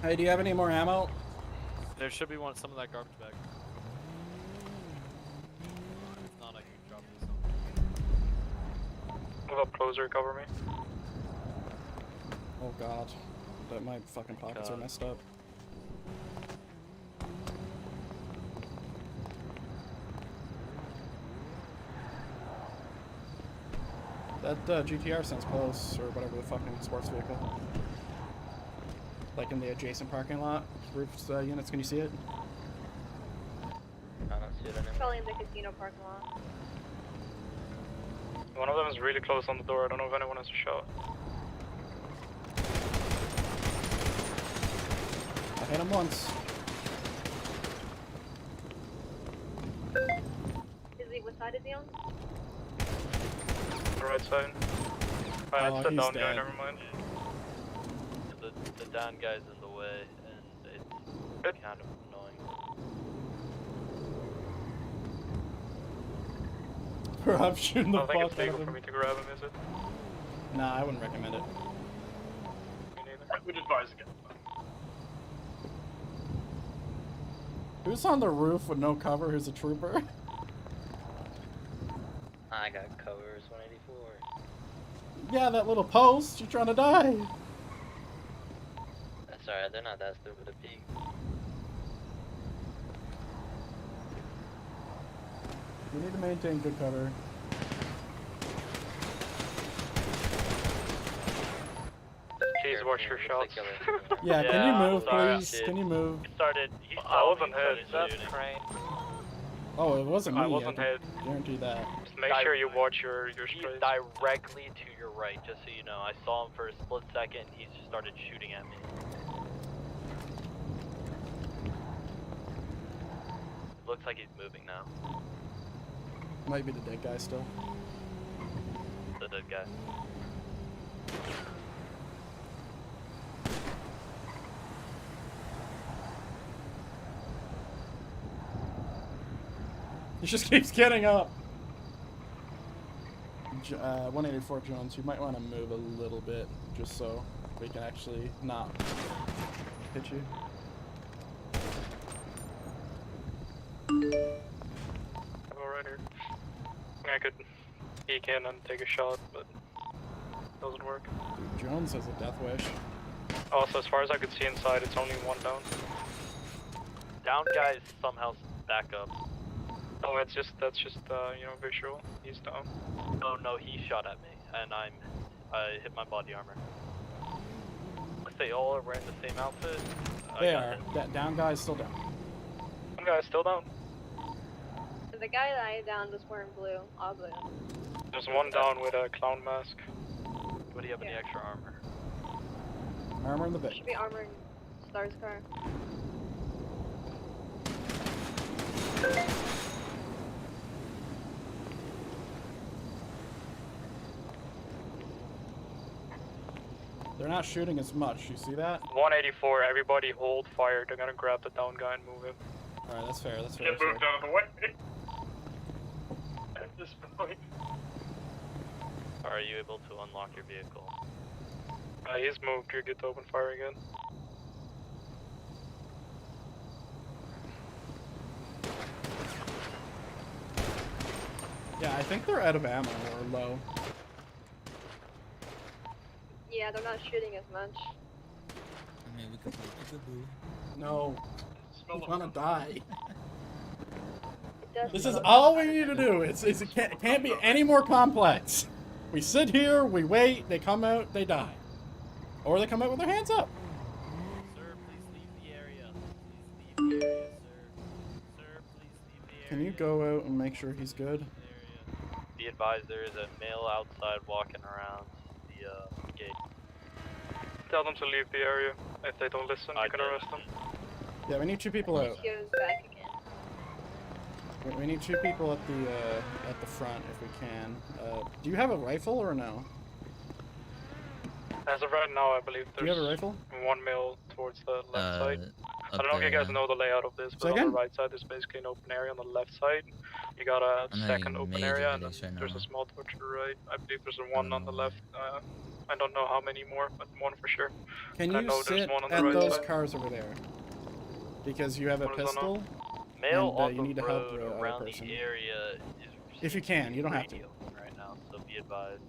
Hey, do you have any more ammo? There should be some of that garbage bag. If not, I can drop this. Move up closer, cover me. Oh god. But my fucking pockets are messed up. That GTR sounds close, or whatever the fucking sports vehicle. Like in the adjacent parking lot. Roofs units, can you see it? I don't see it anymore. Probably in the casino parking lot. One of them is really close on the door. I don't know if anyone has a shot. I hit him once. Is he, what side is he on? The right side. Alright, that's the down guy, never mind. The down guy's in the way, and it's kind of annoying. Bro, I'm shooting the I don't think fuck it's out legal of for him. me to grab him, is it? Nah, I wouldn't recommend it. Me neither. We'd advise again. Who's on the roof with no cover? Who's a trooper? I got covers 184. Yeah, that little post. You're trying to die. That's alright, they're not that stupid to peek. You need to maintain good cover. Please watch your shots. Yeah, can you move, sorry. please? Can you move? I wasn't hit. That's crane. Oh, it wasn't me. I wasn't hit. Guarantee that. Just make sure you watch your He's strays. directly to your right, just so you know. I saw him for a split second, and he just started shooting at me. Looks like he's moving now. Might be the dead guy still. The dead guy. He just keeps getting up. 184 Jones, you might want to move a little bit just so we can actually not hit you. Alright here. I could peek in and take a shot, but it doesn't work. Dude, Jones has a death wish. Also, as far as I could see inside, it's only one down. Down guy is somehow back up. Oh, that's just you know, visual. He's down. Oh no, he shot at me, and I hit my body armor. They all are wearing the same outfit. They are. That down guy is still down. One guy's still down. The guy that I downed was wearing blue, all blue. There's one down with a clown mask. What do you have any extra armor? Armor in the bit. Should be armor in Star's car. They're not shooting as much. You see that? 184, everybody hold fire. They're gonna grab the down guy and move him. Alright, that's fair. That's fair. Get That's moved fair. out of the way. At this point. Are you able to unlock your vehicle? He's moved. You get to open fire again. Yeah, I think they're out of ammo or low. Yeah, they're not shooting as much. I mean, we could play peekaboo. No. I wanna die. Does This is smell all we need to do. It can't be any more complex. We sit here, we wait, they come out, they die. Or they come out with their hands up. Sir, please leave the area. Please leave the area, sir. Sir, please leave the area. Can you go out and make sure he's good? Be advised, there is a male outside walking around the gate. Tell them to leave the area. If they don't listen, you can arrest them. Yeah, we need 2 people out. He goes back again. We need 2 people at the front if we can. Do you have a rifle or no? As of right now, I believe Do you there's have a rifle? one male towards the left side. I up don't know if you there, guys know the layout of this, but Say on the again? right side there's basically an open area. On the left side, You got a I'm second having open major area, and then headaches right there's now. a small door to the right. I believe there's a one don't on the know left. I don't know how many more, but one for sure. Can I you know there's sit one on the at right those side. cars over there? Because you have a What is that now? pistol, Mail and on you the need to help road the other around person. the area is If you can, you don't have to. radio right now, so be advised.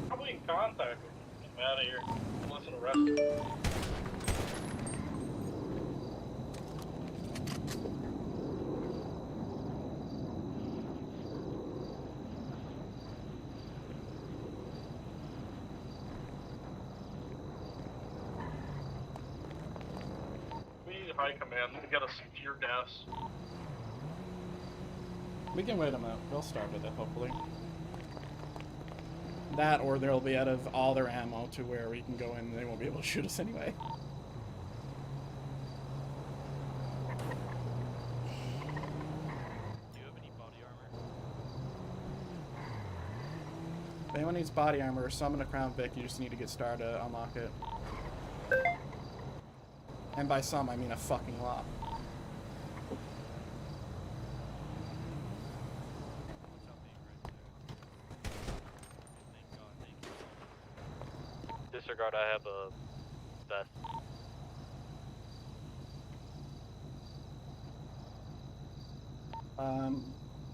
Probably in contact. Get out of here. Unless an arrest. We need high command to get us some tear gas. We can wait them out. They'll start with it, hopefully. That, or they'll be out of all their ammo to where we can go in and they won't be able to shoot us anyway. Do you have any body armor? If anyone needs body armor or summon a Crown Vic, you just need to get Star to unlock it. And by some, I mean a fucking lot. Disregard, I have a vest. Um,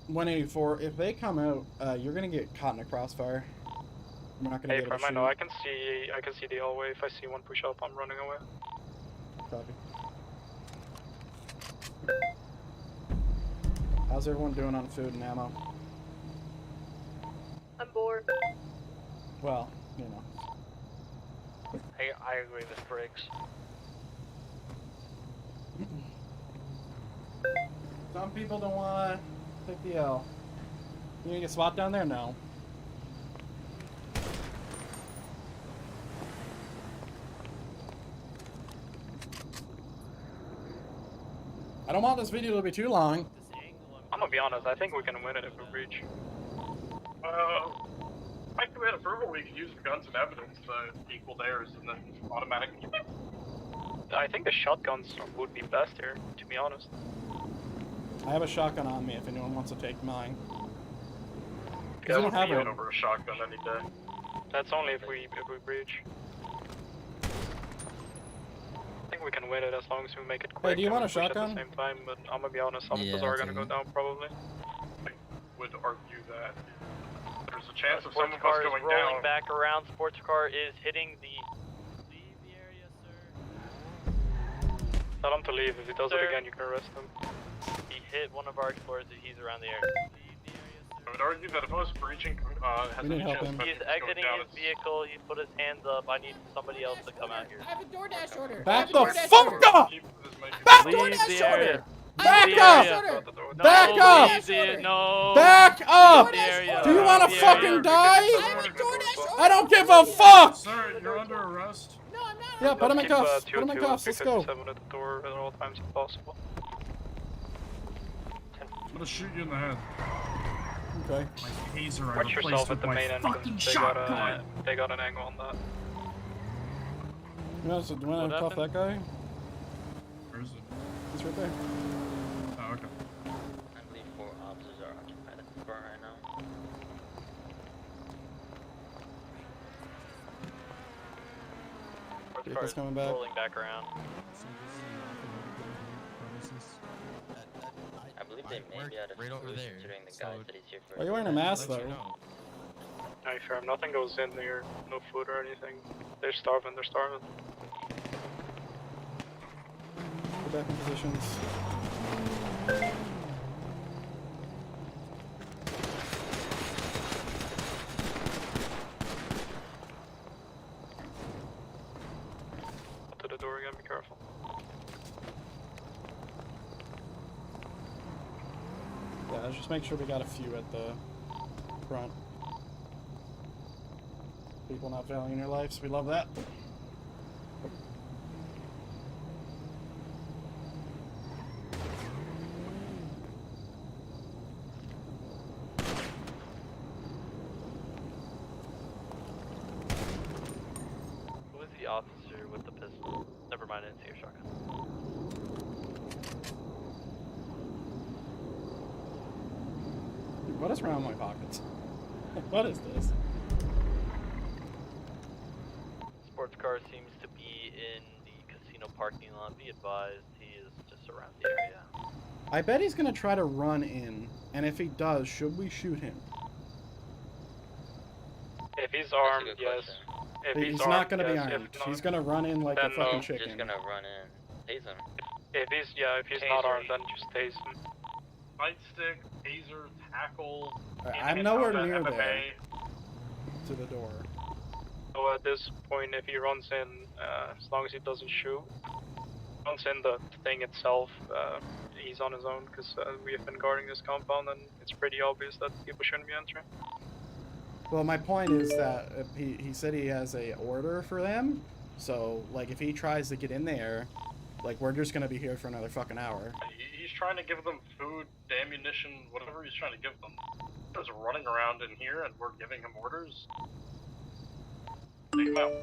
184. If they come out, you're gonna get caught in a crossfire. We're not gonna Hey, be able to Prime, I shoot. know I can see the hallway. If I see one push up, I'm running away. Copy. How's everyone doing on food and ammo? I'm bored. Well, you know. I agree with Briggs. Some people don't wanna take the L. You gonna get SWAT down there? No. I don't want this video to be too long. I'm gonna be honest, I think we can win it if we breach. I think we had approval, we could use the guns and evidence to equal theirs and then automatically. I think the shotguns would be best here, to be honest. I have a shotgun on me if anyone wants to take mine. Yeah, I don't have it it. over a shotgun any day. That's only if we breach. I think we can win it as long as we make it quick. Hey, do you and want a push at shotgun? the same time, but I'm gonna be honest, some of Yeah, us are I'll gonna take go it. down probably. I would argue that there's a chance of some Sports of us car is going rolling down. back around. Sports car is hitting the. Leave the area, sir. Tell him to leave. If he does Sir. it again, you can arrest him. He hit one of our explorers. He's around the area. Leave the area, sir. I would argue that if us breaching has We any need help chance him. of He's going exiting down, his vehicle. He's put his hands up. I need somebody else to come out here. I have a DoorDash order. Back I the have a DoorDash fuck order. up! I Back have a Leave DoorDash the order. area. Back Leave the up! area. Back No, up! leave the- No. Back up! Leave the area. Do you want to Leave the fucking area. die? I have a DoorDash order. I don't give a fuck! Sir, you're under arrest. No, I'm not. Yeah, put him in Keep, cuffs. Put him in 202 cuffs. Let's go. 357 at the door at all times if possible. I'm gonna shoot you in the head. Okay. My taser I Watch replaced yourself with at the my main fucking entrance. shotgun. They got an angle on that. You want to What cuff that happened? guy? Where is it? He's right there. Oh, okay. I believe 4 officers are occupied at the bar right now. Sports car Vehicle's is coming back. rolling back around. I believe they may be out of right over school there, considering the so guys that he's here for. Why are you wearing a mask Let you though? know. No, fair. Nothing goes in there. No food or anything. They're starving. They're starving. Get back in positions. To the door again. Be careful. Yeah, let's just make sure we got a few at the front. People not valuing their lives. We love that. Who is the officer with the pistol? Never mind, I didn't see your shotgun. What is wrong with my pockets? What is this? Sports car seems to be in the casino parking lot. Be advised, he is just around the area. I bet he's gonna try to run in, and if he does, should we shoot him? If he's armed, yes. If He's armed, not gonna be yes. armed. If not, He's gonna run in like a then fucking no. chicken. Just gonna run in. Tase him. If he's not armed, then just tase him. Nightstick, taser, tackle. I'm nowhere combat, near MMA. there. To the door. So at this point, if he runs in, as long as he doesn't shoot, runs in the thing itself, he's on his own, because we have been guarding this compound, and it's pretty obvious that people shouldn't be entering. Well, my point is that he said he has a order for them, so like if he tries to get in there, like we're just gonna be here for another fucking hour. He's trying to give them food, ammunition, whatever he's trying to give them. He's running around in here and we're giving him orders. Take him out.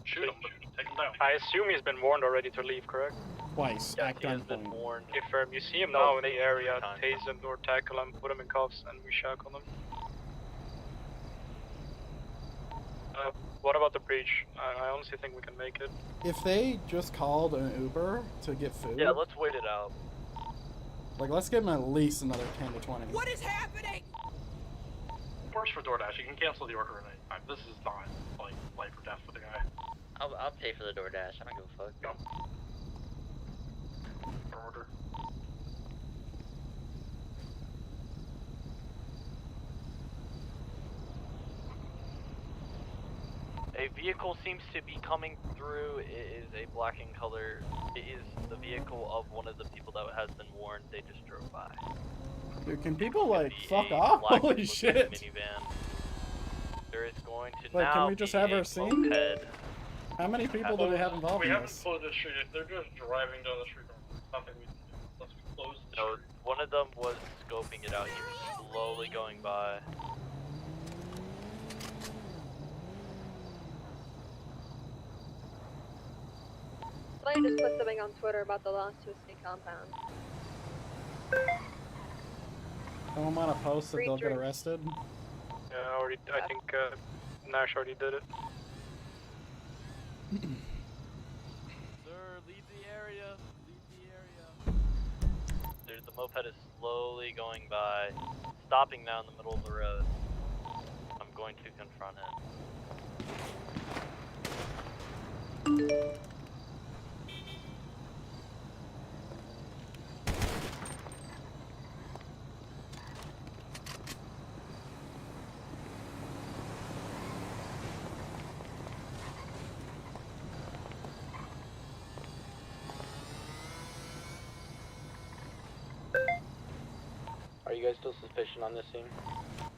Shoot him. Take him down. I assume he's been warned already to leave, correct? Twice. Yes, At he has been gunpoint. warned. If you see him No, now in the tase area, 3 times. tase him or tackle him, put him in cuffs, and we shackle him. What about the breach? I honestly think we can make it. If they just called an Uber to get food, Yeah, let's wait it out. like let's give them at least another 10 to 20. What is happening? Works for DoorDash. You can cancel the order at any time. This is not like life or death for the guy. I'll pay for the DoorDash. I don't give a fuck. Go. Order. A vehicle seems to be coming through. It is a black in color. It is the vehicle of one of the people that has been warned. They just drove by. Dude, can people like Be fuck a off? black Holy looking shit! Minivan. There is going to Like, now can we just be have a our scene? moped. How many people do they have involved We in haven't this? closed the street. If they're just driving down the street, there's nothing we can do unless we close the No, street. one of them was scoping it out. He was slowly going by. Somebody just put something on Twitter about the loss to a state compound. Someone want to post that they'll get arrested? Yeah, I think Nash already did it. Sir, leave the area. Leave the area. Dude, the moped is slowly going by, stopping now in the middle of the road. I'm going to confront it. Are you guys still suspicious on this scene?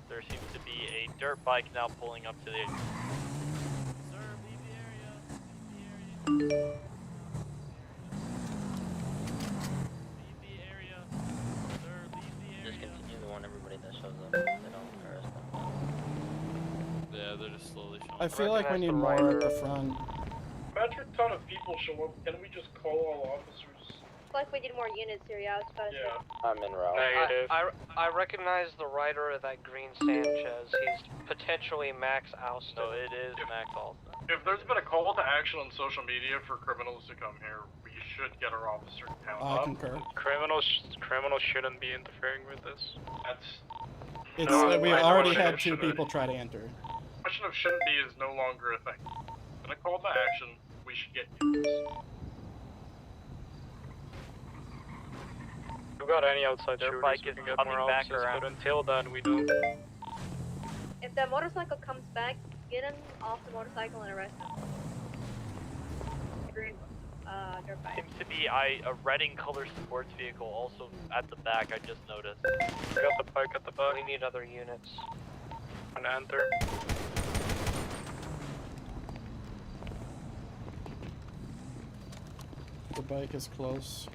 There seems to be a dirt bike now pulling up to the... Sir, leave the area. Leave the area. Leave the area. Sir, leave the area. Just continue to warn everybody that shows up. They don't arrest them. Yeah, they're just slowly showing I feel like we need more at the front. Imagine a ton of people show up. Can we just call all officers? It's like we need more units here, yeah. Yeah. I'm in route. Negative. I recognize the rider of that green Sanchez. He's potentially Max Alston. No, it is Max Alston. If there's been a call to action on social media for criminals to come here, we should get our officer count I up. concur. Criminals shouldn't be interfering with this. That's It's No, we I already know had it 2 shouldn't. people try to enter. question of shouldn't be is no longer a thing. Been a call to action, we should get units. If we got any outside Their shooters, bike we is can get coming more back officers, around. but until then, we don't. If that motorcycle comes back, get him off the motorcycle and arrest him. Green, dirt bike. Seems to be a red and color sports vehicle also at the back, I just noticed. We got the bike at the back. We need other units. And enter. The bike is close.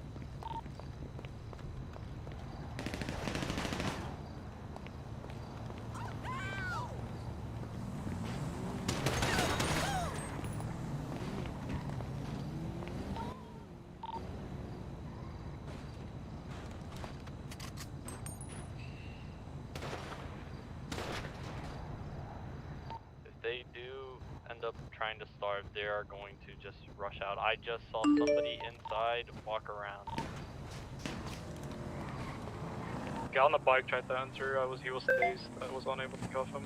trying to starve, they are going to just rush out. I just saw somebody inside walk around. Guy on the bike tried to enter. He was dazed. I was unable to cuff him.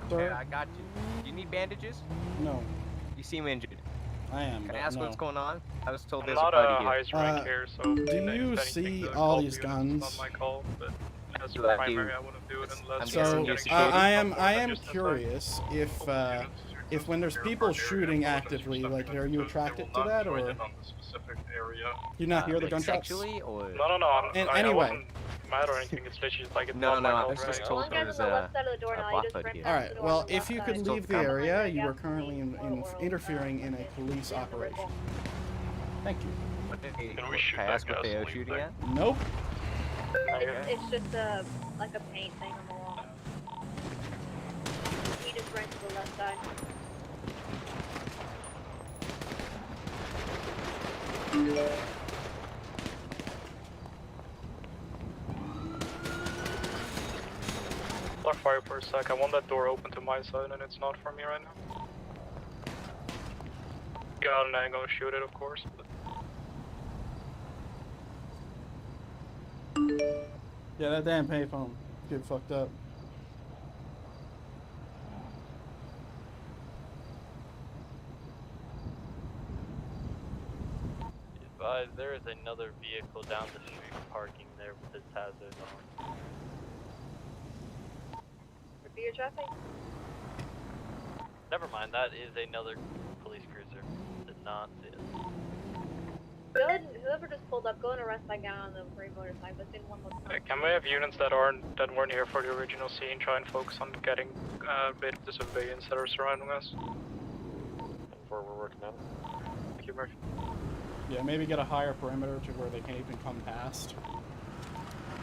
Sir? Yeah, I got you. Do you need bandages? No. You seem injured. I am. Can I but ask no. what's going on? I was told I'm there's not a party a here. highest rank here, so Do if you anything, see the all call these units, guns? It's not my call, but as Do I primary, do- I wouldn't do it unless. So we're getting shot I from am more I than am just inside. curious if when there's people shooting actively, like, are you attracted to that, or On the specific area. do you not hear the Like gunshots? sexually or? No. And I anyway. wasn't mad or anything. It's literally just like it's No, not my no, I call. was just right? told One there guy's was on the west side of the door a now. You block just hood ran here. past All right. the door Well, on the if left you side. could Still leave the come. area, you are currently interfering in a police operation. Thank you. Can we shoot Can I that ask what they are gasoline shooting thing? at? Nope. It's just like a paint thing on the wall. He just ran to the left side. Block fire for a sec. I want that door open to my side, and it's not for me right now. Got an angle, shoot it, of course. But Yeah, that damn payphone get fucked up. Advise, there is another vehicle down the street parking there with its hazards on. Repeat your traffic. Never mind, that is another police cruiser. Did not see it. Go ahead and whoever just pulled up, go and arrest that guy on the gray motorcycle. It's in one location. can we have units that weren't here for the original scene try and focus on getting a bit of the civilians that are surrounding us? Before we're working on it. Thank you, Murphy. Yeah, maybe get a higher perimeter to where they can't even come past.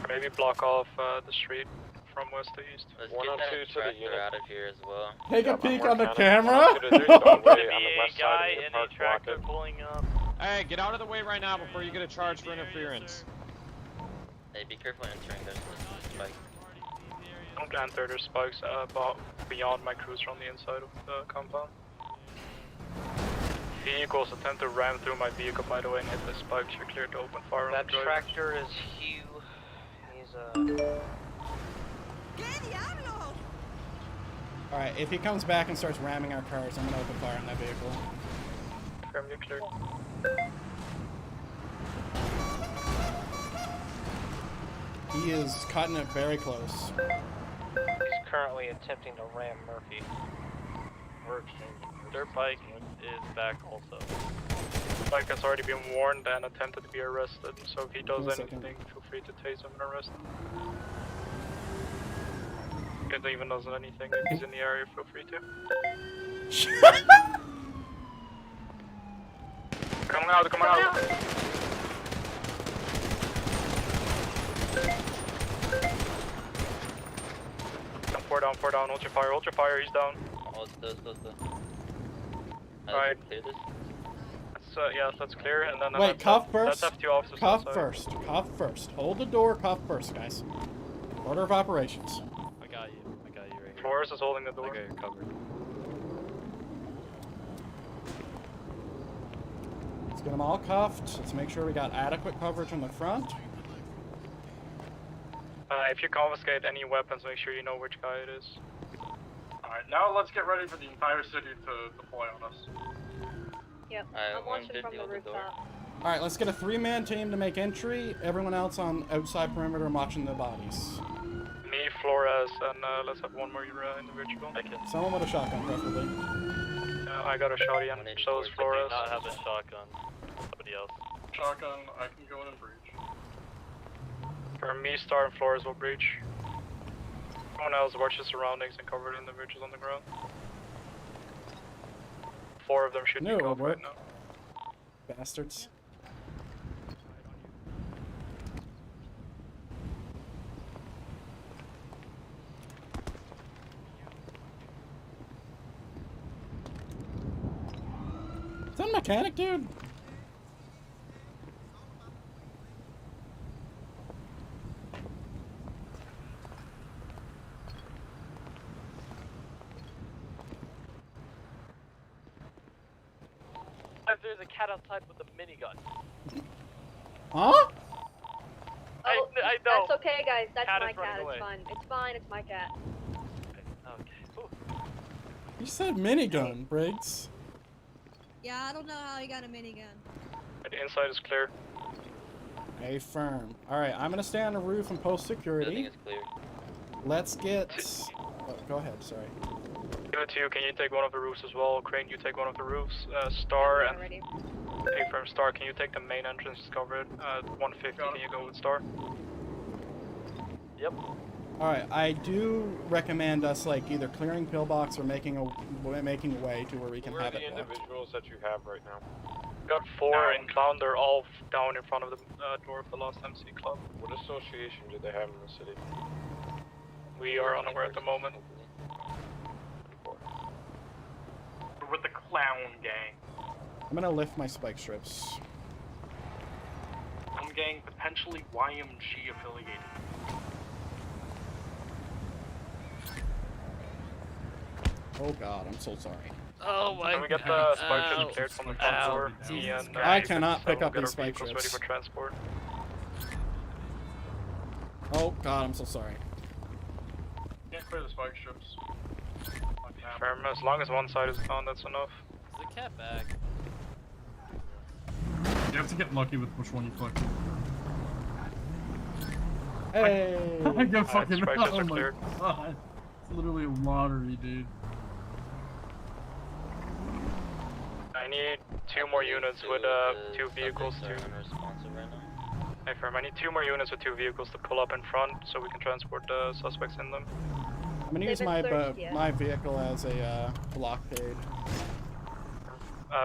Or maybe block off the street from west to east. Let's 102 get to that the tractor unit. out of here as well. Take a Yeah, peek I'm on the working it. camera. 102 to there's no way on the A west guy side of in the a park tractor block it. pulling up. Hey, get out of the way right now before you get a charge for interference. Hey, be careful entering. There's a spike. Don't enter, there's spikes beyond my cruiser on the inside of the compound. Vehicles attempt to ram through my vehicle, by the way, and hit the spikes. You're cleared to open fire on That the driver. tractor is Hugh. He's Alright, if he comes back and starts ramming our cars, I'm gonna open fire on that vehicle. Confirm you're cleared. He is cutting it very close. He's currently attempting to ram Murphy. We're exchanging. Dirt bike is back also. Spike has already been warned and attempted to be arrested, so if he does 1 second. anything, feel free to tase him and arrest him. If he even does anything, if he's in the area, feel free to. Coming out, coming out! Four down, hold your fire, he's down. Oh, it's Alright. Clear this? Yes, that's clear, and then Wait, cuff first. Let's have 2 officers Cuff outside. first. Cuff first. Hold the door, cuff first, guys. Order of operations. I got you right here. Flores is holding the door. I got you covered. Let's get them all cuffed. Let's make sure we got adequate coverage on the front. If you confiscate any weapons, make sure you know which guy it is. Alright, now let's get ready for the entire city to deploy on us. Yep, Alright, I'm watching from 150 the on the door. rooftop. Alright, let's get a 3-man team to make entry. Everyone else on outside perimeter watching the bodies. Me, Flores, and let's have one more individual. Someone with a shotgun, preferably. I got a shotty and so is Flores. Do not have a shotgun. Somebody else. Shotgun, I can go in and breach. For me, Star and Flores will breach. Everyone else watch the surroundings and cover the individuals on the ground. 4 of them should No, be it'll covered right work. now. Bastards. Is that a mechanic, dude? if there's a cat outside with a minigun. Huh? Oh, I know. that's okay, guys. That's Cat my is running cat. away. It's fine. It's fine. It's my cat. Okay. Ooh. You said minigun, Briggs. Yeah, I don't know how he got a minigun. The inside is clear. Hey, firm. All right, I'm gonna stay on the roof and post security. Building is clear. Let's get. Oh, go ahead. Sorry. Give it to you. Can you take one of the roofs as well? Crane, you take one of the roofs. Star and Already. hey, firm Star. Can you take the main entrance covered? 150. Can you go with Star? Yep. All right, I do recommend us like either clearing pillbox or making a way to where we can Where are have the it blocked. individuals that you have right now? Got 4 inbound. They're all down in front of the door of the Lost MC Club. What association do they have in the city? We are unaware at the moment. We're with the clown gang. I'm gonna lift my spike strips. Clown gang potentially YMG affiliated. Oh God, I'm so sorry. Oh my god. Can we get the spike strips cleared from the front door? Jesus I cannot pick up Get our these spike vehicles ready strips. for transport. Oh God, I'm so sorry. Can't clear the spike strips. Firm, as long as one side is down, that's enough. Is the cat back? You have to get lucky with which one you click. Hey! I get fucking. spike strips Oh are my cleared. god. It's literally a lottery, dude. I need 2 more units with 2 vehicles to. Unresponsive right now. Hey, firm, I need 2 more units with 2 vehicles to pull up in front so we can transport the suspects in them. I'm gonna use my my vehicle as a blockade.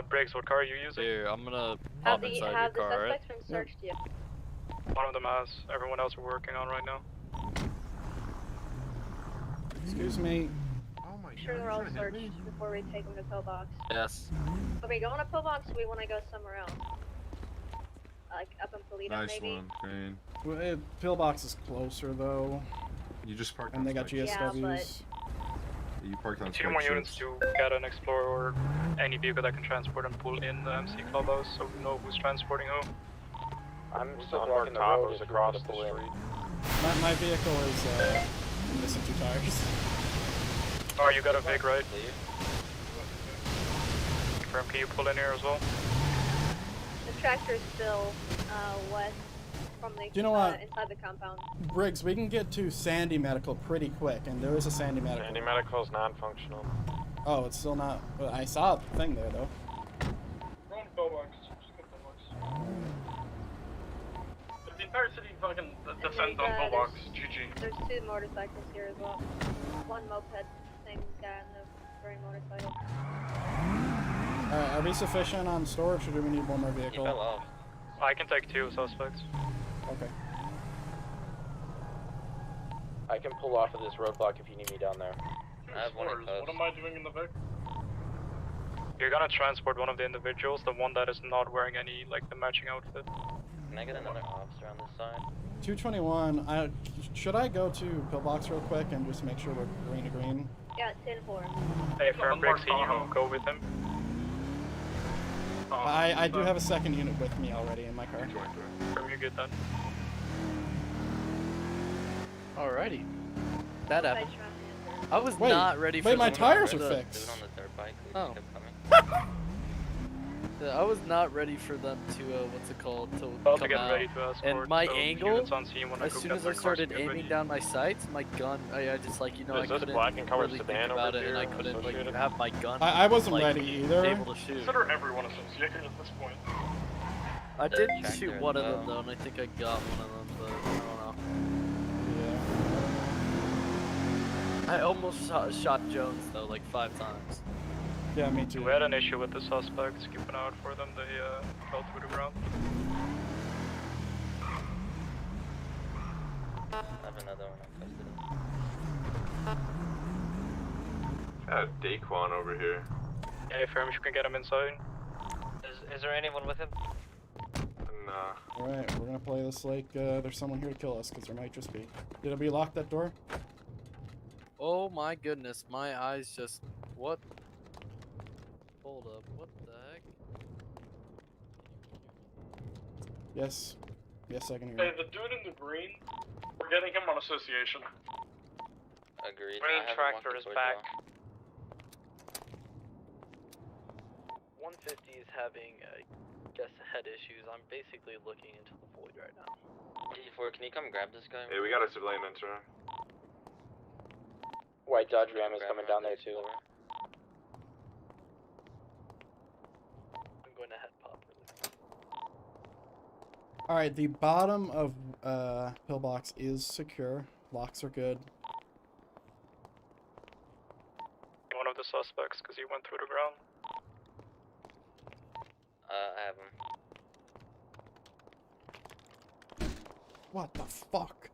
Briggs, what car are you using? Here, I'm gonna Have pop the inside your have the car, alright? suspects been searched yet? One of them has. Everyone else we're working on right now. Excuse me. I'm sure they're all searched before we take them to pillbox. Yes. Are we going to pillbox or we want to go somewhere else? Like up in Polito Nice maybe? one, Crane. Well, pillbox is closer though. You just parked And on they got spike GSWs. strips. You parked on 2 spike more units strips. to get an Explorer or any vehicle that can transport and pull in the MC clubhouse so we know who's transporting who. I'm still blocking the road across the street. My vehicle is missing 2 tires. Oh, you got a Vic, right? Confirm, can you pull in here as well? The tractor's still west from the You know what? inside the compound. Briggs, we can get to Sandy Medical pretty quick, and there is a Sandy Medical. Sandy Medical's non-functional. Oh, it's still not. Well, I saw the thing there though. We're on pillbox. Just get pillbox. If the entire city fucking descends on pillbox, GG. There's 2 motorcycles here as well. 1 moped, same guy on the green motorcycle. Alright, are we sufficient on storage, or do we need one more vehicle? I can take 2 suspects. Okay. I can pull off of this roadblock if you need me down there. I have one in What am I doing in the Vic? You're gonna transport one of the individuals, the one that is not wearing any, like, the matching outfit. Can I get another officer on this side? 221. Should I go to pillbox real quick and just make sure we're green to green? Yeah, 10-4. Hey, Firm Briggs, can you go with him? I do have a second unit with me already in my car. Firm, you good then? Alrighty. That happened. I was Wait, not ready for wait, my the- tires are the- fixed. On the dirt bike, we Oh. kept coming. I was not ready for them to, what's it called, to Well, to come get out. ready to escort And my the angle, units on scene when I as go soon get as their I cars started and get aiming ready. down my sights, my gun, I just like, you know, Is I this couldn't black and colored really sedan think over about it, and I here couldn't, like, associated? have my gun, I wasn't like, ready either. able to shoot. Consider everyone associated at this point. I did tractor shoot as one of them, well. though, and I think I got one of them, but I don't know. I almost shot Jones, though, like 5 times. Yeah, me too. We had an issue with the suspects, keep an eye out for them, they fell through the ground. I have another one in custody. Got a Daquan over here. Hey, Firm, you can get him inside. Is there anyone with him? Nah. Alright, we're gonna play this like there's someone here to kill us, because there might just be. Did we lock that door? Oh my goodness, my eyes just... What? Hold up, what the heck? Yes. Yes, I can hear Hey, you. the dude in the green, we're getting him on association. Agreed. Green I have him tractor walking is towards back. y'all. 150 is having, guess, head issues. I'm basically looking into the void right now. D4, can you come grab this guy? Hey, we got a civilian intern. White Dodge Ram is Grab coming him down out there too. Explorer. I'm going to head pop really quick. All right, the bottom of pillbox is secure. Locks are good. One of the suspects, because he went through the ground. I have him. What the fuck?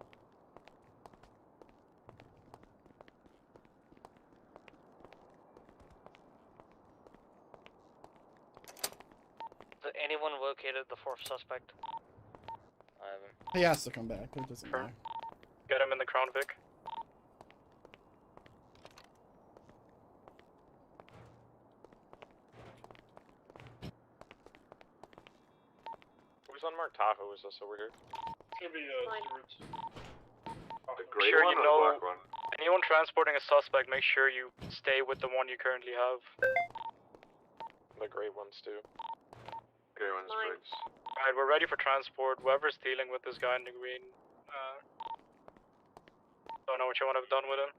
Has anyone located the fourth suspect? I have him. He has to come back. It doesn't matter. Get him in the Crown Vic. Who's on Mark Tahoe? Is this so weird? It's gonna be, Stewart's. The gray Sure, one you or the know- black one? Anyone transporting a suspect, make sure you stay with the one you currently have. The gray ones too. Gray one's Briggs. Alright, we're ready for transport. Whoever's dealing with this guy in the green, don't know what you want to have done with him.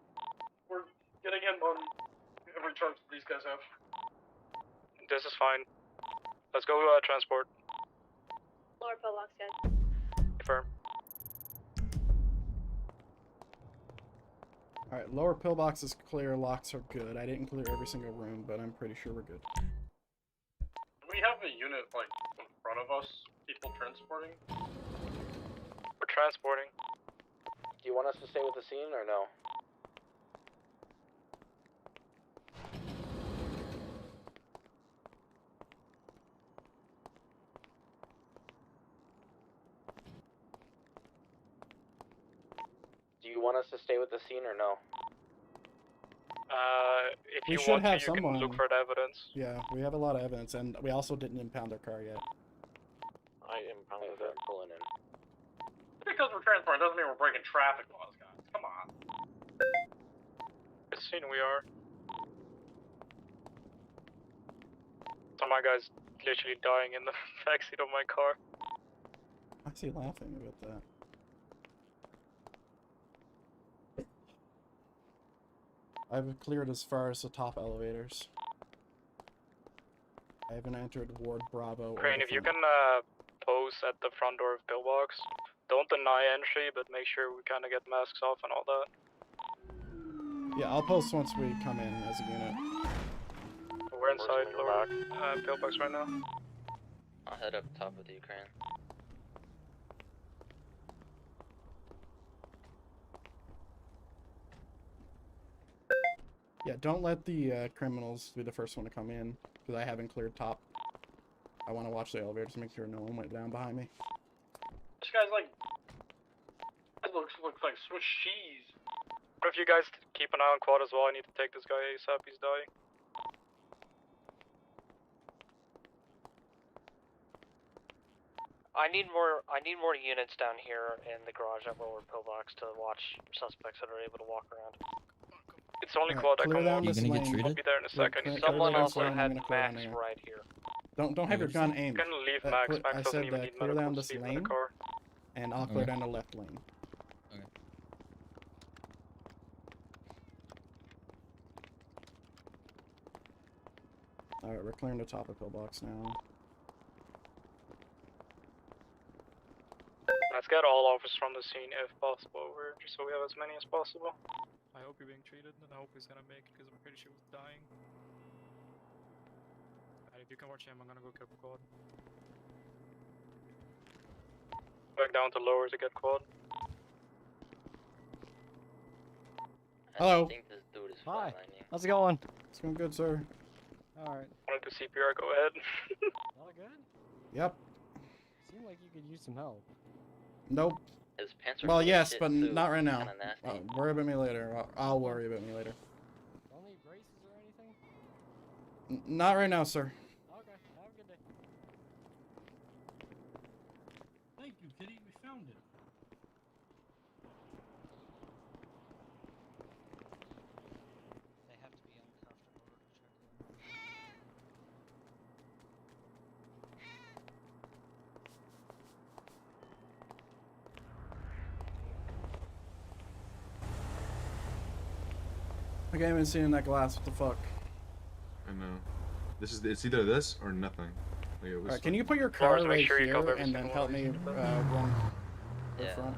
We're getting him on every charge that these guys have. This is fine. Let's go transport. Lower pillbox, guys. Confirm. All right, lower pillbox is clear. Locks are good. I didn't clear every single room, but I'm pretty sure we're good. We have a unit, like, in front of us, people transporting. We're transporting. Do you want us to stay with the scene or no? Do you want us to stay with the scene or no? If We you should want have to, you someone. can look for the evidence. Yeah, we have a lot of evidence, and we also didn't impound their car yet. I impounded it. Pulling in. Because we're transporting doesn't mean we're breaking traffic laws, guys. Come on. Good scene we are. So my guy's literally dying in the backseat of my car. I see laughing about that. I've cleared as far as the top elevators. I haven't entered Ward Bravo. or Crane, the if you front. can pose at the front door of pillbox, don't deny entry, but make sure we kind of get masks off and all that. Yeah, I'll post once we come in as a unit. We're inside lower pillbox right now. I'll head up top with you, Crane. Yeah, don't let the criminals be the first one to come in, because I haven't cleared top. I want to watch the elevators to make sure no one went down behind me. This guy's like, it looks like Swiss cheese. But if you guys keep an eye on quad as well, I need to take this guy ASAP, he's dying. I need more units down here in the garage at lower pillbox to watch suspects that are able to walk around. It's only Alright, quad that clear can down walk. this lane. I'll be there in a second. Clear Someone down also this lane, I'm had gonna clear down Max here. right here. Don't have your gun aimed. You can leave Uh, Max. clear- Max I doesn't said even need clear medical down to this leave in the lane, car. and I'll clear Okay. down the left lane. Okay. Alright, we're clearing the top of pillbox now. Let's get all officers from the scene if possible over, just so we have as many as possible. I hope you're being treated, and I hope he's gonna make it, because I'm pretty sure he's dying. And if you can watch him, I'm gonna go kill quad. Back down to lower to get quad. Hello. I think this dude is Hi. flatlining. How's it going? It's going good, sir. Alright. Want to do CPR? Go ahead. All good? Yep. Seemed like you could use some help. Nope. His pants are Well, full of yes, shit, but too. not right now. Kinda nasty. Worry about me later. I'll worry about me later. Don't need braces or anything? Not right now, sir. Okay, have a good day. I can't even see in that glass. What the fuck? I know. It's either this or nothing. Like, it was Alright, can you put your Flores, car make right sure you here cover every and then single help one of me these. run the Yeah. front?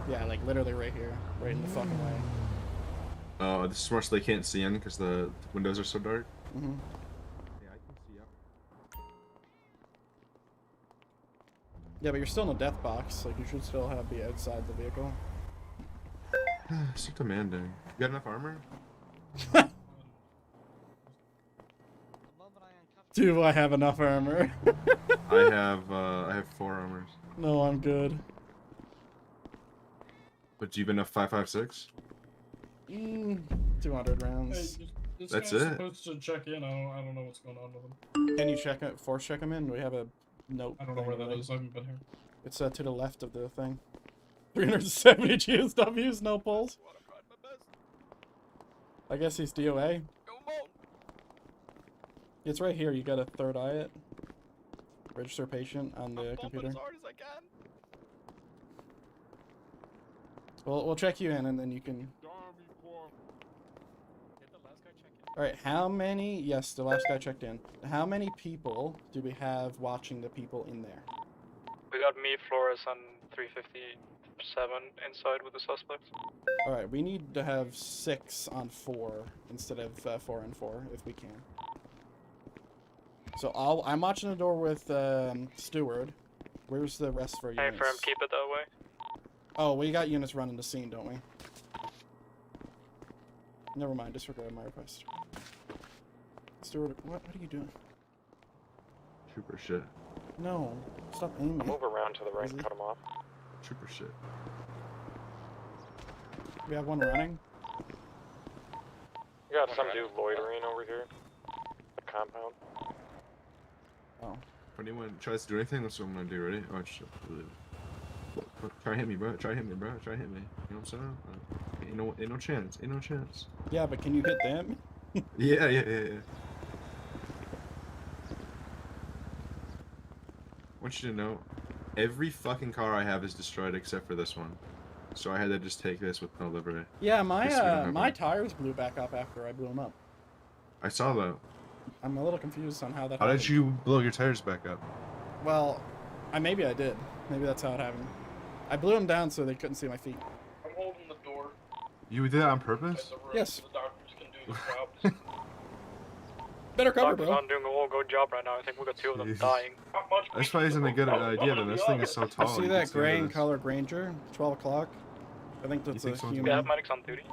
Yeah, like literally right here, right in the fucking way. Oh, this is smart so they can't see in because the windows are so dark. Mm-hmm. Yeah, I can see out. Yeah, but you're still in a death box. Like you should still be outside the vehicle. So demanding. You got enough armor? Do I have enough armor? I have 4 armors. No, I'm good. But do you have enough 5.56? 200 rounds. Hey, this That's guy's it? supposed to check in. I don't know what's going on with him. Can you check it? Force check him in? Do we have a note? I don't know thing where that really? is. I haven't been here. It's to the left of the thing. 370 GSWs, no pulls. I guess he's DOA. It's right here. You gotta third eye it. Register patient on the computer. As hard as I can. We'll check you in and then you can. Did the last guy check in? Alright, how many? Yes, the last guy checked in. How many people do we have watching the people in there? We got me, Flores, and 357 inside with the suspects. Alright, we need to have 6 on 4 instead of 4 on 4 if we can. So I'm watching the door with Steward. Where's the rest of our Hey, units? firm, keep it that way. Oh, we got units running the scene, don't we? Never mind, disregard my request. Steward, what are you doing? Trooper shit. No, stop aiming. Move around to the right and cut him off. Trooper shit. We have one running. You got some dude loitering over here. The compound. Oh. If anyone tries to do anything, that's what I'm gonna do, ready? Oh shit. Try hit me, bro. Try hit me, bro. Try hit me. You know what I'm saying? Ain't no chance. Ain't no chance. Yeah, but can you hit them? Yeah. I want you to know, every fucking car I have is destroyed except for this one. So I had to just take this with no livery. Yeah, Just so we don't have my one. tires blew back up after I blew them up. I saw that. I'm a little confused on how that How happened. did you blow your tires back up? Well, maybe I did. Maybe that's how it happened. I blew them down so they couldn't see my feet. I'm holding the door. You did that on purpose? Yes. The doctors can do the job. Better cover, Doctor's bro. not doing a whole good job right now. I think we got 2 of them Jesus. dying. This probably isn't a good idea, then. This thing is so I tall. see you that can gray into and this. color Granger, 12 o'clock. I think that's think a so? human. We have medics on duty.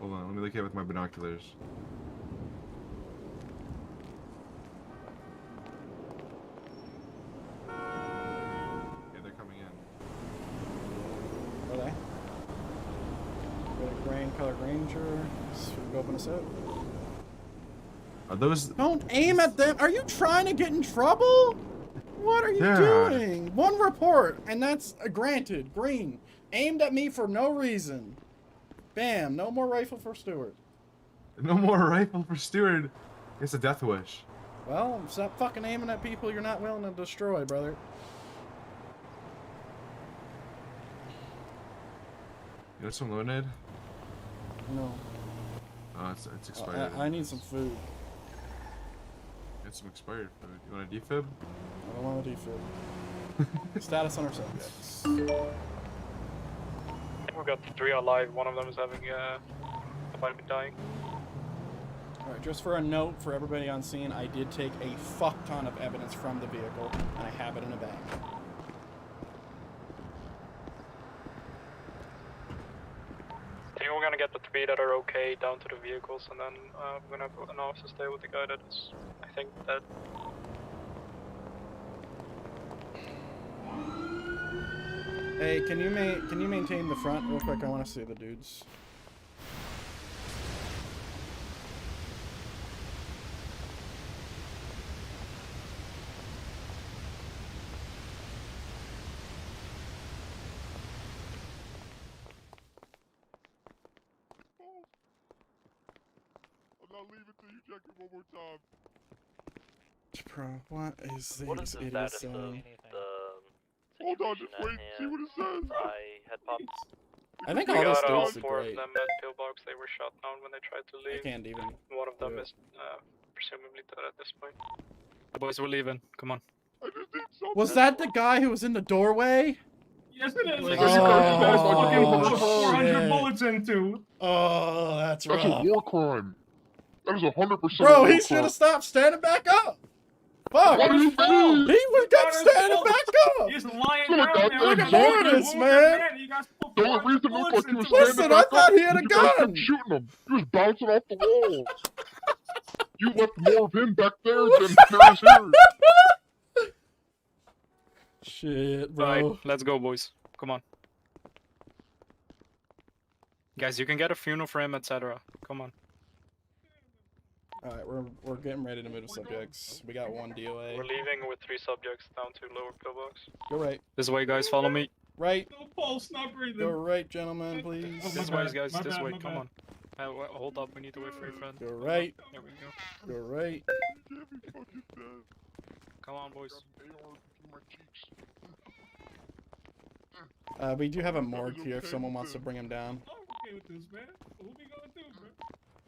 Hold on, let me look at it with my binoculars. Okay, they're coming in. Are they? Got a gray and color Granger. So we go open this out. Are those? Don't aim at them. Are you trying to get in trouble? What are you Yeah. doing? One report, and that's granted. Green. Aimed at me for no reason. Bam. No more rifle for Stewart. No more rifle for Stewart. It's a death wish. Well, stop fucking aiming at people you're not willing to destroy, brother. You want some lemonade? No. Oh, it's expired. I need some food. Get some expired food. You want a defib? I don't want a defib. Status on our subjects. We've got 3 alive. One of them is having might be dying. Alright, just for a note for everybody on scene, I did take a fuck ton of evidence from the vehicle, and I have it in a bag. I think we're gonna get the 3 that are okay down to the vehicles, and then we're gonna put an officer stay with the guy that is, I think, dead. Hey, can you maintain the front real quick? I want to see the dudes. I'm not leaving till you check it one more time. Bro, what is What these is the idiots status of saying? the Hold on, just situation wait, at see what it says. hand? I head pop. The I think We all these got all dudes are 4 great. of them at pillbox. They were shot down when they tried to I leave. can't even. One of them do it. is presumably dead at this point. The boys were leaving. Come on. Was that the guy who was in the doorway? Yes, it is. Like, It's the guy you guys fucking put oh, 400 shit. bullets into. Oh, that's That's a rough. war crime. That is 100% Bro, a war he should crime. have stopped standing back up. Fuck. What do you mean? He would have standing back up. He's lying You're down like there. that Look damn at zombie. Mortis, man. You guys put The only 400 reason it looked bullets like he was into him. Listen, standing I back thought up he had a is you guys gun. kept shooting him. He was bouncing off the walls. You left more of him back there than there is here. Shit, bro. Alright, let's go, boys. Come on. Guys, you can get a funeral for him, etc. Come on. Alright, we're getting ready to move to subjects. We got 1 DOA. We're leaving with 3 subjects down to lower pillbox. Go right. This way, guys. Follow me. Right. No pulse, not breathing. Go right, gentlemen, please. Oh, This my way, bad, guys. my This bad, way. my Come bad. on. Hold up. We need to wait for your friend. Go right. There we go. Go right. Come on, boys. We do have a morgue here if someone wants to bring him down. I'm okay with this, man. What we gonna do, bro?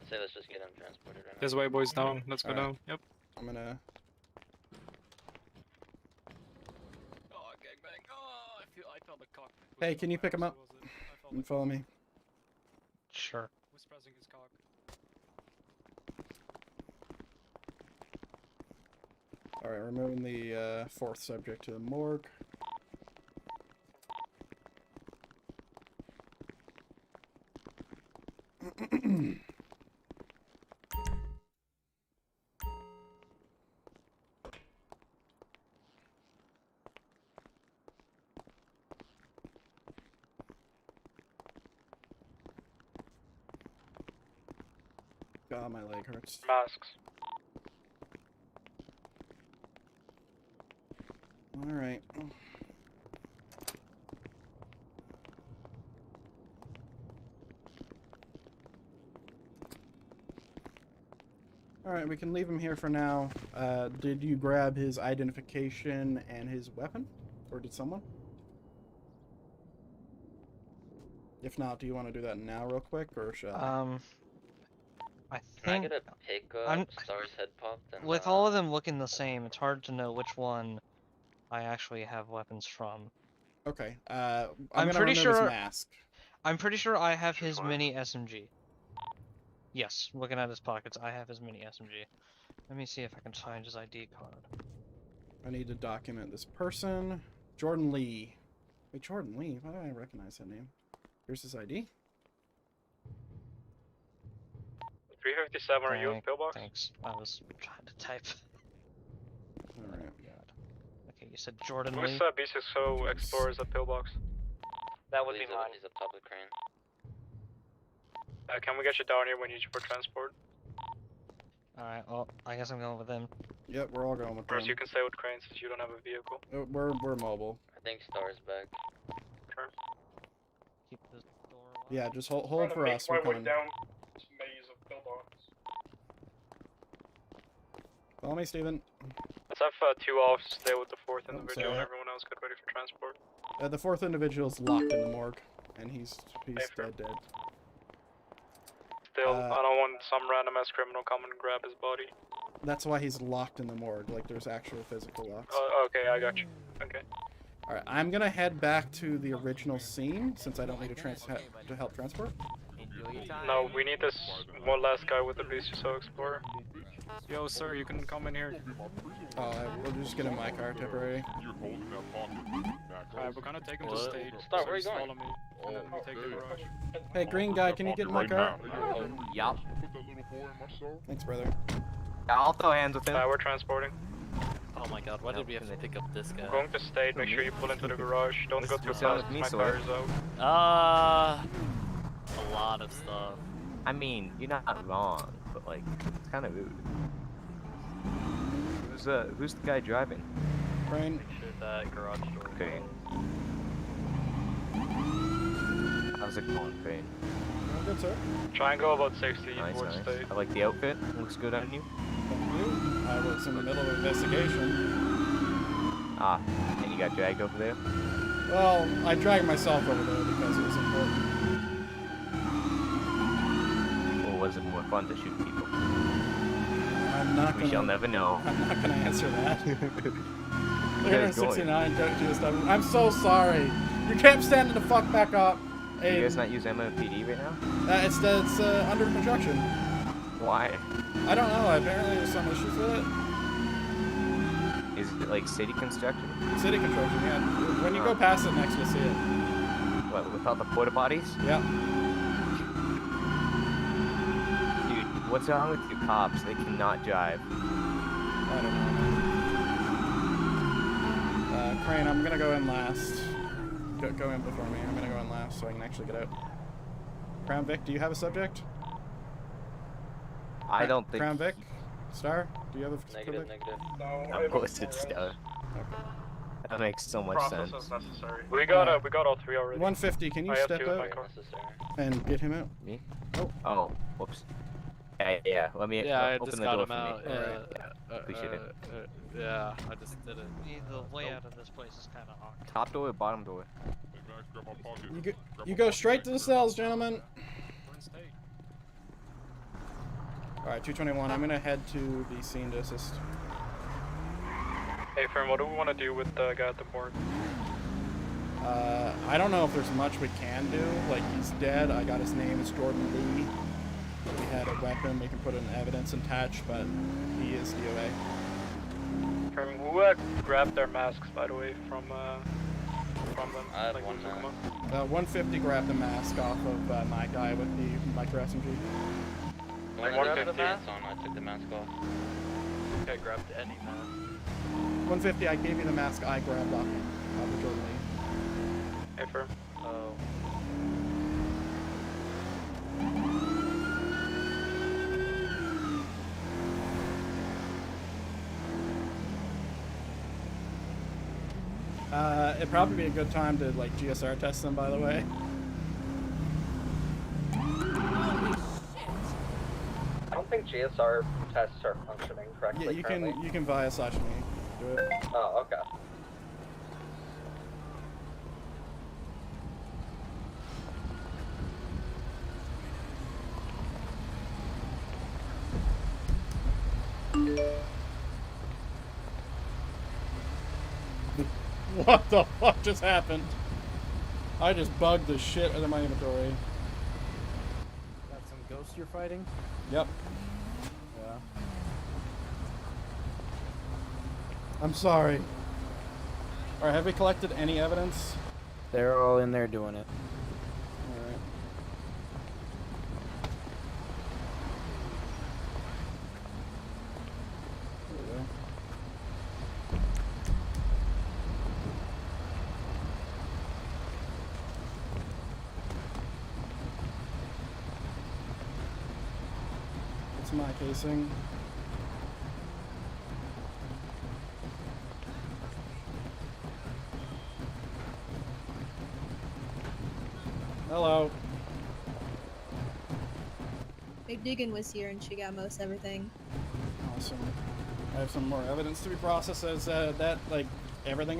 Say let's just get him transported right now. This way, boys. Down. Let's go Alright. down. Yep. I'm gonna. Oh, gangbang. Oh, I felt the cock. Hey, can you pick him up and follow me? Sure. Who's pressing his cock? Alright, we're moving the 4th subject to the morgue. God, my leg hurts. Masks. Alright. Alright, we can leave him here for now. Did you grab his identification and his weapon? Or did someone? If not, do you want to do that now real quick, or should I? I Can I think get a pick I'm- up? Star's head popped. And, with all of them looking the same, it's hard to know which one I actually have weapons from. Okay, I'm I'm gonna pretty remove his sure. mask. I'm pretty sure I have his mini SMG. Yes, looking at his pockets, I have his mini SMG. Let me see if I can find his ID card. I need to document this person. Jordan Lee. Wait, Jordan Lee? Why do I recognize that name? Here's his ID. 357, are you in pillbox? Thanks. I was trying to type. Alright. Okay, you said Jordan Who's Lee. B60 Explorers at pillbox? that would be mine. He's a public crane. Can we get you down here? We need you for transport. Alright, well, I guess I'm going with him. Yep, we're all going with Whereas them. you can stay with cranes since you don't have a vehicle. We're mobile. I think Star's back. Sure. Keep this door Yeah, just hold for us. We're coming. down this maze of pillbox. Follow me, Steven. Let's have 2 offs stay with the 4th Oh, individual sorry. and everyone else get ready for transport. The 4th individual's locked in the morgue, and he's Safer. dead. Still, I don't want some random ass criminal coming and grab his body. That's why he's locked in the morgue. Like, there's actual physical locks. Okay, I got you. Okay. Alright, I'm gonna head back to the original scene, since I don't need to help transport. No, we need this one last guy with the B60 Explorer. Yo, sir, you can come in here. Oh, we'll just get in my car temporary. Alright, we're gonna take him to What? stage. Stop, so where you just going? follow me, and then we take the garage. Hey, green guy, can you get in my car? Yup. Thanks, brother. I'll throw hands with him. We're transporting. Oh my god, why did we have to pick up this guy? Going to state, make sure you pull into the garage. Don't go too What's wrong fast, with me, my Sawyer? tires out. A lot of stuff. I mean, you're not wrong, but like, it's kind of rude. Who's the guy driving? Crane. Make sure that garage door. Crane. How's it going, Crane? Good, sir. Try and go about 60 Nice, towards nice. state. I like the outfit. Looks good on you. Thank you. I was in the middle of investigation. Ah, and you got dragged over there? Well, I dragged myself over there because it was important. or was it more fun to shoot people? I'm not We gonna. shall never know. I'm not gonna answer that. Where are you going? 69, don't do this stuff. I'm so sorry. You kept standing the fuck back up. Do you guys not use MOPD right now? It's under construction. Why? I don't know. Apparently there's some issues with it. Is it like city construction? City construction, yeah. When you go past it next, you'll see it. What, without the porta potties? Yeah. Dude, what's wrong with you cops? They cannot drive. I don't know. Crane, I'm gonna go in last. Go in before me. I'm gonna go in last so I can actually get out. Crown Vic, do you have a subject? I don't think. Crown Vic? Star? Do you have a Negative. No, Of course it's Star. That makes so much sense. Process is necessary. We got all 3 already. 150, can you I have step 2 in my out car. and get him out? Me? Oh. Oh, whoops. Yeah, let me Yeah, I open just the got door him for me. out. Yeah, appreciate it. Yeah, I just did it. The layout of this place is kind of awkward. Top door or bottom door? You go straight to the cells, gentlemen. Alright, 221. I'm gonna head to the scene to assist. Hey, Fern, what do we want to do with the guy at the morgue? I don't know if there's much we can do. Like, he's dead. I got his name. It's Jordan Lee. We had a weapon. We can put in evidence attached, but he is DOA. Fern, who grabbed their masks, by the way, from them? I have Like, one who took them mask. up? 150 grabbed the mask off of my guy with the micro SMG. When I took the mask on, I took the mask off. I grabbed any mask. 150, I gave you the mask I grabbed off of Jordan Lee. Hey, Fern. Oh. It'd probably be a good time to, like, GSR test them, by the way. I don't think GSR tests are functioning correctly. Yeah, you currently. can via slash me do it. Oh, okay. What the fuck just happened? I just bugged the shit out of my inventory. Got some ghosts you're fighting? Yep. Yeah. I'm sorry. Alright, have we collected any evidence? They're all in there doing it. Alright. There we go. It's my casing. Hello. Big Dugan was here and she got most everything. Awesome. I have some more evidence to be processed. Is that, like, everything?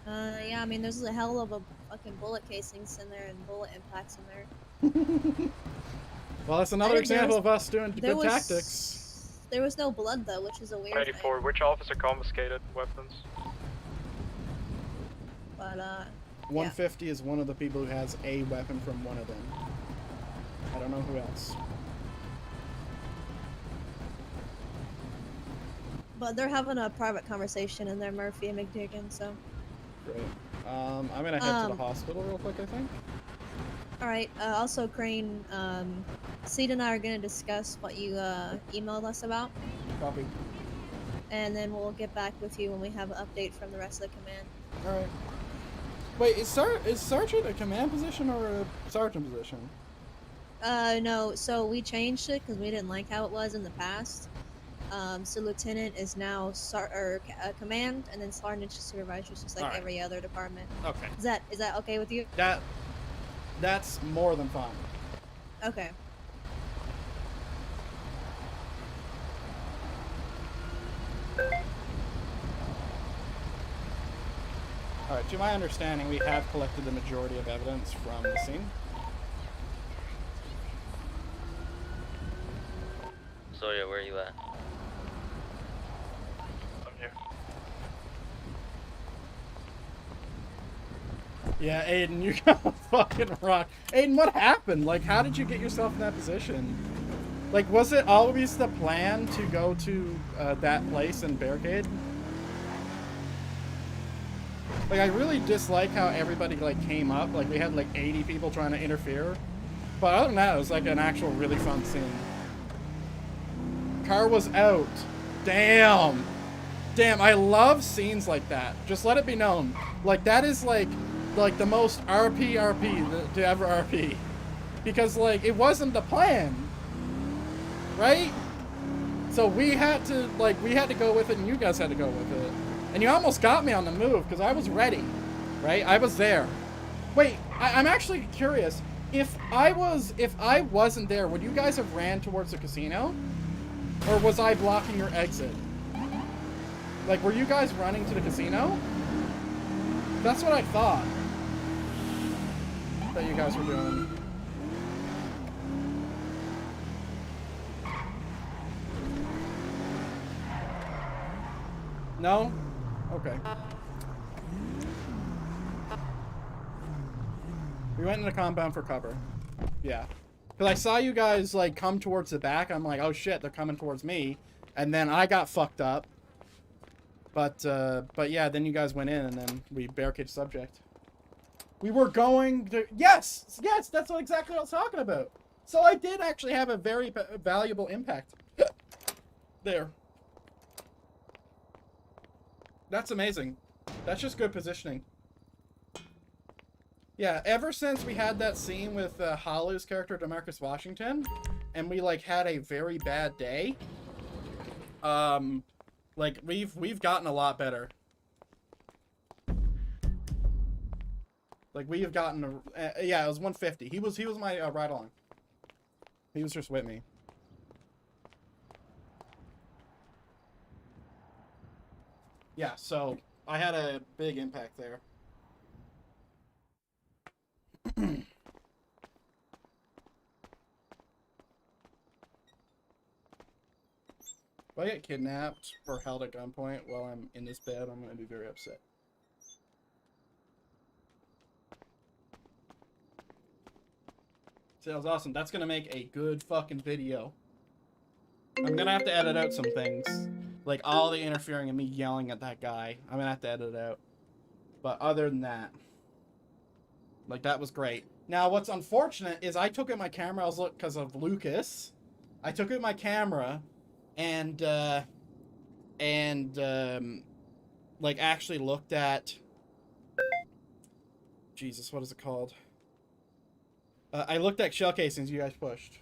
Yeah, I mean, there's a hell of a fucking bullet casings in there and bullet impacts in there. Well, that's another example of us doing good tactics. There was no blood though, which is a weird 84, thing. which officer confiscated weapons? But 150 is one of the people who has a weapon from one of them. I don't know who else. But they're having a private conversation in there, Murphy and McDugan, so. Great. I'm gonna head to the hospital real quick, I think. Alright, also Crane, Seed and I are gonna discuss what you emailed us about. Copy. And then we'll get back with you when we have an update from the rest of the command. Alright. Wait, is Sergeant a command position or a sergeant position? No, so we changed it because we didn't like how it was in the past. So Lieutenant is now command, and then Sergeant is supervisor, just like every other department. Okay. Is that okay with you? That's more than fine. Okay. Alright, to my understanding, we have collected the majority of evidence from the scene. Sawyer, where are you at? I'm here. Yeah, Aiden, you got fucking rock. Aiden, what happened? Like, how did you get yourself in that position? Like, was it always the plan to go to that place and barricade? Like, I really dislike how everybody, like, came up. Like, we had, like, 80 people trying to interfere. But other than that, it was, like, an actual really fun scene. Car was out. Damn. Damn, I love scenes like that. Just let it be known. Like, that is, like the most RP to ever RP. Because, like, it wasn't the plan. Right? So we had to go with it, and you guys had to go with it. And you almost got me on the move, because I was ready. Right? I was there. Wait, I'm actually curious. If I wasn't there, would you guys have ran towards the casino? Or was I blocking your exit? Like, were you guys running to the casino? That's what I thought that you guys were doing. No? Okay. We went in the compound for cover. Yeah. Because I saw you guys, like, come towards the back. I'm like, oh shit, they're coming towards me. And then I got fucked up. But yeah, then you guys went in, and then we barricaded subject. We were going to... Yes! Yes, that's exactly what I was talking about. So I did actually have a very valuable impact. There. That's amazing. That's just good positioning. Yeah, ever since we had that scene with Halu's character, DeMarcus Washington, and we, like, had a very bad day, like, we've gotten a lot better. Like, we have gotten yeah, it was 150. He was my ride-along. He was just with me. Yeah, so I had a big impact there. If I get kidnapped or held at gunpoint while I'm in this bed, I'm going to be very upset. So that was awesome. That's going to make a good fucking video. I'm going to have to edit out some things. Like all the interfering and me yelling at that guy. I'm going to have to edit it out. But other than that, like, that was great. Now, what's unfortunate is I took out my camera. I was looking because of Lucas. I took out my camera and like, actually looked at... Jesus, what is it called? I looked at shell casings you guys pushed.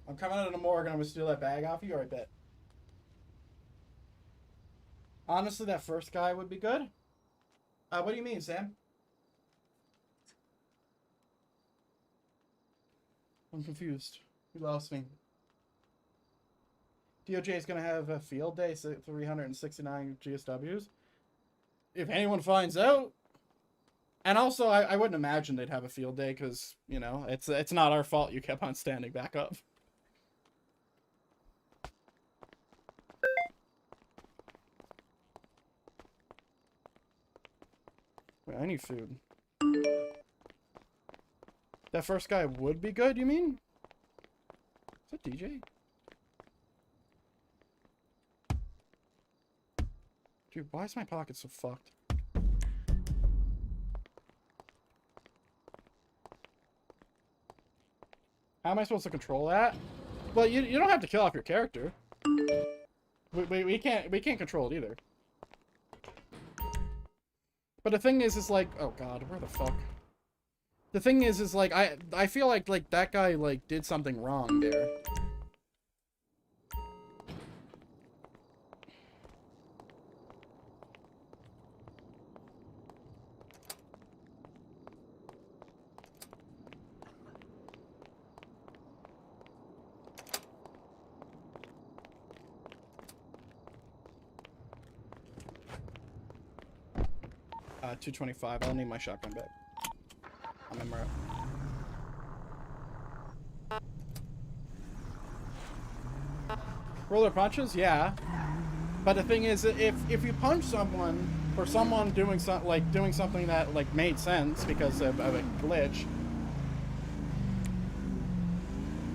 I'm coming out of the morgue and I'm going to steal that bag off you, or I bet. Honestly, that first guy would be good. What do you mean, Sam? I'm confused. You lost me. DOJ is going to have a field day, so 369 GSWs. If anyone finds out. And also, I wouldn't imagine they'd have a field day because, you know, it's not our fault you kept on standing back up. Wait, I need food. That first guy would be good, you mean? Is that DJ? Dude, why is my pocket so fucked? How am I supposed to control that? Well, you don't have to kill off your character. We can't control it either. But the thing is like, oh god, where the fuck? The thing is like, I feel like that guy, like, did something wrong there. $225. I'll need my shotgun back. I'm in route. Roll their punches, yeah. But the thing is, if you punch someone for someone doing something that like made sense because of a glitch,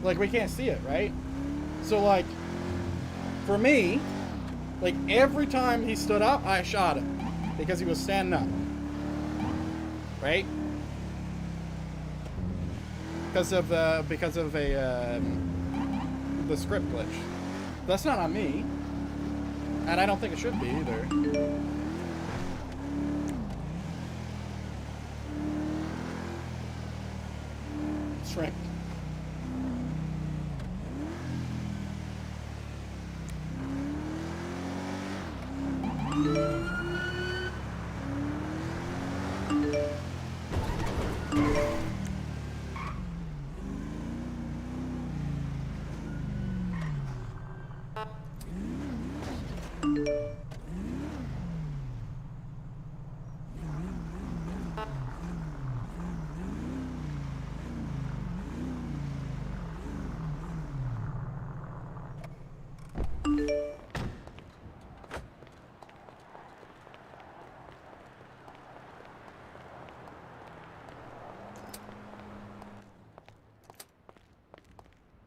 like we can't see it, right? So like, for me, like every time he stood up, I shot him because he was standing up, right? Because of the script glitch. That's not on me. And I don't think it should be either. Shrink.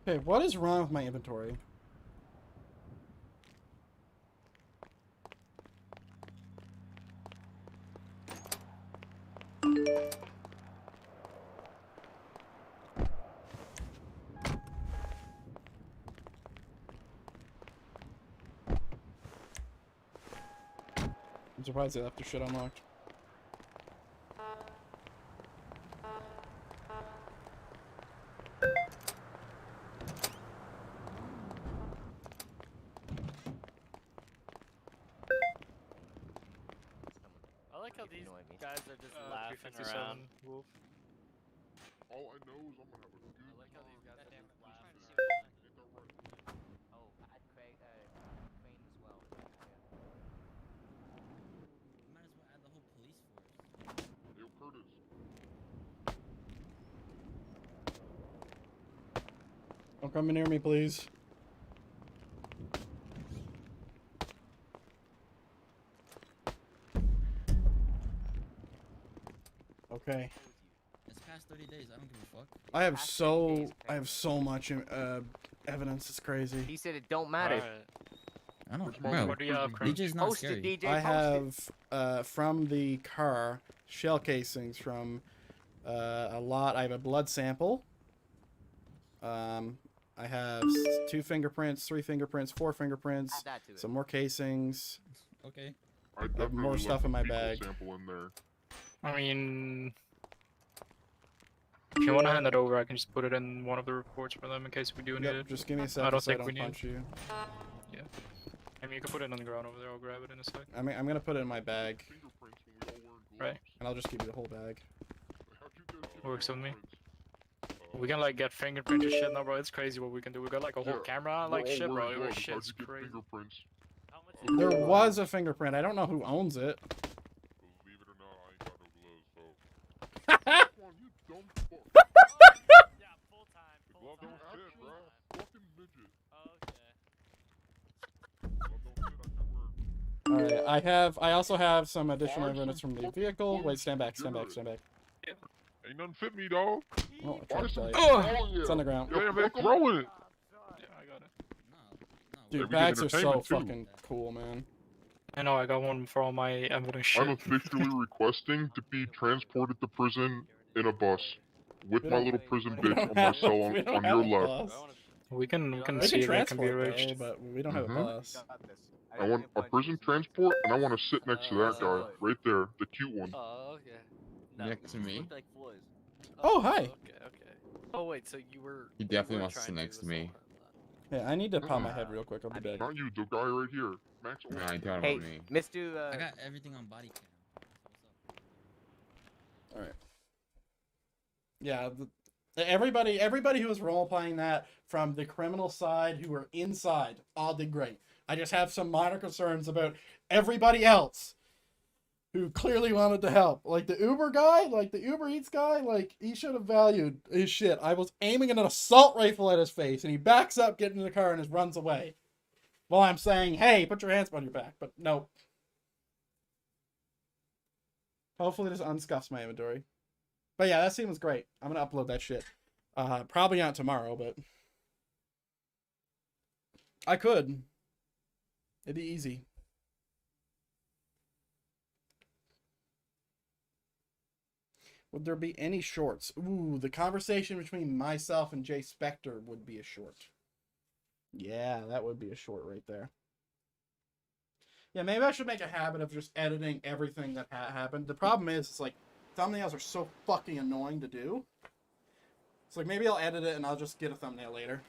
Okay, what is wrong with my inventory? I'm surprised they left their shit unlocked. I like how these guys are just laughing 357 around. Wolf. All I know is I'm gonna have a good I like how these guys are just laughing Ain't that right? Oh, add Craig, Crane as well. You might as well add the whole police force. Yo, Curtis. Don't come near me, please. Okay. It's past 30 days. I don't give a fuck. I have so much evidence. It's crazy. He said it don't matter. I don't. What's my Bro, What do you have, Crum? DJ's not Post scary. it, DJ. I Post have from the car shell casings from a lot. I have a blood sample. I have 2 fingerprints, 3 fingerprints, 4 fingerprints, Add that to it. some more casings. Okay. I definitely more left stuff a in my fecal bag. sample in there. I mean, if you want to hand it over, I can just put it in one of the reports for them in case we do need Yep, it. just give me a I second don't so I think we don't need. punch you. Yeah. I mean, you can put it on the ground over there. I'll grab it in a sec. I'm gonna put it in my bag, Fingerprints when we all wearing gloves. Right. and I'll just give you the whole bag. How'd you guys get Works with me. fingerprints? We can like get fingerprint and shit now, bro. It's crazy what we can do. We got like a whole Yeah, camera, we're like all shit, bro. wearing Your gloves. How'd shit's you get crazy. fingerprints? How much is There was a fingerprint. I don't know who owns it. Believe it or not, I ain't got no gloves, so. Come on, you dumb fuck. Yeah, full time. The Full glove time. don't fit, bruh. Fucking midget. Okay. Glove don't fit, I can wear. Alright, I also have some additional Buy some evidence from the fucking vehicle. Wait, gloves, stand back, stand back, degenerate. stand back. Ain't nothing fit me, dog. Oh, I Buy tried to some tell you. fucking It's on the ground. Yeah, man, throw it. Yeah, I got it. Dude, we get bags are so entertainment, too. fucking cool, man. I know. I got one for all my evidence shit. I'm officially requesting to be transported to prison in a bus with We my don't- little prison we bitch don't on my have- cell we on don't your have a left. bus. We can We see can if they can be transport arranged. though, but we don't have a Mhm. bus. I want a prison transport, and I want to sit next to that guy right there, the cute one. Oh, okay. Next to me? Oh, hi. Okay, okay. Oh wait, so you were. He you definitely were wants to sit trying next to me. Hey, I need to pop my head real quick. I'll be back. Not you, the guy right here. Max. No, I don't Hey, about me. Mr. I got everything on body cam. All right. Yeah, everybody who was role playing that from the criminal side who were inside all did great. I just have some minor concerns about everybody else who clearly wanted to help. Like the Uber guy, like the Uber Eats guy, like he should have valued his shit. I was aiming an assault rifle at his face and he backs up, gets in the car and just runs away. Well, I'm saying, hey, put your hands behind your back, but no. Hopefully this unscuffs my inventory. But yeah, that scene was great. I'm gonna upload that shit. Probably not tomorrow, but I could. It'd be easy. Would there be any shorts? Ooh, the conversation between myself and Jay Spector would be a short. Yeah, that would be a short right there. Yeah, maybe I should make a habit of just editing everything that happened. The problem is, it's like, thumbnails are so fucking annoying to do. It's like, maybe I'll edit it and I'll just get a thumbnail later.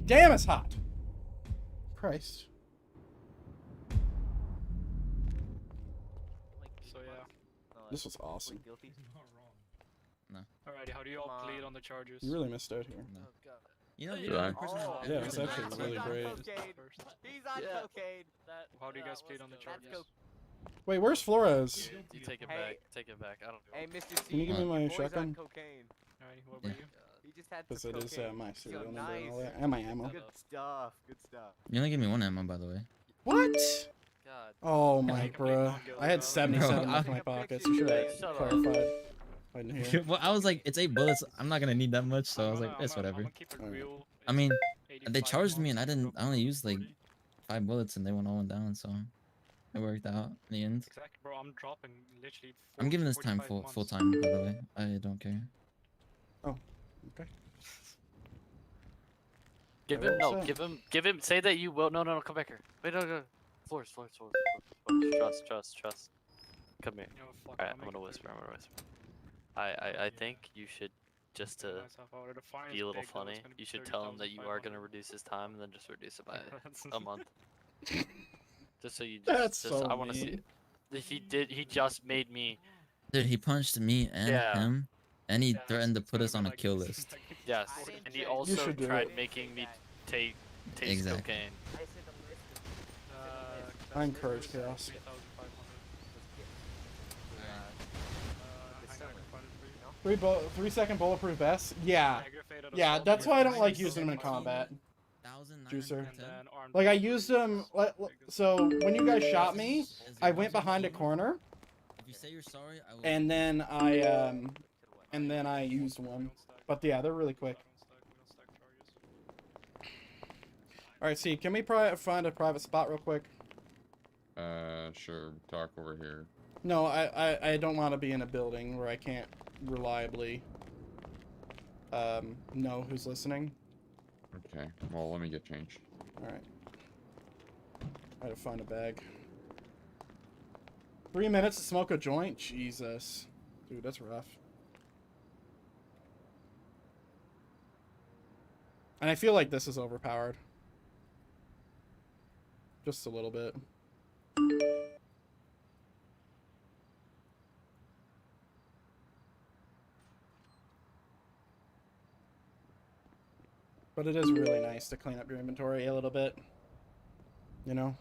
Damn, it's hot. Christ. So yeah. This was awesome. No. Alrighty, how do you all plead on the charges? You really missed out here. No. You know, Hey, you're the only person oh, I've yeah, ever it's met actually that's really like- great. He's on cocaine. How do you guys plead on the charges? Wait, where's Flores? You take it back. Take it back. I don't. Hey, Mr. C. Can you give me my your boy's shotgun? on cocaine. Alrighty, what about you? He just had Because some it is cocaine. my Yo, serial number and all nice. that. And my ammo. Good stuff. Good stuff. You only give me one ammo, by the way. What? God. Oh my, bruh. I had 77 Bro, left in my pockets. You should have Shut up. clarified. I didn't hear. Well, I was like, it's 8 bullets. I'm not gonna need that much, so I was like, it's whatever. I mean, they charged me and I only used like 5 bullets and they went all down, so it worked out in the end. Exactly, bro. I'm dropping literally. I'm giving this time full time, by the way. I don't care. Oh, okay. Give him give him. Say that you will. No, come back here. Wait, no. Floors. Trust. Come here. Alright, I'm gonna whisper. I think you should just to be a little funny. You should tell him that you are gonna reduce his time and then just reduce it by a month. Just so you just. That's so I want to see. He just made me. Dude, he punched me and him, and he threatened to put us on a kill list. Yes, and he also should do tried it. making me taste Exactly. cocaine. I encourage chaos. 3-second bulletproof vests? Yeah. Yeah, that's why I don't like using them in combat. Juicer. Like, I used them... So, when you guys shot me, I went behind a corner. If you say you're sorry, I will. And then I used one. But yeah, they're really quick. Alright, see, can we find a private spot real quick? Sure. Talk over here. No, I don't want to be in a building where I can't reliably know who's listening. Okay. Well, let me get changed. Alright. I had to find a bag. 3 minutes to smoke a joint? Jesus. Dude, that's rough. And I feel like this is overpowered. Just a little bit. But it is really nice to clean up your inventory a little bit. You know?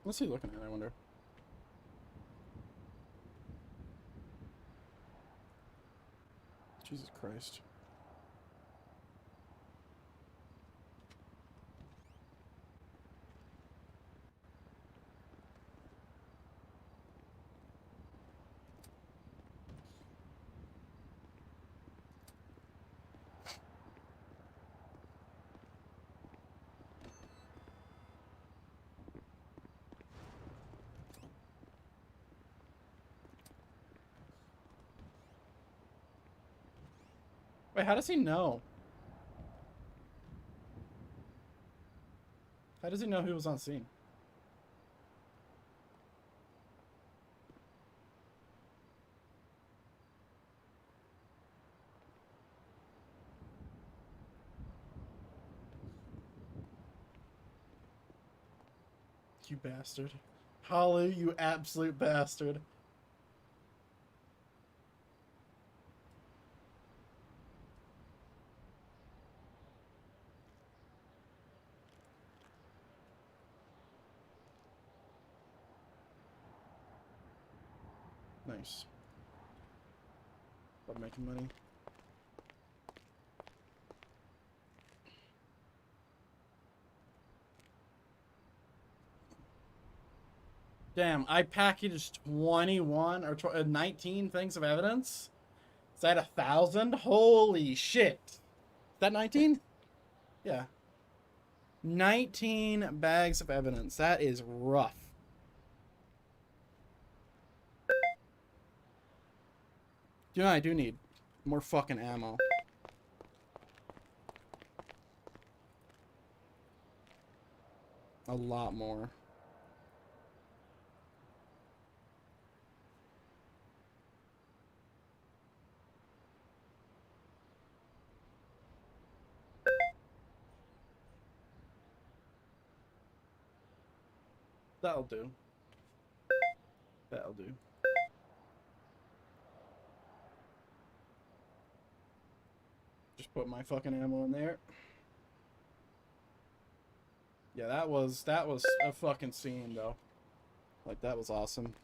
What's he looking at, I wonder? Jesus Christ. Wait, how does he know? How does he know he was on scene? You bastard. Holly, you absolute bastard. Nice. About making money. Damn, I packaged 21 or 19 things of evidence? Is that 1,000? Holy shit. Is that 19? Yeah. 19 bags of evidence. That is rough. You know, I do need more fucking ammo. A lot more. That'll do. That'll do. Just put my fucking ammo in there. Yeah, that was a fucking scene though. Like, that was awesome.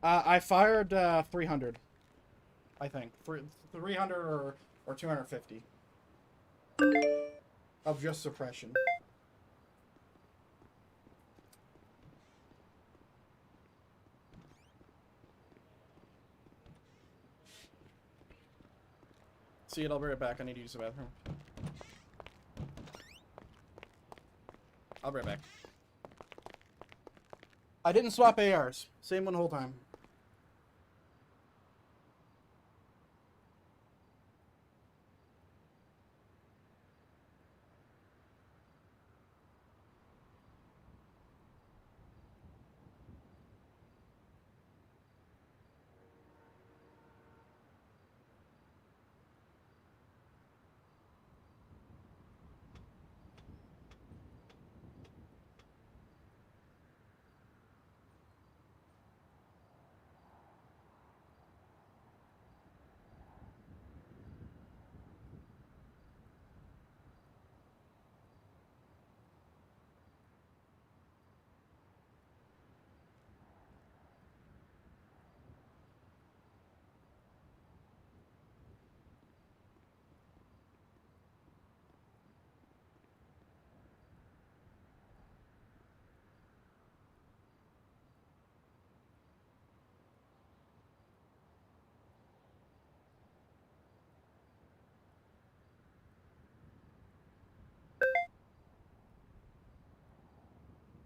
I fired 300. I think 300 or 250 of just suppression. See it, I'll be right back. I need to use the bathroom. I'll be right back. I didn't swap ARs. Same one the whole time.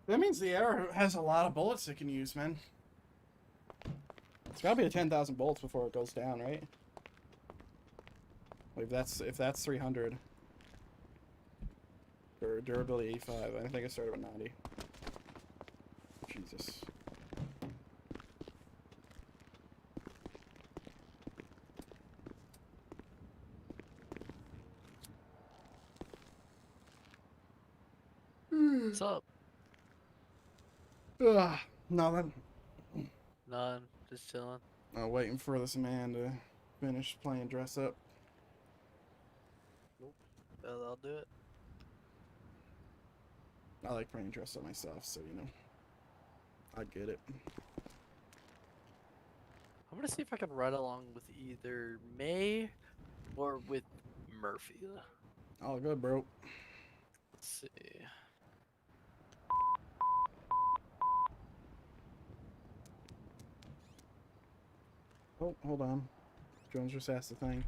That means the AR has a lot of bullets it can use, man. It's gotta be a 10,000 bullets before it goes down, right? Like, if that's 300. Or durability 85. I think I started with 90. Jesus. What's up? Ugh, nothing. None. Just chilling. Waiting for this man to finish playing dress up. Nope. Well, I'll do it. I like playing dress up myself, so you know. I get it. I'm gonna see if I can ride along with either May or with Murphy. All good, bro. Let's see. Oh, hold on. Jones just asked the thing.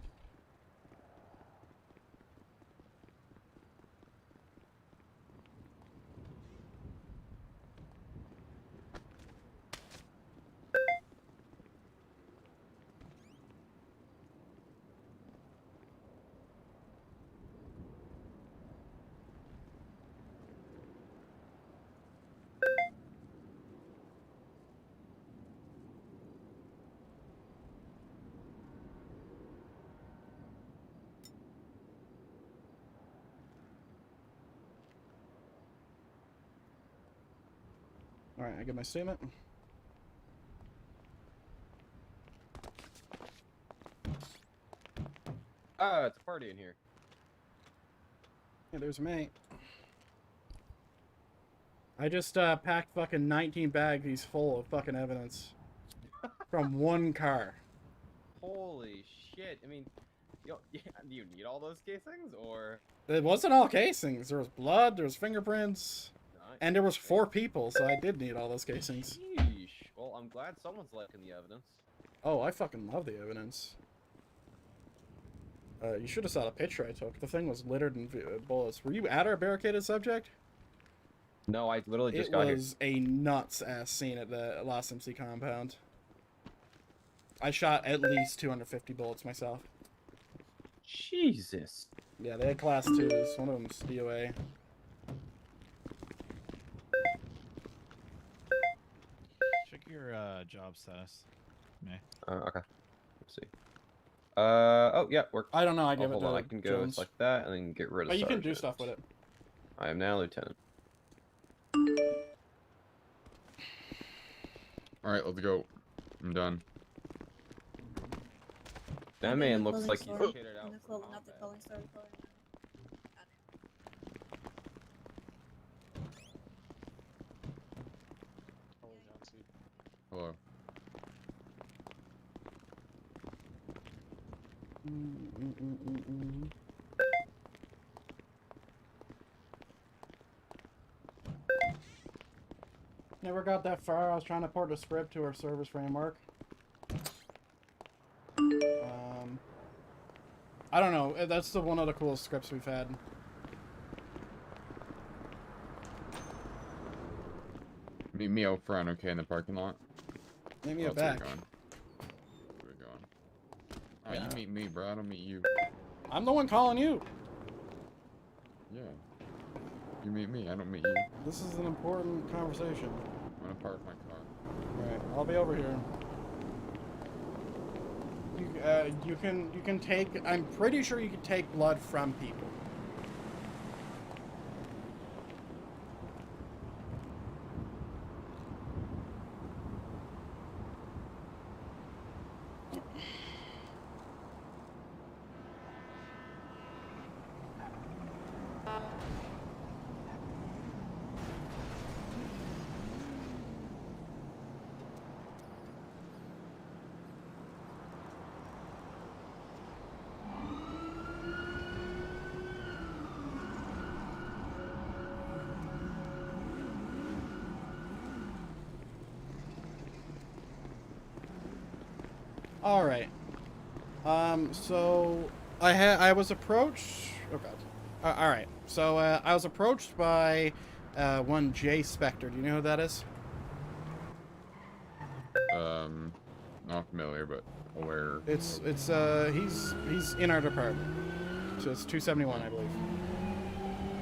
Alright, I get my statement. It's a party in here. Yeah, there's me. I just packed fucking 19 bags full of fucking evidence from one car. Holy shit! I mean, do you need all those casings, or? It wasn't all casings. There was blood, there was fingerprints, Nice. and there was 4 people, so I did need all those casings. Sheesh. Well, I'm glad someone's liking the evidence. Oh, I fucking love the evidence. You should have saw the picture I took. The thing was littered in bullets. Were you at our barricaded subject? No, I literally just It got here. was a nuts-ass scene at the Lost MC compound. I shot at least 250 bullets myself. Jesus. Yeah, they had class 2s. One of them's DOA. Check your job status. Me. Okay. Let's see. Oh yeah, work. I don't know. I give it hold to on. I can go Jones. like that and then get rid of. But you can do sergeant. stuff with it. I am now lieutenant. All right, let's go. I'm done. That man looks like he's Not kitted out. the clothing store. Hello. Never got that far. I was trying to port a script to our service framework. I don't know. That's one of the coolest scripts we've had. Meet me out front, okay, in the parking lot. Meet me Oh, out that's back. where you're going. Oh, Yeah. you meet me, bro. I don't meet you. I'm the one calling you. Yeah. You meet me. I don't meet you. This is an important conversation. I'm gonna park my car. Alright, I'll be over here. You can take. I'm pretty sure you can take blood from people. All right. So I was approached. Oh God. All right. So I was approached by one Jay Spector. Do you know who that is? Not familiar, but aware. He's in our department. So it's 271, I believe.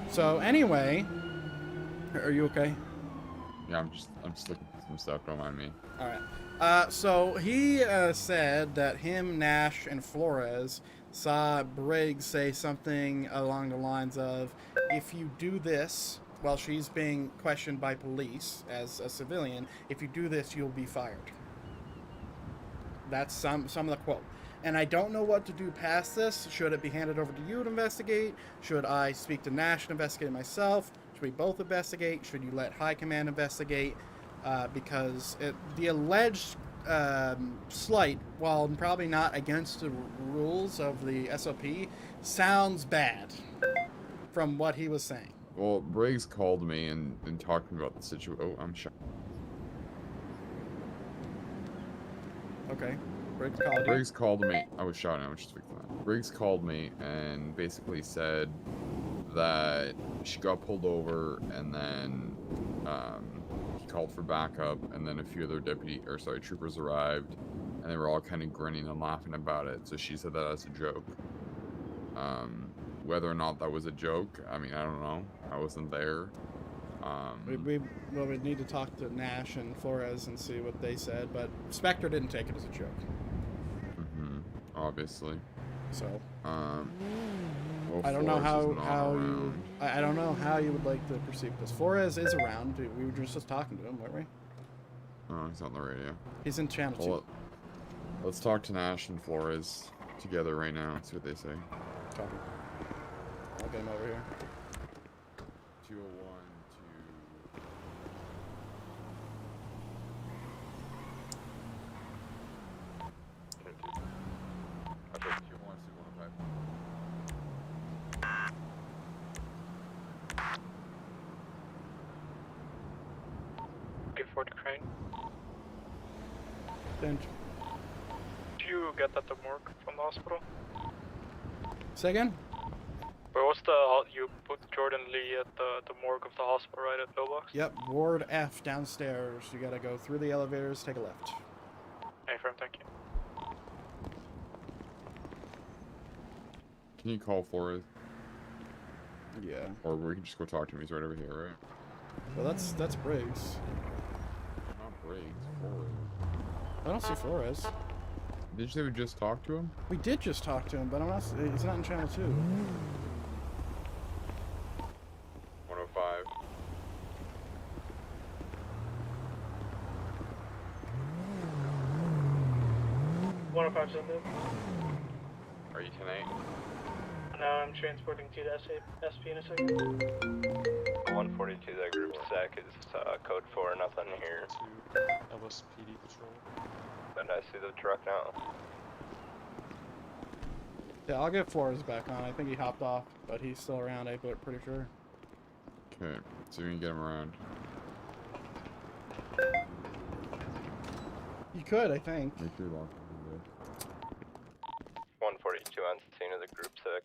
So anyway, are you okay? Yeah, I'm just looking for some stuff. Don't mind me. All right. So he said that him, Nash, and Flores saw Briggs say something along the lines of, if you do this while she's being questioned by police as a civilian, if you do this, you'll be fired. That's some of the quote. And I don't know what to do past this. Should it be handed over to you to investigate? Should I speak to Nash and investigate myself? Should we both investigate? Should you let High Command investigate? Because the alleged slight, while probably not against the rules of the SOP, sounds bad from what he was saying. Well, Briggs called me and talked to me about the situation. Oh, I'm shot. Okay. Briggs called you. Briggs called me. I was shot. I was just speaking to that. Briggs called me and basically said that she got pulled over, and then he called for backup, and then a few other troopers arrived, and they were all kind of grinning and laughing about it. So she said that as a joke. Whether or not that was a joke, I mean, I don't know. I wasn't there. We need to talk to Nash and Flores and see what they said, but Spectre didn't take it as a joke. Obviously. So. Well, I don't know Flores is not how you. around. I don't know how you would like to perceive this. Flores is around. We were just talking to him, weren't we? Oh, he's on the radio. He's in channel 2. Well, let's talk to Nash and Flores together right now and see what they say. Copy. I'll get him over here. 201 to... Okay, 201 to 105. For the crane. Then Do you get at the morgue from the hospital? say again? Where was you put Jordan Lee at the morgue of the hospital, right at pillbox? Yep, Ward F downstairs. You gotta go through the elevators, take a left. Hey, firm, thank you. Can you call Flores? Yeah. Or we can just go talk to him. He's right over here, right? Well, that's Briggs. Not Briggs, Flores. I don't see Flores. Did you say we just talked to him? We did just talk to him, but he's not in channel 2. 105. Are you tonight? No, I'm transporting to the SASP in a second. 142, that group sec is code 4, nothing here. LSPD patrol. And I see the truck now. Yeah, I'll get Flores back on. I think he hopped off, but he's still around, I'm pretty sure. Okay, so we can get him around. You could, I think. Make sure you lock him 142 on scene of the group sec.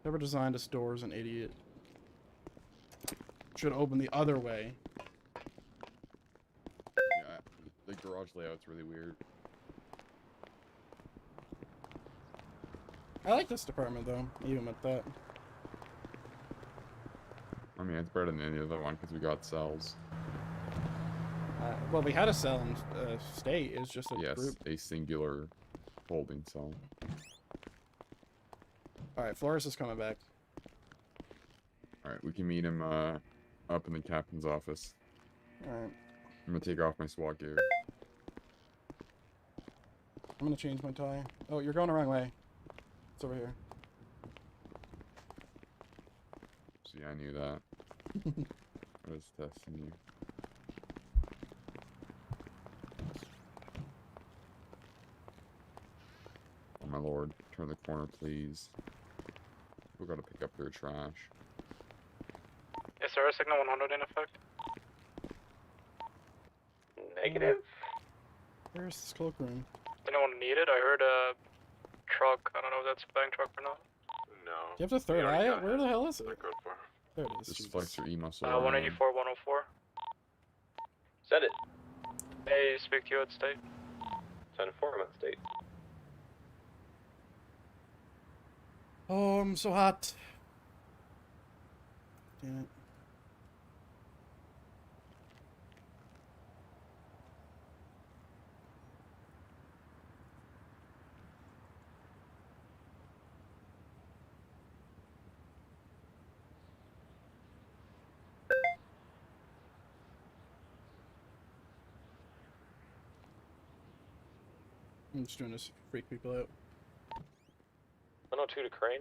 Whoever designed this door is an idiot. Should open the other way. Yeah, the garage layout's really weird. I like this department though, even with that. I mean, it's better than any other one because we got cells. Well, we had a cell in state. It's just a Yes, group. a singular holding cell. Alright, Flores is coming back. Alright, we can meet him up in the captain's office. Alright. I'm gonna take off my SWAT gear. I'm gonna change my tie. Oh, you're going the wrong way. It's over here. See, I knew that. I was testing you. Oh my lord, turn the corner please. People gotta pick up their trash. Is there a signal 100 in effect? Negative. Where's this cloakroom? Anyone need it? I heard a truck. I don't know if that's a bank truck or not. No. Do you have the third eye? Where the hell is it? Code 4. There it is. Just Jesus. flex your E-muscle. 184, 104. Send it. Hey, speak to you at state. 10-4, I'm at state. Oh, I'm so hot. Damn it. I'm just doing this to freak people out. 102 to Crane.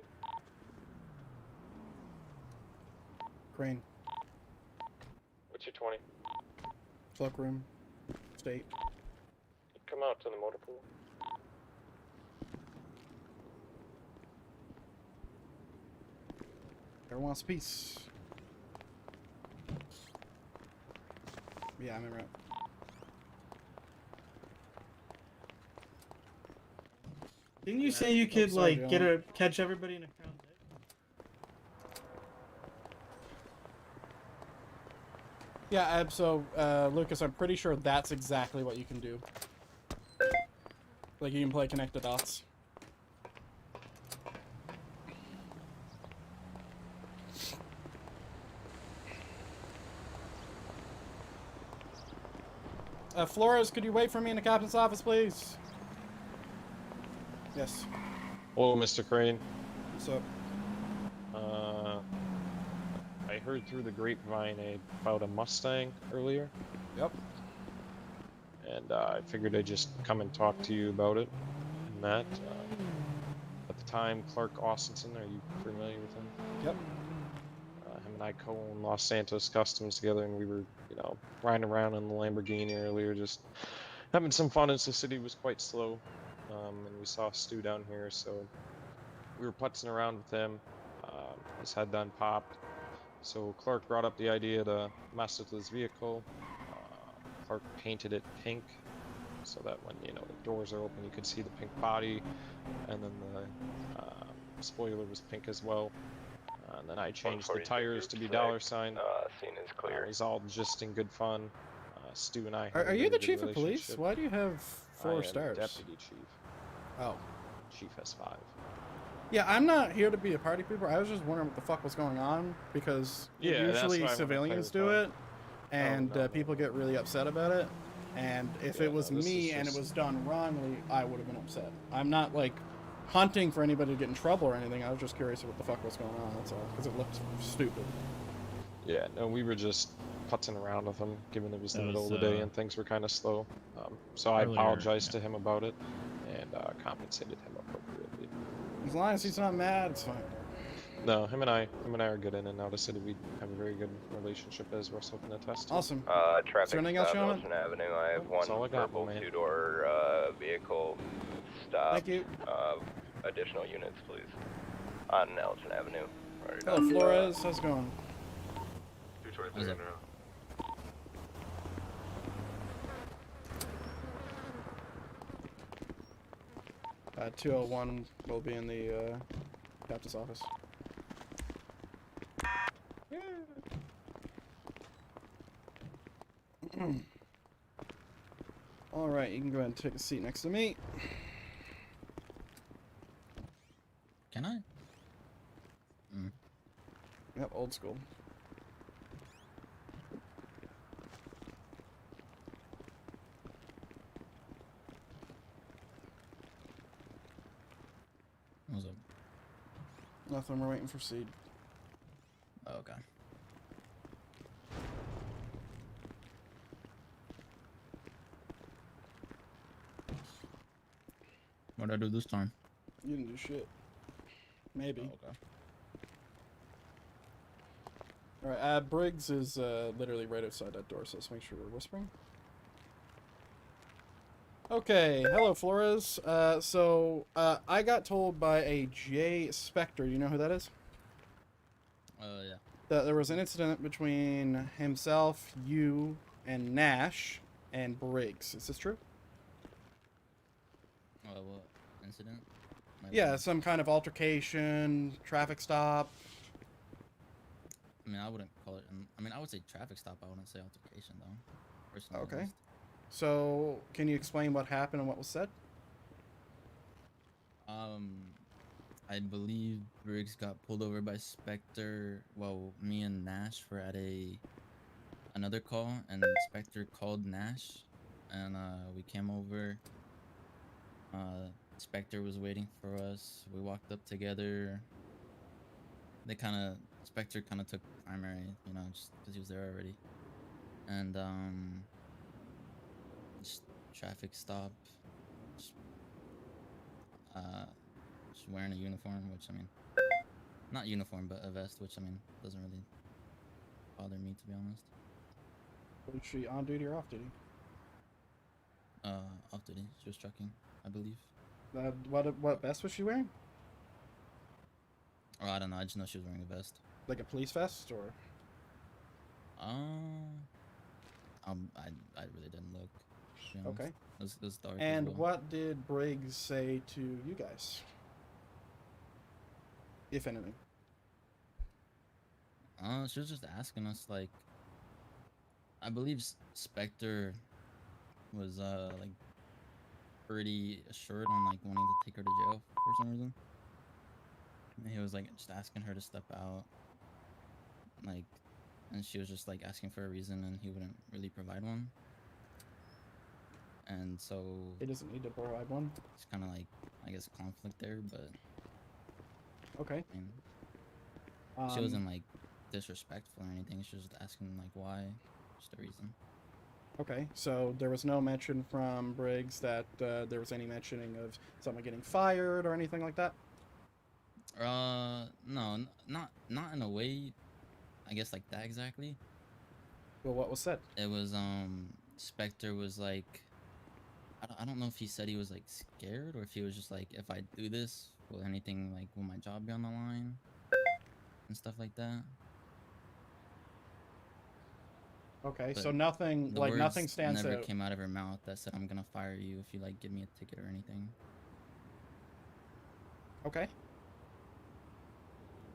Crane. What's your 20? Cloakroom. State. Come out to the motor pool. Everyone wants peace. Yeah, I'm in right. Didn't you say you could sorry, like John. catch everybody in a crowd? Yeah, so, Lucas, I'm pretty sure that's exactly what you can do. Like, you can play connect the dots. Flores, could you wait for me in the captain's office, please? Yes. Hello, Mr. Crane. What's up? I heard through the grapevine about a Mustang earlier. Yep. And I figured I'd just come and talk to you about it. And that, at the time, Clark Austinson, are you familiar with him? Yep. Him and I co-own Los Santos Customs together, and we were, you know, riding around in the Lamborghini earlier, just having some fun as the city was quite slow. And we saw Stu down here, so we were putzing around with him. His head then popped. So Clark brought up the idea to mess with his vehicle. Clark painted it pink, so that when, you know, the doors are open, you could see the pink body, and then the spoiler was pink as well. And then I changed the tires to be $sign. Scene is clear. It was all just in good fun. Stu and I. Had Are a you very the good chief of police? relationship. Why do you have I 4 am stars? Deputy chief. Oh. Chief has 5. Yeah, I'm not here to be a party pooper. I was just wondering what the fuck was going on, because Yeah, that's usually why I wanna civilians do clarify. it, and no. people get really upset about it. And if Yeah, it was no, this me is and it just- was done wrongly, I would have been upset. I'm not like hunting for anybody to get in trouble or anything. I was just curious what the fuck was going on. That's all, because it looked stupid. Yeah, no, we were just putzing around with him, given it was the That middle was, of the day and things were kind of slow. So I earlier, apologized to him about it and compensated him appropriately. As long as he's not mad, it's fine. No, him and I are good in and out of city. We have a very good relationship, as Russell can attest to. Awesome. Traffic Is there anything else, stop, Sean? Elgin Avenue. I have That's one all I got, purple man. 2-door vehicle stop. Thank you. Additional units, please. On Elgin Avenue. Right Hello, Flores. How's it going? 223 right now. 201 will be in the captain's office. All right, you can go ahead and take a seat next to me. Can I? Yep, old school. What's up? Nothing, we're waiting for Seed. Oh, okay. What'd I do this time? You didn't do shit. Maybe. Oh, okay. Alright, Briggs is literally right outside that door, so let's make sure we're whispering. Okay, hello Flores. I got told by a J Spectre, you know who that is? Yeah. That there was an incident between himself, you, and Nash, and Briggs. Is this true? What incident? Yeah, some kind of altercation, traffic stop. I mean, I wouldn't call it. I mean, I would say traffic stop. I wouldn't say altercation, though. Personally, at Okay. least. So, can you explain what happened and what was said? I believe Briggs got pulled over by Spectre. Well, me and Nash were at another call, and Spectre called Nash, and we came over. Spectre was waiting for us. We walked up together. Spectre kind of took primary, you know, just because he was there already. And just traffic stop. Just wearing a uniform, which I mean, not uniform, but a vest, which I mean doesn't really bother me, to be honest. Was she on duty or off duty? Off duty. She was trucking, I believe. What vest was she wearing? Oh, I don't know. I just know she was wearing a vest. Like a police vest, or? I really didn't look. To be honest. Okay. It was dark. And as well. what did Briggs say to you guys? If anything. She was just asking us, like, I believe Spectre was like pretty assured on like wanting to take her to jail for some reason. And he was like just asking her to step out, like, and she was just like asking for a reason, and he wouldn't really provide one. And so He doesn't need to provide one. it's kind of like, I guess, conflict there, but Okay. I mean, she wasn't like disrespectful or anything. She was just asking like why, just a reason. Okay, so there was no mention from Briggs that there was any mentioning of someone getting fired or anything like that? No, not in a way, I guess like that exactly. Well, what was said? It was, Spectre was like, I don't know if he said he was like scared or if he was just like, if I do this, will anything like, will my job be on the line? And stuff like that. Okay, But so nothing, the like, words nothing stands never out. came out of her mouth that said I'm gonna fire you if you like give me a ticket or anything. Okay.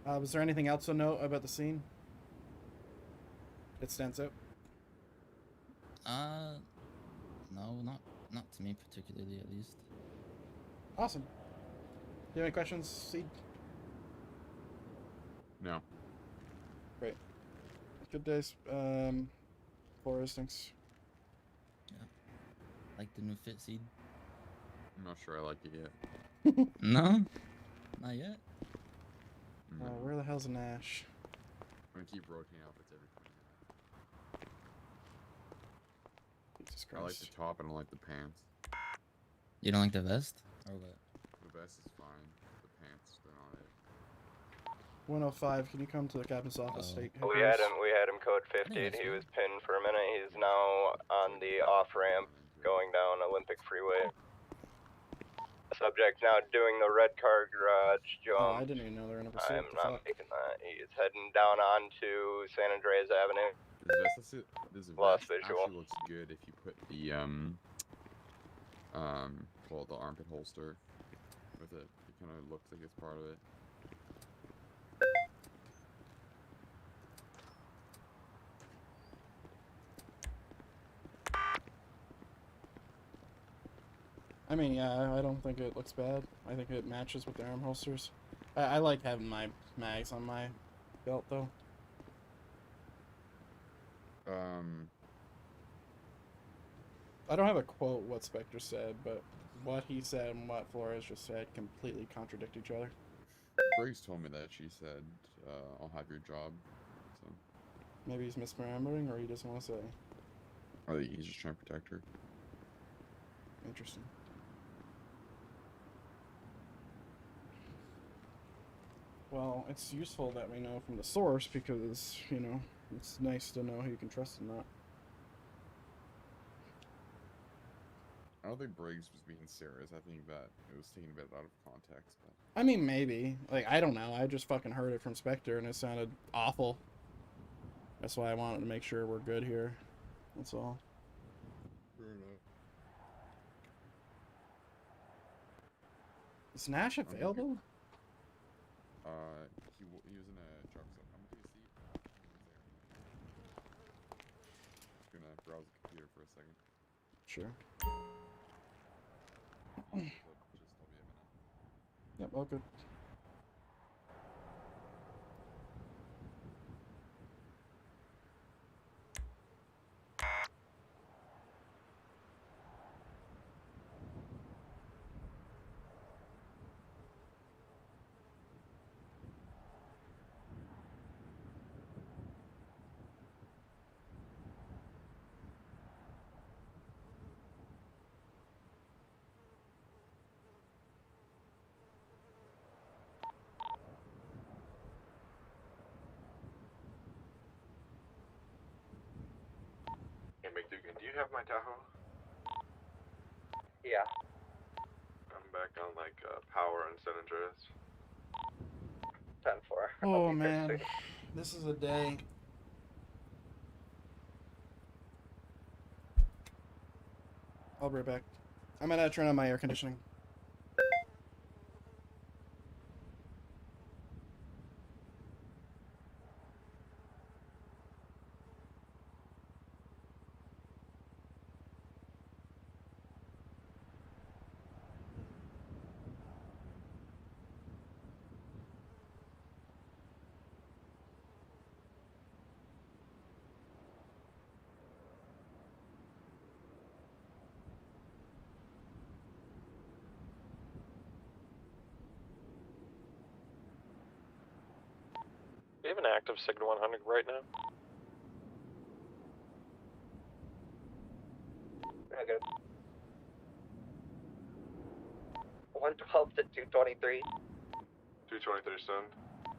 Was there anything else to note about the scene? It stands out? No, not to me particularly, at least. Awesome. Do you have any questions, Seed? No. Great. Good days. Flores, thanks. Yeah. Like the new fit, Seed? I'm not sure I like it yet. No? Not yet? Where the hell's Nash? I'm gonna keep rotating outfits every 20 minutes. Jesus I like Christ. the top, I don't like the pants. You don't like the vest? Or what? The vest is fine. The pants, they're not it. 105, can you come to the captain's office? State We had him code 50. He was pinned for a minute. He's now on the off ramp going down Olympic Freeway. Subject now doing the red car garage jump. Oh, I didn't even know they were in a pursuit. I'm What the not fuck? making that. He is heading down onto San Andreas Avenue. This Lost vest visual. actually looks good if you put the well, the armpit holster with it. It kind of looks like it's part of it. I mean, yeah, I don't think it looks bad. I think it matches with the arm holsters. I like having my mags on my belt, though. I don't have a quote what Spectre said, but what he said and what Flores just said completely contradict each other. Briggs told me that she said, I'll have your job. So Maybe he's misremembering, or he doesn't want to say. I think he's just trying to protect her. Interesting. Well, it's useful that we know from the source because, you know, it's nice to know who you can trust and not. I don't think Briggs was being serious. I think that it was taken a bit out of context. But I mean, maybe. Like, I don't know. I just fucking heard it from Spectre and it sounded awful. That's why I wanted to make sure we're good here. That's all. fair enough. Is Nash available? He was in a truck stop. How much do you see? Just gonna browse the computer for a second. Sure. Just I'll be a minute. Yep, all good. Hey, McDougan, do you have my Tahoe? Yeah. I'm back on, like, power and San Andreas. 10-4. Oh, man. This is a day. I'll be right back. I'm gonna turn on my air conditioning. have an active Signal 100 right now? Okay. 112 to 223. 223 soon.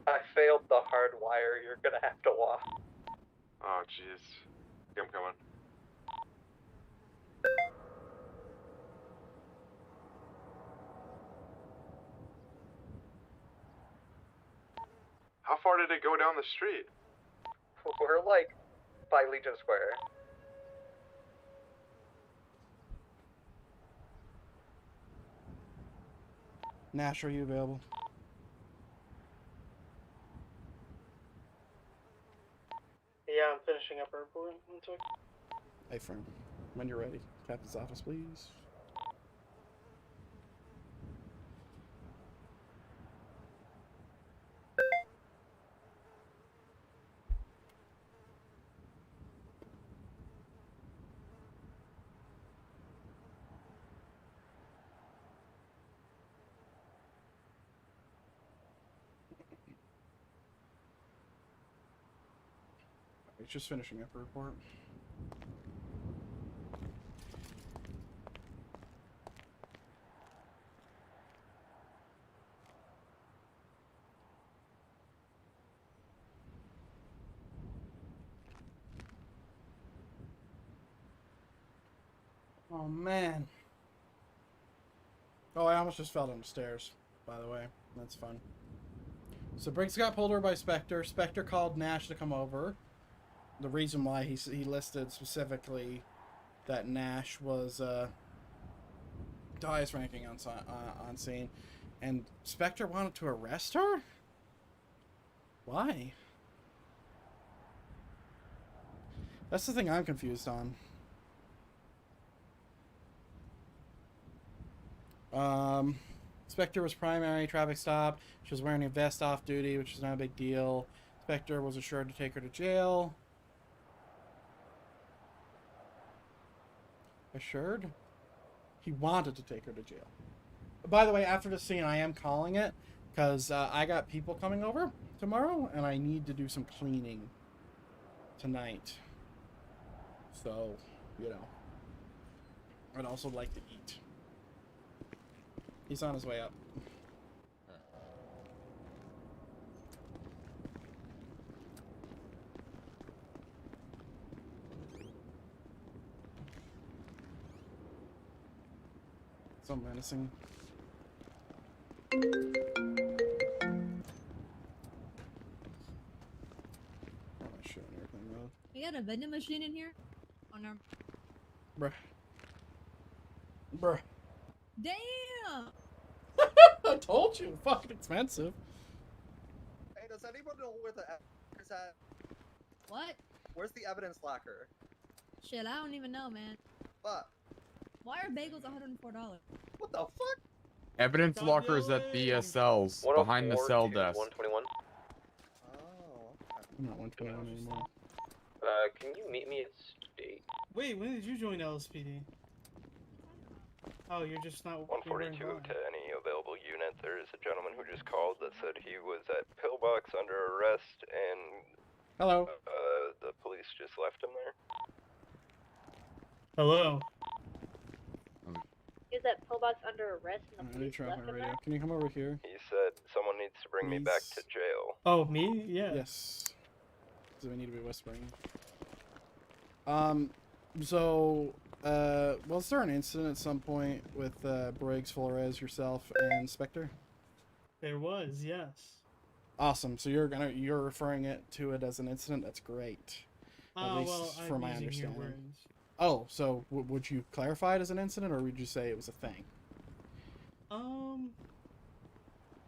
I failed the hard wire. You're gonna have to walk. Oh, jeez. Okay, I'm coming. How far did it go down the street? We're like by Legion Square. Nash, are you available? Yeah, I'm finishing up our report. 1 sec. Hey, friend. When you're ready. Captain's office, please. He's just finishing up a report. Oh, man. Oh, I almost just fell down the stairs, by the way. That's fun. So Briggs got pulled over by Spectre. Spectre called Nash to come over. The reason why he listed specifically that Nash was the highest ranking on scene. And Spectre wanted to arrest her? Why? That's the thing I'm confused on. Spectre was primary traffic stop. She was wearing a vest off duty, which is not a big deal. Spectre was assured to take her to jail. Assured? He wanted to take her to jail. By the way, after the scene, I am calling it because I got people coming over tomorrow, and I need to do some cleaning tonight. So, you know, I'd also like to eat. He's on his way up. So menacing. You got a vending machine in here? Oh no. Bruh. Bruh. Damn! I told you, fucking expensive. Hey, does anyone know where the evidence is at? What? Where's the evidence locker? Shit, I don't even know, man. Fuck. Why are bagels $104? What the fuck? Evidence locker is at the cells, behind the cell desk. 121. I'm not 121 anymore. Can you meet me at state? Wait, when did you join LSPD? Oh, you're just not. 142 to any available unit. There is a gentleman who just called that said he was at Pillbox under arrest and hello. The police just left him there. Hello. Is that pillbox under arrest and the police left him there? Can you come over here? He said someone needs to bring me back to jail. Oh, me? Yeah. Yes. So we need to be whispering. So, was there an incident at some point with Briggs, Flores, yourself, and Spectre? There was, yes. Awesome. So you're referring to it as an incident. That's great. At least well, from my I'm using your understanding. words. Oh, so would you clarify it as an incident, or would you say it was a thing? I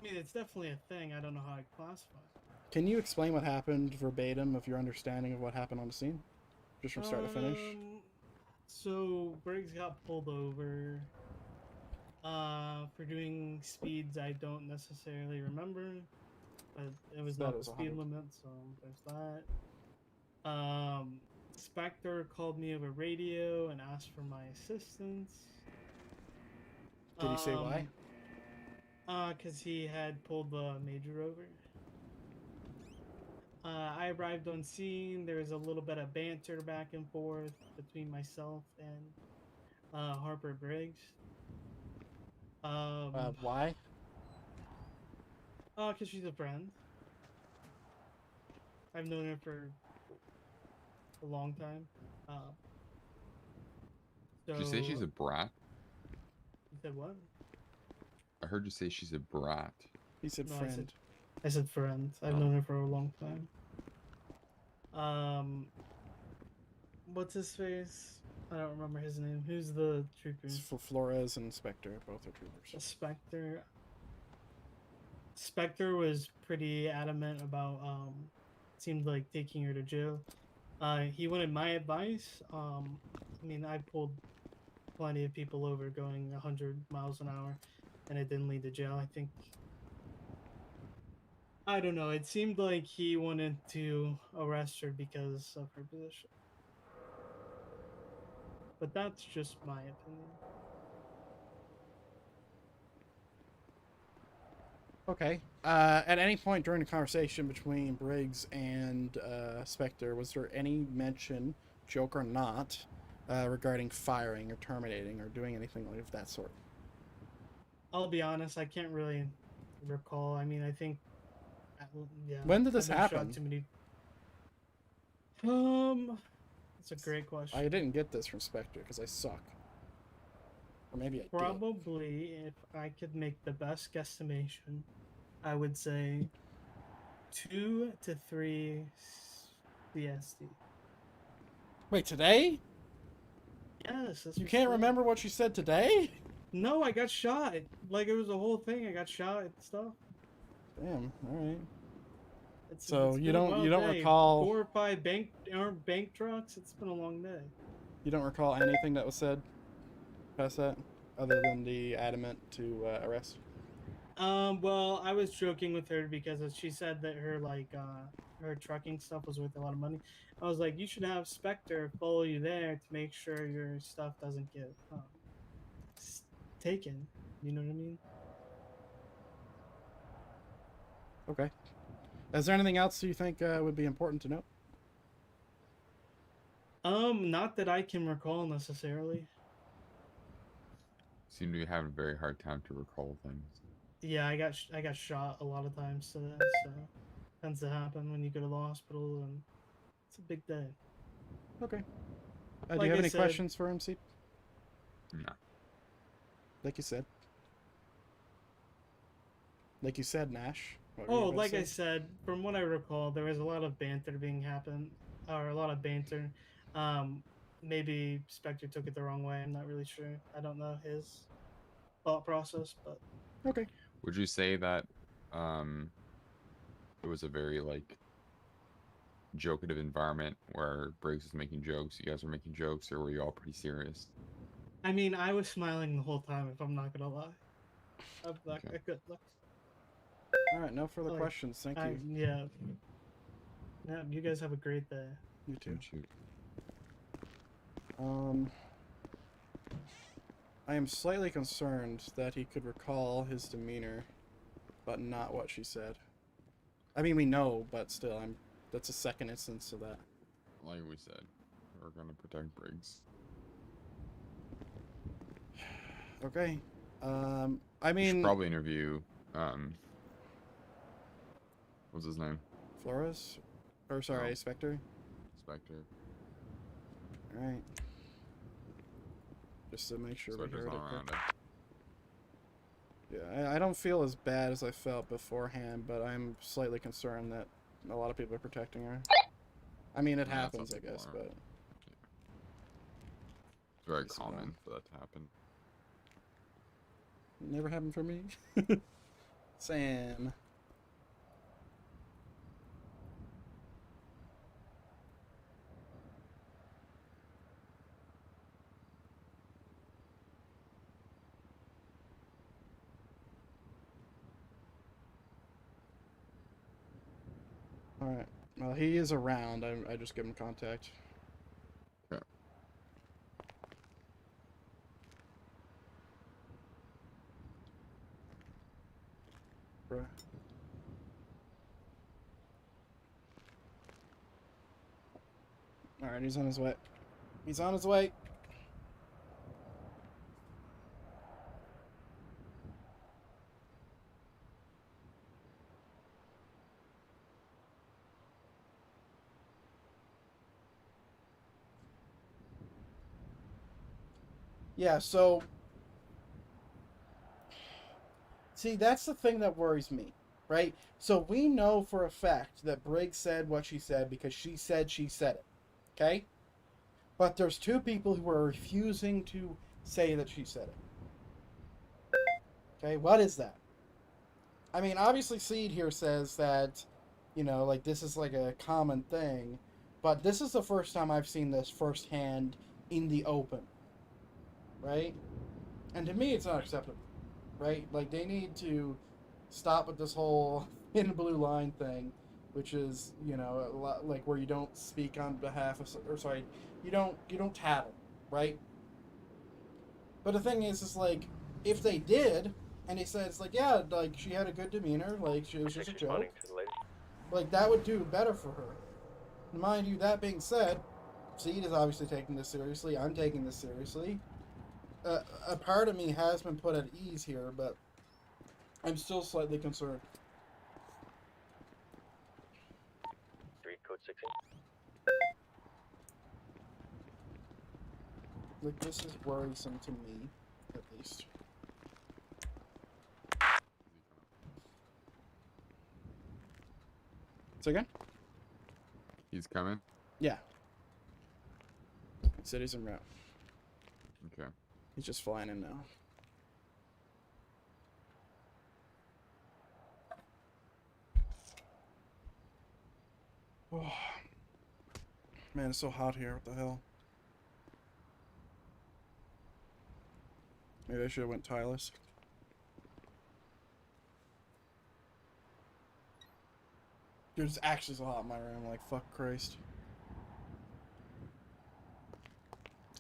mean, it's definitely a thing. I don't know how I classify it. Can you explain what happened verbatim of your understanding of what happened on the scene? Just from start to finish? So, Briggs got pulled over for doing speeds I don't necessarily remember. But it was not the speed limit, so there's that. Spectre called me over radio and asked for my assistance. Did he say why? Because he had pulled the major over. I arrived on scene, there was a little bit of banter back and forth between myself and Harper Briggs. Why? Because she's a friend. I've known her for a long time. Did you say she's a brat? You said what? I heard you say she's a brat. He said No, friend. I said friend. I've known her for a long time. What's his face? I don't remember his name. Who's the trooper? It's for Flores and Spectre, both are troopers. Spectre. Spectre was pretty adamant about seemed like taking her to jail. He wanted my advice. I mean, I pulled plenty of people over going 100 miles an hour, and it didn't lead to jail. I don't know. It seemed like he wanted to arrest her because of her position. But that's just my opinion. Okay. At any point during the conversation between Briggs and Spectre, was there any mention, joke or not, regarding firing or terminating or doing anything of that sort? I'll be honest, I can't really recall. I mean, I think, yeah. When did this I've been shot happen? too many. That's a great question. I didn't get this from Spectre because I suck. Or maybe I did. Probably, if I could make the best guesstimation, I would say 2 to 3 CST. Wait, today? Yes. That's You what's can't said. remember what she said today? No, I got shot. Like, it was a whole thing. I got shot and stuff. Damn. All right. It's So been you a don't wild day. recall 4 or 5 bank trucks. It's been a long day. you don't recall anything that was said past that, other than the adamant to arrest. Well, I was joking with her because she said that her her trucking stuff was worth a lot of money. I was like, you should have Spectre follow you there to make sure your stuff doesn't get taken. You know what I mean? Okay. Is there anything else you think would be important to know? Not that I can recall necessarily. Seem to be having a very hard time to recall things. Yeah, I got shot a lot of times today, so tends to happen when you go to the hospital, and it's a big day. Okay. Do Like you have I any said- questions for MC? No. Like you said. Like you said, Nash. What were you Oh, about to like I say? said, from what I recall, there was a lot of banter or a lot of banter. Maybe Spectre took it the wrong way. I'm not really sure. I don't know his thought process, but okay. Would you say that it was a very like jokative environment where Briggs was making jokes, you guys were making jokes, or were you all pretty serious? I mean, I was smiling the whole time. If I'm not gonna lie, I could look. All right, no further Like, questions. Thank you. Yeah. Yeah. You guys have a great day. You too. Shoot. I am slightly concerned that he could recall his demeanor, but not what she said. I mean, we know, but still, that's a second instance of that. Like we said, we're gonna protect Briggs. Okay. I You mean, should probably interview what's his name? Flores? Or sorry, No. Spectre? Spectre. Alright. Just to make sure we Spectre's heard it. not around correctly. Yeah, I don't feel as bad as I felt beforehand, but I'm slightly concerned that a lot of people are protecting her. I mean, it Yeah, that's happens, how I people guess, are. but... It's very It's common fine. for that to happen. Never happened for me. Sam. Alright. Well, he is around. I just give him contact. Okay. Bruh. Alright, he's on his way. He's on his way. Yeah, so... See, that's the thing that worries me, right? So we know for a fact that Briggs said what she said because she said it, okay? But there's two people who are refusing to say that she said it. Okay, what is that? I mean, obviously Seed here says that, you know, like, this is like a common thing, but this is the first time I've seen this firsthand in the open, right? And to me, it's not acceptable, right? Like, they need to stop with this whole hidden blue line thing, which is, you know, a lot, like, where you don't speak on behalf of, or sorry, you don't tattle, right? But the thing is like, if they did, and they said, it's like, yeah, like, she had a good demeanor, like, she was just a joke, like, that would do better for her. Mind you, that being said, Seed is obviously taking this seriously, I'm taking this seriously. A part of me has been put at ease here, but I'm still slightly concerned. 3 code 16. Like, this is worrisome to me, at least. Say again? He's coming? Yeah. City's en route. Okay. He's just flying in now. Oh. Man, it's so hot here. What the hell? Maybe I should have went tireless. Dude, it's actually so hot in my room. Like, fuck Christ.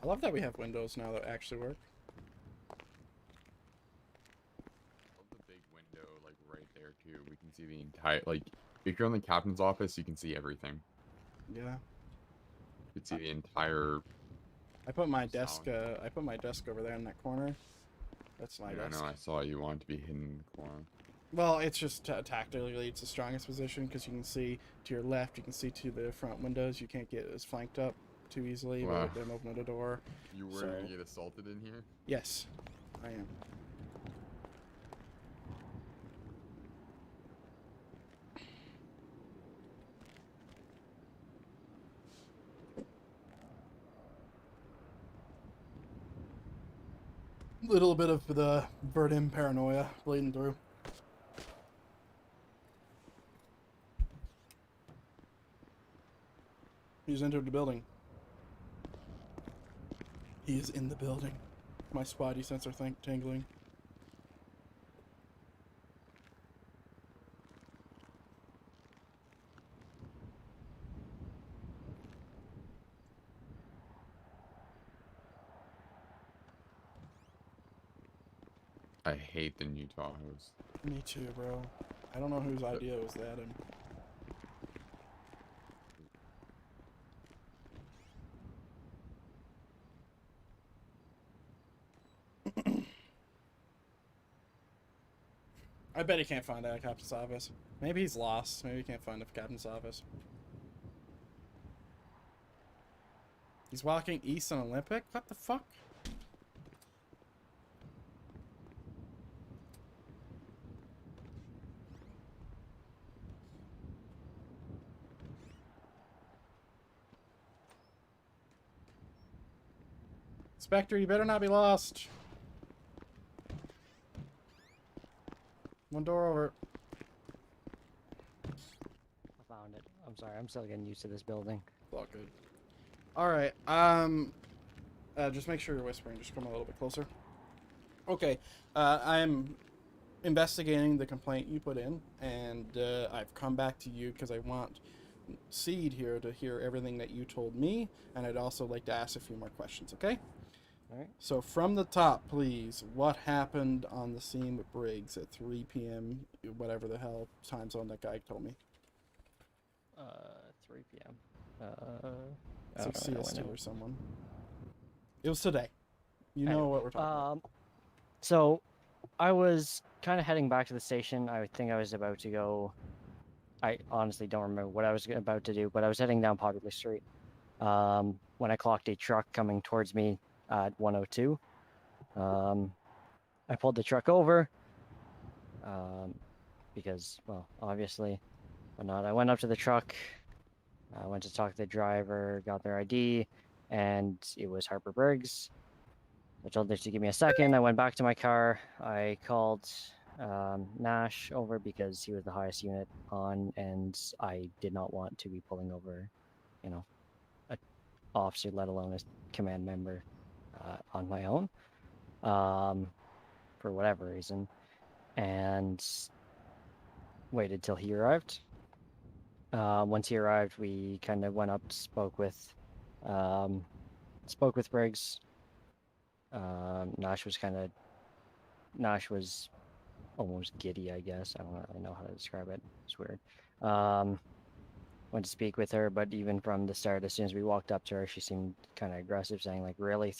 I love that we have windows now that actually work. Love the big window, like, right there, too. We can see the entire, like, if you're in the captain's office, you can see everything. Yeah. You can see the entire... I put my desk, over there in that corner. That's my Yeah, desk. I know, I saw you want to be hidden in the corner. Well, it's just tactically, it's the strongest position because you can see to your left, you can see to the front windows. You can't get as flanked up too easily Wow. with them opening the door. You were gonna get assaulted in here? Yes, I am. Little bit of the Verdin paranoia bleeding through. He's entered the building. He is in the building. My spidey sense are tingling. I hate the new Tahoes. Me too, bro. I don't know whose idea was that. And I bet he can't find that captain's office. Maybe he's lost. Maybe he can't find the captain's office. He's walking east on Olympic? What the fuck? Spectre, you better not be lost. One door over. I found it. I'm sorry, I'm still getting used to this building. It's all good. Alright, just make sure you're whispering. Just come a little bit closer. Okay, I'm investigating the complaint you put in, and I've come back to you because I want Seed here to hear everything that you told me, and I'd also like to ask a few more questions, okay? Alright. So from the top, please, what happened on the scene with Briggs at 3 p.m., whatever the hell time zone that guy told me? 3 p.m. It's like don't know when CS2 or someone. It was today. You know Anyway, what we're talking about. So, I was kind of heading back to the station. I think I was about to go. I honestly don't remember what I was about to do, but I was heading down Popular Street when I clocked a truck coming towards me at 102. I pulled the truck over because, well, obviously, whatnot. I went up to the truck. I went to talk to the driver, got their ID, and it was Harper Briggs. I told her to give me a second. I went back to my car. I called Nash over because he was the highest unit on, and I did not want to be pulling over, you know, an officer, let alone a command member, on my own, for whatever reason, and waited till he arrived. Once he arrived, we kind of went up, spoke with Briggs. Nash was almost giddy, I guess. I don't really know how to describe it. It's weird. Went to speak with her, but even from the start, as soon as we walked up to her, she seemed kind of aggressive, saying like, "Really,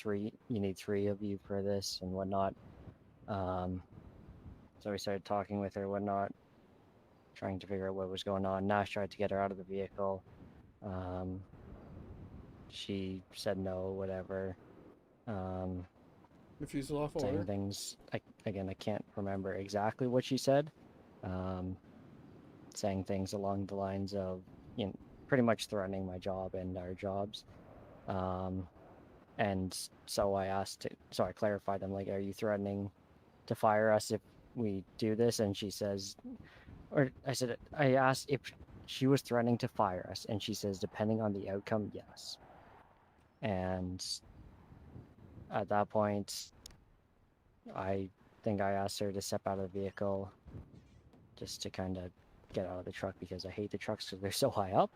you need 3 of you for this and whatnot." So we started talking with her, whatnot, trying to figure out what was going on. Nash tried to get her out of the vehicle. She said no, whatever. Refusal off Saying order. things. I can't remember exactly what she said. Saying things along the lines of, pretty much threatening my job and our jobs. And so I clarified, I'm like, "Are you threatening to fire us if we do this?" And she says, I asked if she was threatening to fire us, and she says, "Depending on the outcome, yes." And at that point, I think I asked her to step out of the vehicle just to kind of get out of the truck because I hate the trucks because they're so high up.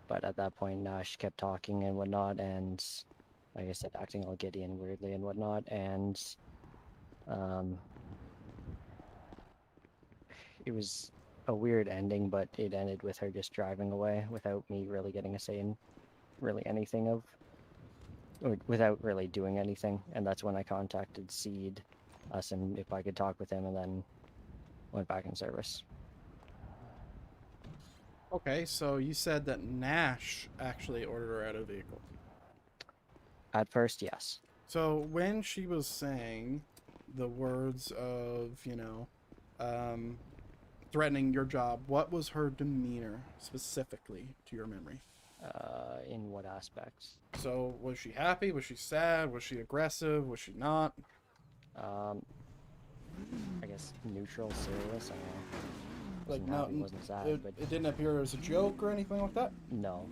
But at that point, Nash kept talking and whatnot, and like I said, acting all giddy and weirdly and whatnot, and it was a weird ending, but it ended with her just driving away without me really getting a say in really anything or without really doing anything. And that's when I contacted Seed, asked him if I could talk with him, and then went back in service. Okay, so you said that Nash actually ordered her out of the vehicle. At first, yes. So when she was saying the words of, threatening your job, what was her demeanor specifically to your memory? In what aspects? So was she happy? Was she sad? Was she aggressive? Was she not? I guess neutral, serious. I don't know. Like, Wasn't no, happy, wasn't sad, it, but it didn't appear as a joke or anything like that? no.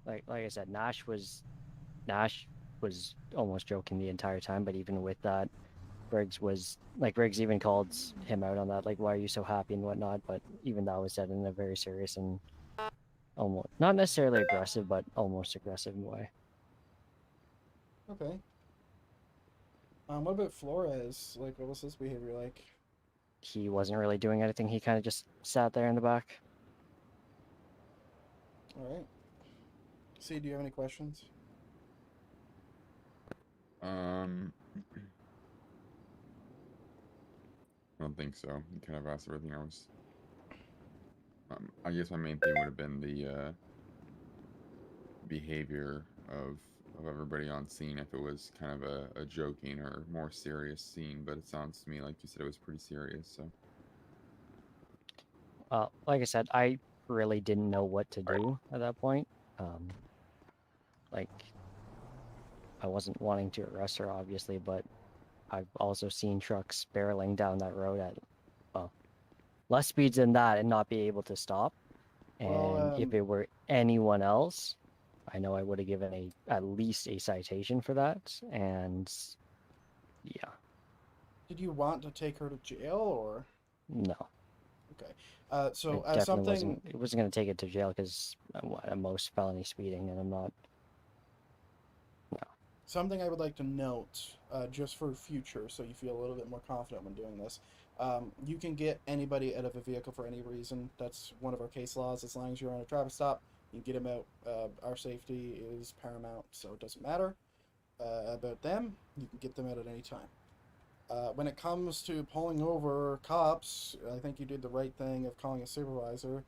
Like I said, Nash was almost joking the entire time, but even with that, Briggs even called him out on that, like, "Why are you so happy?" and whatnot, but even that was said in a very serious and almost, not necessarily aggressive, but almost aggressive way. Okay. What about Flores? Like, what was his behavior like? He wasn't really doing anything. He kind of just sat there in the back. Alright. See, do you have any questions? I don't think so. You kind of asked everything else. I guess my main thing would have been the behavior of everybody on scene, if it was kind of a joking or more serious scene, but it sounds to me like you said it was pretty serious, so. Like I said, I really didn't know what to do at that point. Like, I wasn't wanting to arrest her, obviously, but I've also seen trucks barreling down that road at, well, less speeds than that and not be able to stop. And Well, if it were anyone else, I know I would have given at least a citation for that. And yeah. Did you want to take her to jail or? No. Okay. So I something. It wasn't going to take it to jail because I'm at most felony speeding, and I'm not. No. something I would like to note, just for future, so you feel a little bit more confident when doing this. You can get anybody out of a vehicle for any reason. That's one of our case laws. As long as you're on a traffic stop, you can get them out. Our safety is paramount, so it doesn't matter about them. You can get them out at any time. When it comes to pulling over cops, I think you did the right thing of calling a supervisor.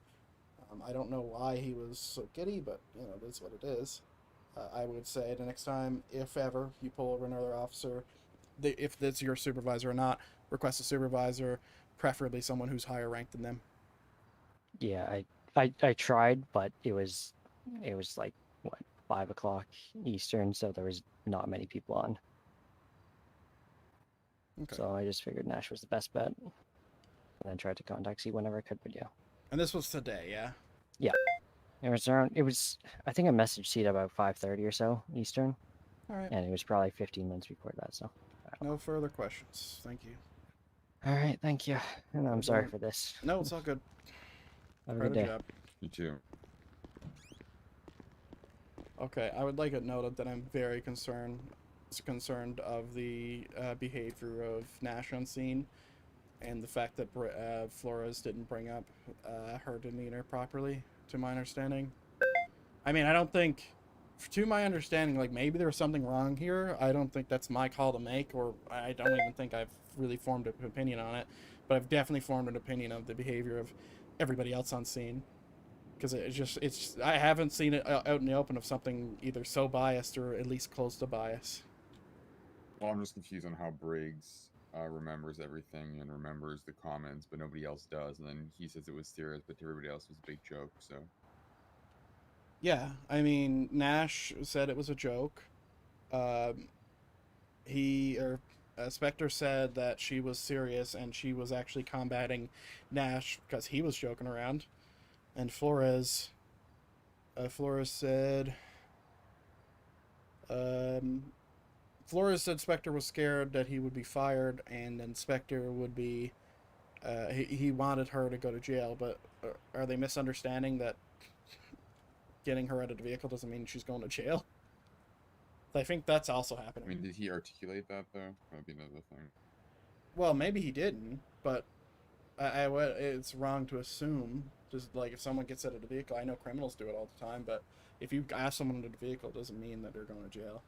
I don't know why he was so giddy, but, you know, that's what it is. I would say the next time, if ever, you pull over another officer, if that's your supervisor or not, request a supervisor, preferably someone who's higher ranked than them. Yeah, I tried, but it was like, what, 5 o'clock Eastern, so there was not many people on. Okay. So I just figured Nash was the best bet. And then tried to contact C whenever I could, but yeah. And this was today, yeah? Yeah. It was, I think I messaged C at about 5:30 or so Eastern. Alright. And it was probably 15 minutes before that, so. No further questions. Thank you. Alright, thank you. And I'm sorry for this. No, it's all good. Have a Proud good of day. job. You too. Okay, I would like it noted that I'm very concerned of the behavior of Nash on scene, and the fact that Flores didn't bring up her demeanor properly, to my understanding. I mean, I don't think, to my understanding, like, maybe there was something wrong here. I don't think that's my call to make, or I don't even think I've really formed an opinion on it, but I've definitely formed an opinion of the behavior of everybody else on scene. Because I haven't seen it out in the open of something either so biased or at least close to bias. Well, I'm just confused on how Briggs remembers everything and remembers the comments, but nobody else does. And then he says it was serious, but to everybody else it was a big joke, so. Yeah, I mean, Nash said it was a joke. Spectre said that she was serious and she was actually combating Nash because he was joking around. And Flores said, Flores said Spectre was scared that he would be fired, and then Spectre would be, he wanted her to go to jail, but are they misunderstanding that getting her out of the vehicle doesn't mean she's going to jail? I think that's also happening. I mean, did he articulate that, though? That'd be another thing. Well, maybe he didn't, but it's wrong to assume. Just like if someone gets out of the vehicle, I know criminals do it all the time, but if you ask someone into the vehicle, it doesn't mean that they're going to jail.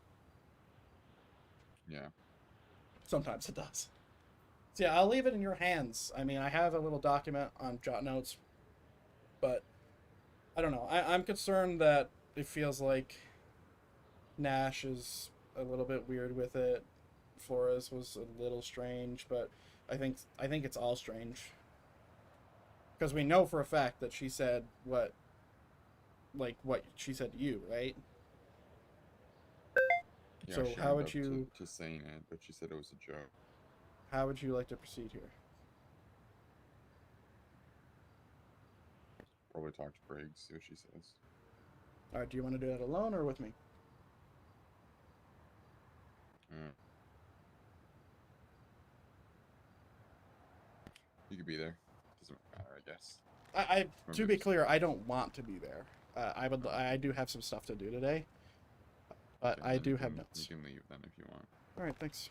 Yeah. Sometimes it does. So yeah, I'll leave it in your hands. I mean, I have a little document on jot notes, but I don't know. I'm concerned that it feels like Nash is a little bit weird with it. Flores was a little strange, but I think it's all strange. Because we know for a fact that she said what she said to you, right? Yeah, So she how owned would up you to saying it, but she said it was a joke. How would you like to proceed here? Probably talk to Briggs, see what she says. All right, do you want to do that alone or with me? You could be there. Doesn't matter, I guess. To be clear, I don't want to be there. I do have some stuff to do today, but Okay, I then do you have can- notes. You can leave then if you want. All right, thanks.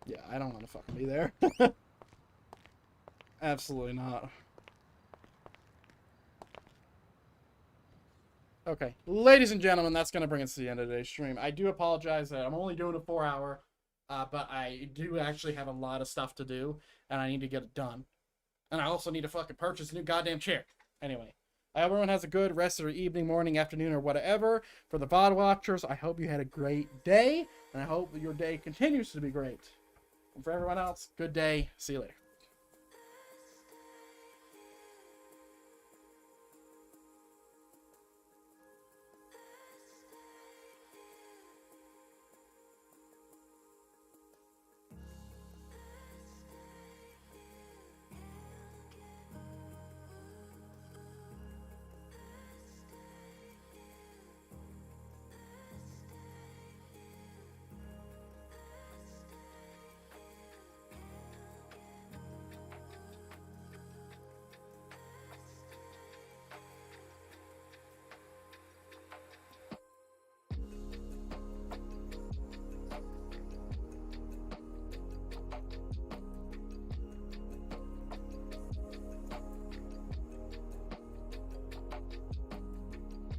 Yeah, I don't want to fucking be there. Absolutely not. Okay, ladies and gentlemen, that's going to bring us to the end of today's stream. I do apologize that I'm only doing a 4-hour, but I do actually have a lot of stuff to do, and I need to get it done. And I also need to fucking purchase a new goddamn chair. Anyway, I hope everyone has a good rest of their evening, morning, afternoon, or whatever. For the VOD watchers, I hope you had a great day, and I hope your day continues to be great. And for everyone else, good day. See you later.